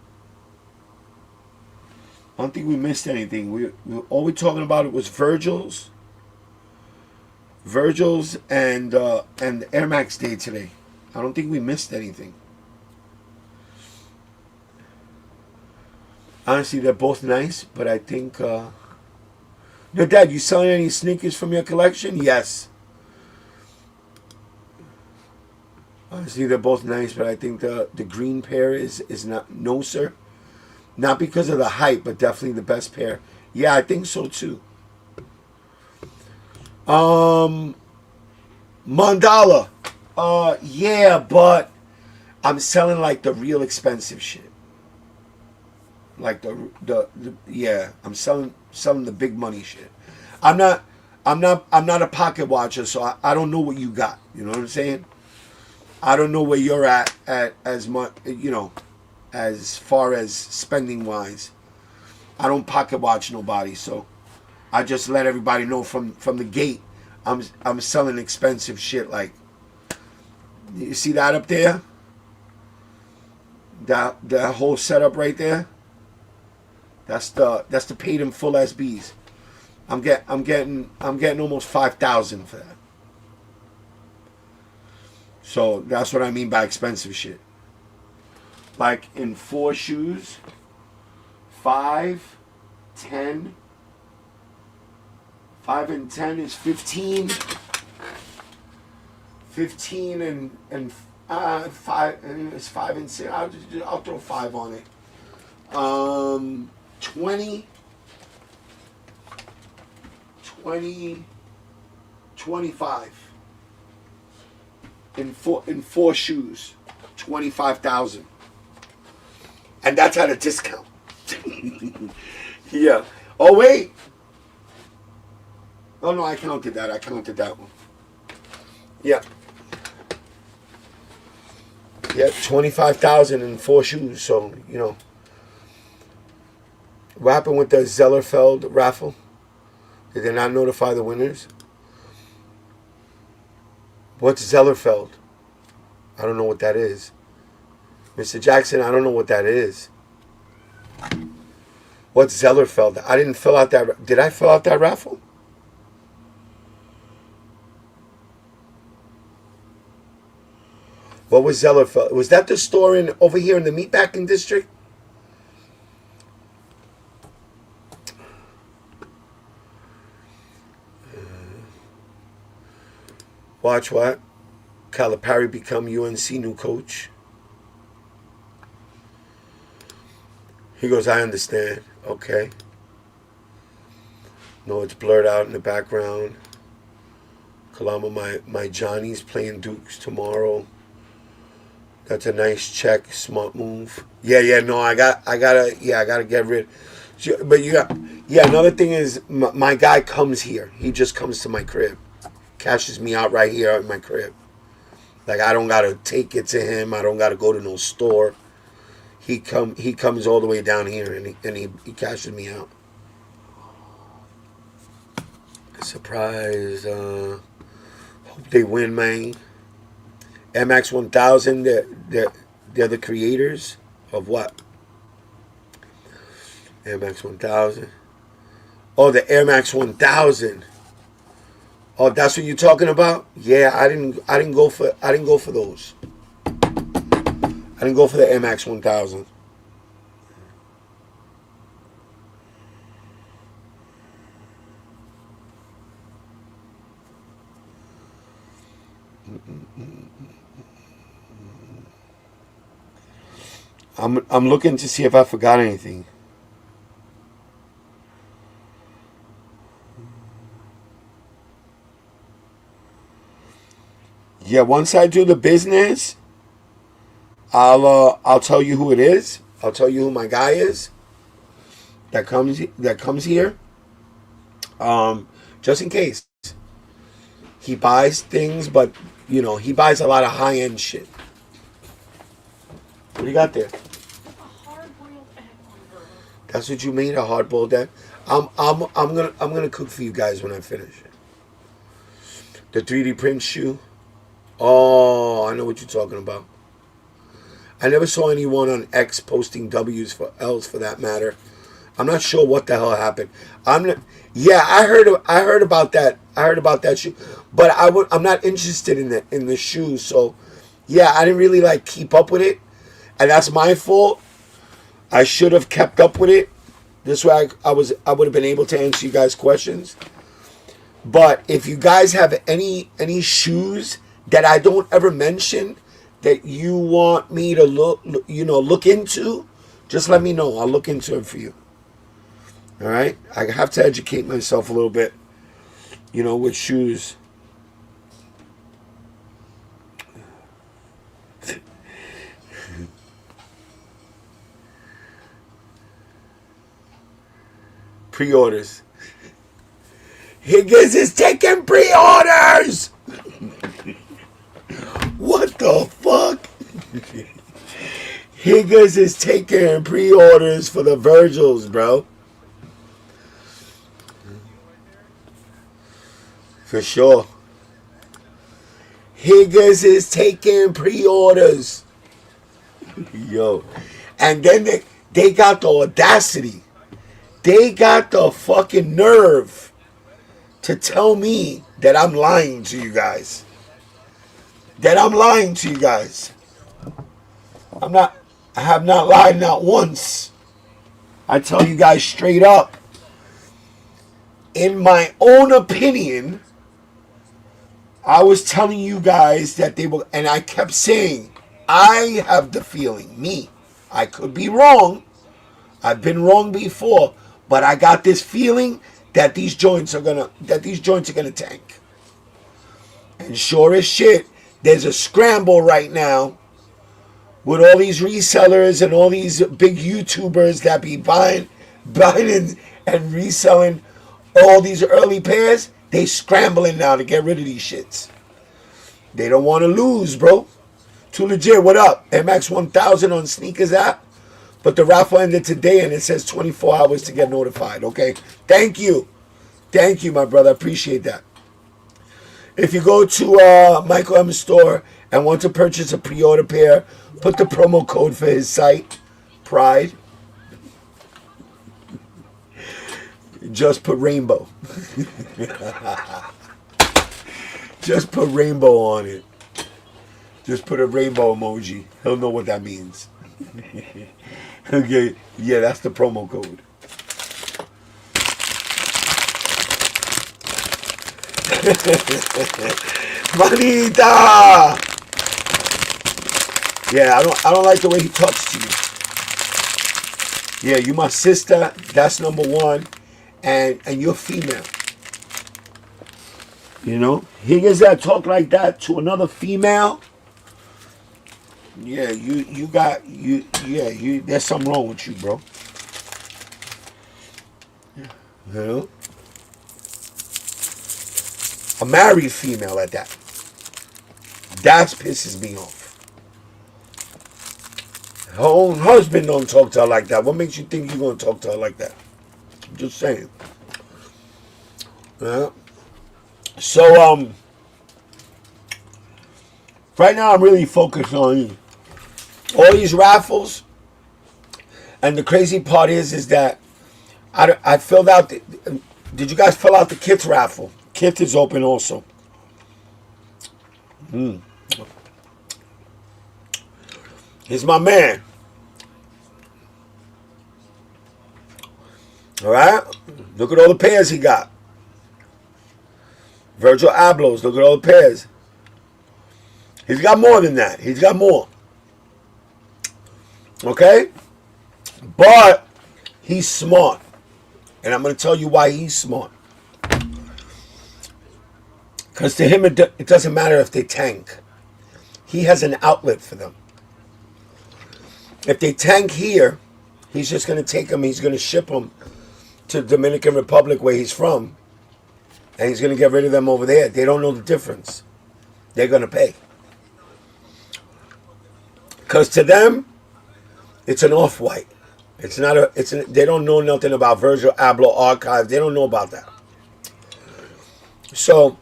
I don't think we missed anything. All we're talking about it was Virgil's and AIRMAX Day today. I don't think we missed anything. Honestly, they're both nice, but I think. No, Dad, you selling any sneakers from your collection? Yes. Honestly, they're both nice, but I think the green pair is not. No, sir. Not because of the hype, but definitely the best pair. Yeah, I think so too. Mandala. Yeah, but I'm selling like the real expensive shit. Like the yeah, I'm selling the big money shit. I'm not a pocket watcher, so I don't know what you got. You know what I'm saying? I don't know where you're at as much, as far as spending wise. I don't pocket watch nobody, so I just let everybody know from the gate. I'm selling expensive shit. Like, you see that up there? That whole setup right there. That's the paid in full SBs. I'm getting almost 5,000 for that. So that's what I mean by expensive shit. Like in 4 shoes, 5, 10. 5 and 10 is 15. 15 and 5 it's 5 and 6. I'll throw 5 on it. 20, 25 in 4 shoes, 25,000, and that's at a discount. Yeah. Oh wait. Oh no, I counted that. I counted that one. Yeah. Yeah, 25,000 in 4 shoes. So what happened with the Zellerfeld raffle? Did they not notify the winners? What's Zellerfeld? I don't know what that is. Mr. Jackson, I don't know what that is. What's Zellerfeld? I didn't fill out that. Did I fill out that raffle? What was Zellerfeld? Was that the store over here in the Meatpacking District? Watch what? Calipari become UNC new coach. He goes, I understand. Okay. No, it's blurred out in the background. Kalama, my Johnny's playing Dukes tomorrow. That's a nice check, smart move. Yeah, no, I gotta get rid. But another thing is, my guy comes here. He just comes to my crib. Cashes me out right here at my crib. Like, I don't gotta take it to him. I don't gotta go to no store. he comes all the way down here and he cashes me out. Surprise! Hope they win, man. AIRMAX 1000. They're the creators of what? AIRMAX 1000. Oh, the AIRMAX 1000. Oh, that's what you're talking about? Yeah, I didn't go for those. I didn't go for the AIRMAX 1000. I'm looking to see if I forgot anything. Yeah, once I do the business, I'll tell you who it is. I'll tell you who my guy is that comes here. Just in case. He buys things, but you know, he buys a lot of high-end shit. What do you got there? A hard-boiled egg on burger. That's what you made, a hard-boiled egg? I'm gonna cook for you guys when I finish. The 3D print shoe. Oh, I know what you're talking about. I never saw anyone on X posting W's for L's for that matter. I'm not sure what the hell happened. Yeah, I heard about that. I heard about that shoe, but I'm not interested in the shoe. So, yeah, I didn't really like keep up with it, and that's my fault. I should have kept up with it. This way, I would have been able to answer you guys' questions. But if you guys have any shoes that I don't ever mention that you want me to look into, just let me know. I'll look into it for you. All right? I have to educate myself a little bit, with shoes. Pre-orders. Higgins is taking pre-orders! What the fuck? Higgins is taking pre-orders for the Virgils, bro. For sure. Higgins is taking pre-orders. Yo. And then they got the audacity. They got the fucking nerve to tell me that I'm lying to you guys. I have not lied not once. I tell you guys straight up. In my own opinion, I was telling you guys that they will, and I kept saying, I have the feeling, I could be wrong. I've been wrong before, but I got this feeling that these joints are gonna tank. And sure as shit, there's a scramble right now with all these resellers and all these big YouTubers that be buying and reselling all these early pairs. They scrambling now to get rid of these shits. They don't want to lose, bro. Too legit. What up? AIRMAX 1000 on Sneakers app. But the raffle ended today and it says 24 hours to get notified. Okay. Thank you. Thank you, my brother. I appreciate that. If you go to Michael M's store and want to purchase a pre-order pair, put the promo code for his site, Pride. Just put rainbow. Just put rainbow on it. Just put a rainbow emoji. He'll know what that means. Okay, yeah, that's the promo code. Manita! Yeah, I don't like the way he talks to you. Yeah, you my sister, that's number one, and you're female. Higgins that talk like that to another female. Yeah, there's something wrong with you, bro. A married female at that. That pisses me off. Her own husband don't talk to her like that. What makes you think you're going to talk to her like that? I'm just saying. Yeah. So, right now I'm really focused on all these raffles. And the crazy part is that I filled out did you guys fill out the kits raffle? Kit is open also. He's my man. All right? Look at all the pairs he got. Virgil Abloh's. Look at all the pairs. He's got more than that. He's got more. Okay? But he's smart. And I'm going to tell you why he's smart. Because to him, it doesn't matter if they tank. He has an outlet for them. If they tank here, he's just going to take them. He's going to ship them to the Dominican Republic where he's from. And he's going to get rid of them over there. They don't know the difference. They're going to pay. Because to them, it's an off-white. It's not a. They don't know nothing about Virgil Abloh archive. They don't know about that. So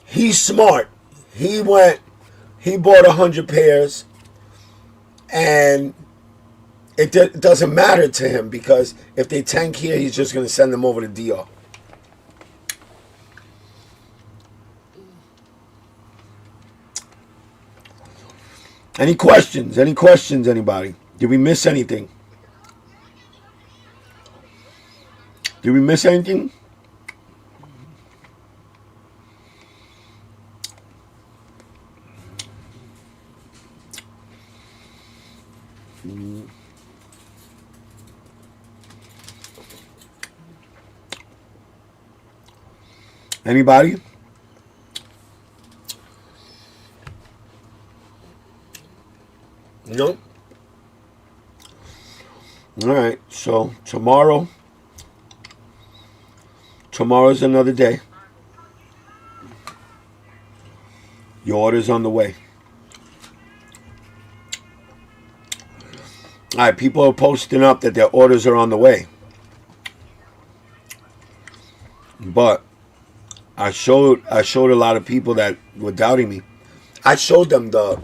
he's smart. He bought 100 pairs, and it doesn't matter to him because if they tank here, he's just going to send them over to DR. Any questions? Any questions, anybody? Did we miss anything? Did we miss anything? Anybody? No? All right, so tomorrow's another day. Your order's on the way. All right, people are posting up that their orders are on the way. But I showed a lot of people that were doubting me. I showed them the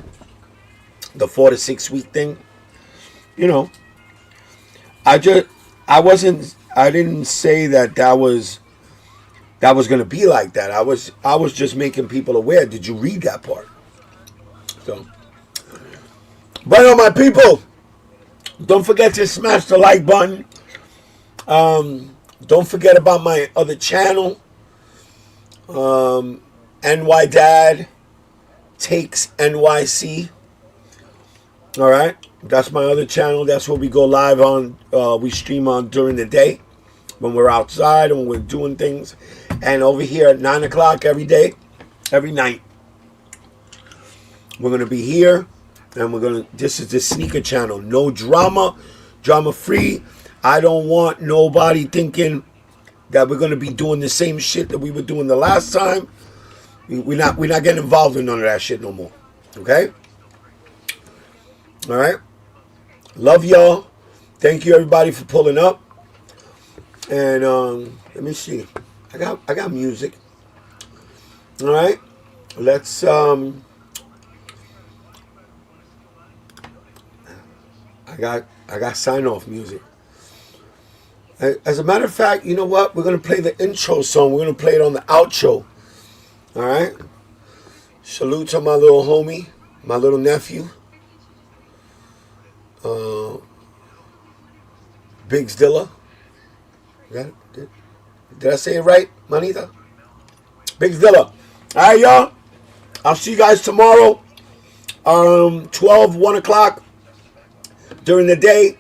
4 to 6 week thing. You know, I didn't say that was going to be like that. I was just making people aware. Did you read that part? So, but my people, don't forget to smash the like button. Don't forget about my other channel, NY Dad Takes NYC. All right, that's my other channel. That's where we go live on. We stream on during the day when we're outside and when we're doing things. And over here at 9 o'clock every day, every night, we're gonna be here, and this is the sneaker channel. No drama, drama free. I don't want nobody thinking that we're gonna be doing the same shit that we were doing the last time. We're not getting involved in none of that shit no more. Okay. All right. Love y'all. Thank you everybody for pulling up. And let me see. I got music. All right. Let's I got sign off music. As a matter of fact, you know what? We're gonna play the intro song. We're gonna play it on the outro. All right. Salute to my little homie, my little nephew. Biggs Dilla. Did I say it right, Manita? Biggs Dilla. All right, y'all. I'll see you guys tomorrow. 1 o'clock during the day.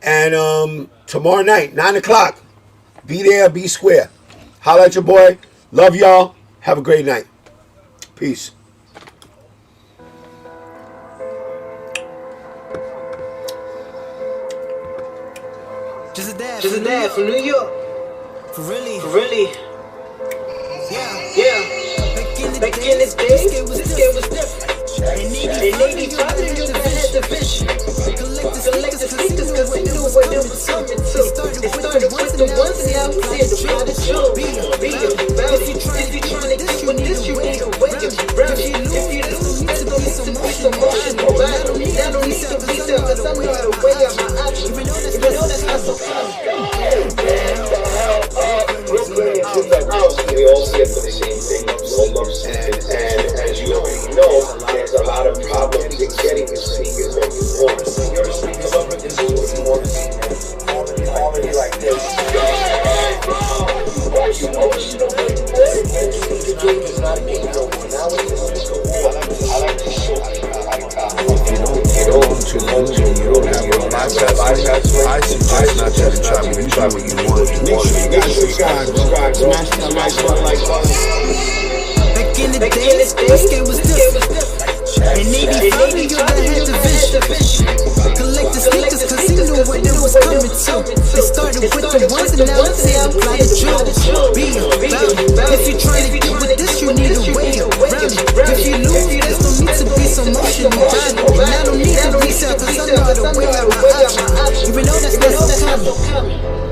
And tomorrow night, 9 o'clock. Be there, be square. Holla at your boy. Love y'all. Have a great night. Peace. Just a dad from New York. For really. Yeah. Back in the day, this game was different. They needed 5 niggas that had the vision. Collect the sneakers cause he knew what it was coming to. It started with the ones and now he's here to try to show. Be a if you trying to get with this, you need to wake up. If you lose, there's no need to be some motion. I don't need to be there cause I know how to weigh out my options. Even though that's not so fun. Brooklyn is just like house. We all stand for the same thing. And as you already know, there's a lot of problems in getting the sneakers that you want. You're a sneaker lover, this is what you want to see, man. Already like this. You emotional, baby. The game is not a game no more. Now it's a sneaker war. I like to show you. If you don't get on too much and you don't have your lifestyle, I suggest not just try what you want. Make sure you guys subscribe, bro. Smash that like button. Back in the days, skate was different. In 85, you had the vision. Collect the sneakers cause he knew what it was coming to. It started with the ones and now it's here to fly the jewel. Be about if you try to get with this, you need to wait around it. If you lose, there's no need to be so emotional. I don't need to be sad cause I know how to weigh out my options. Even though that's not so common.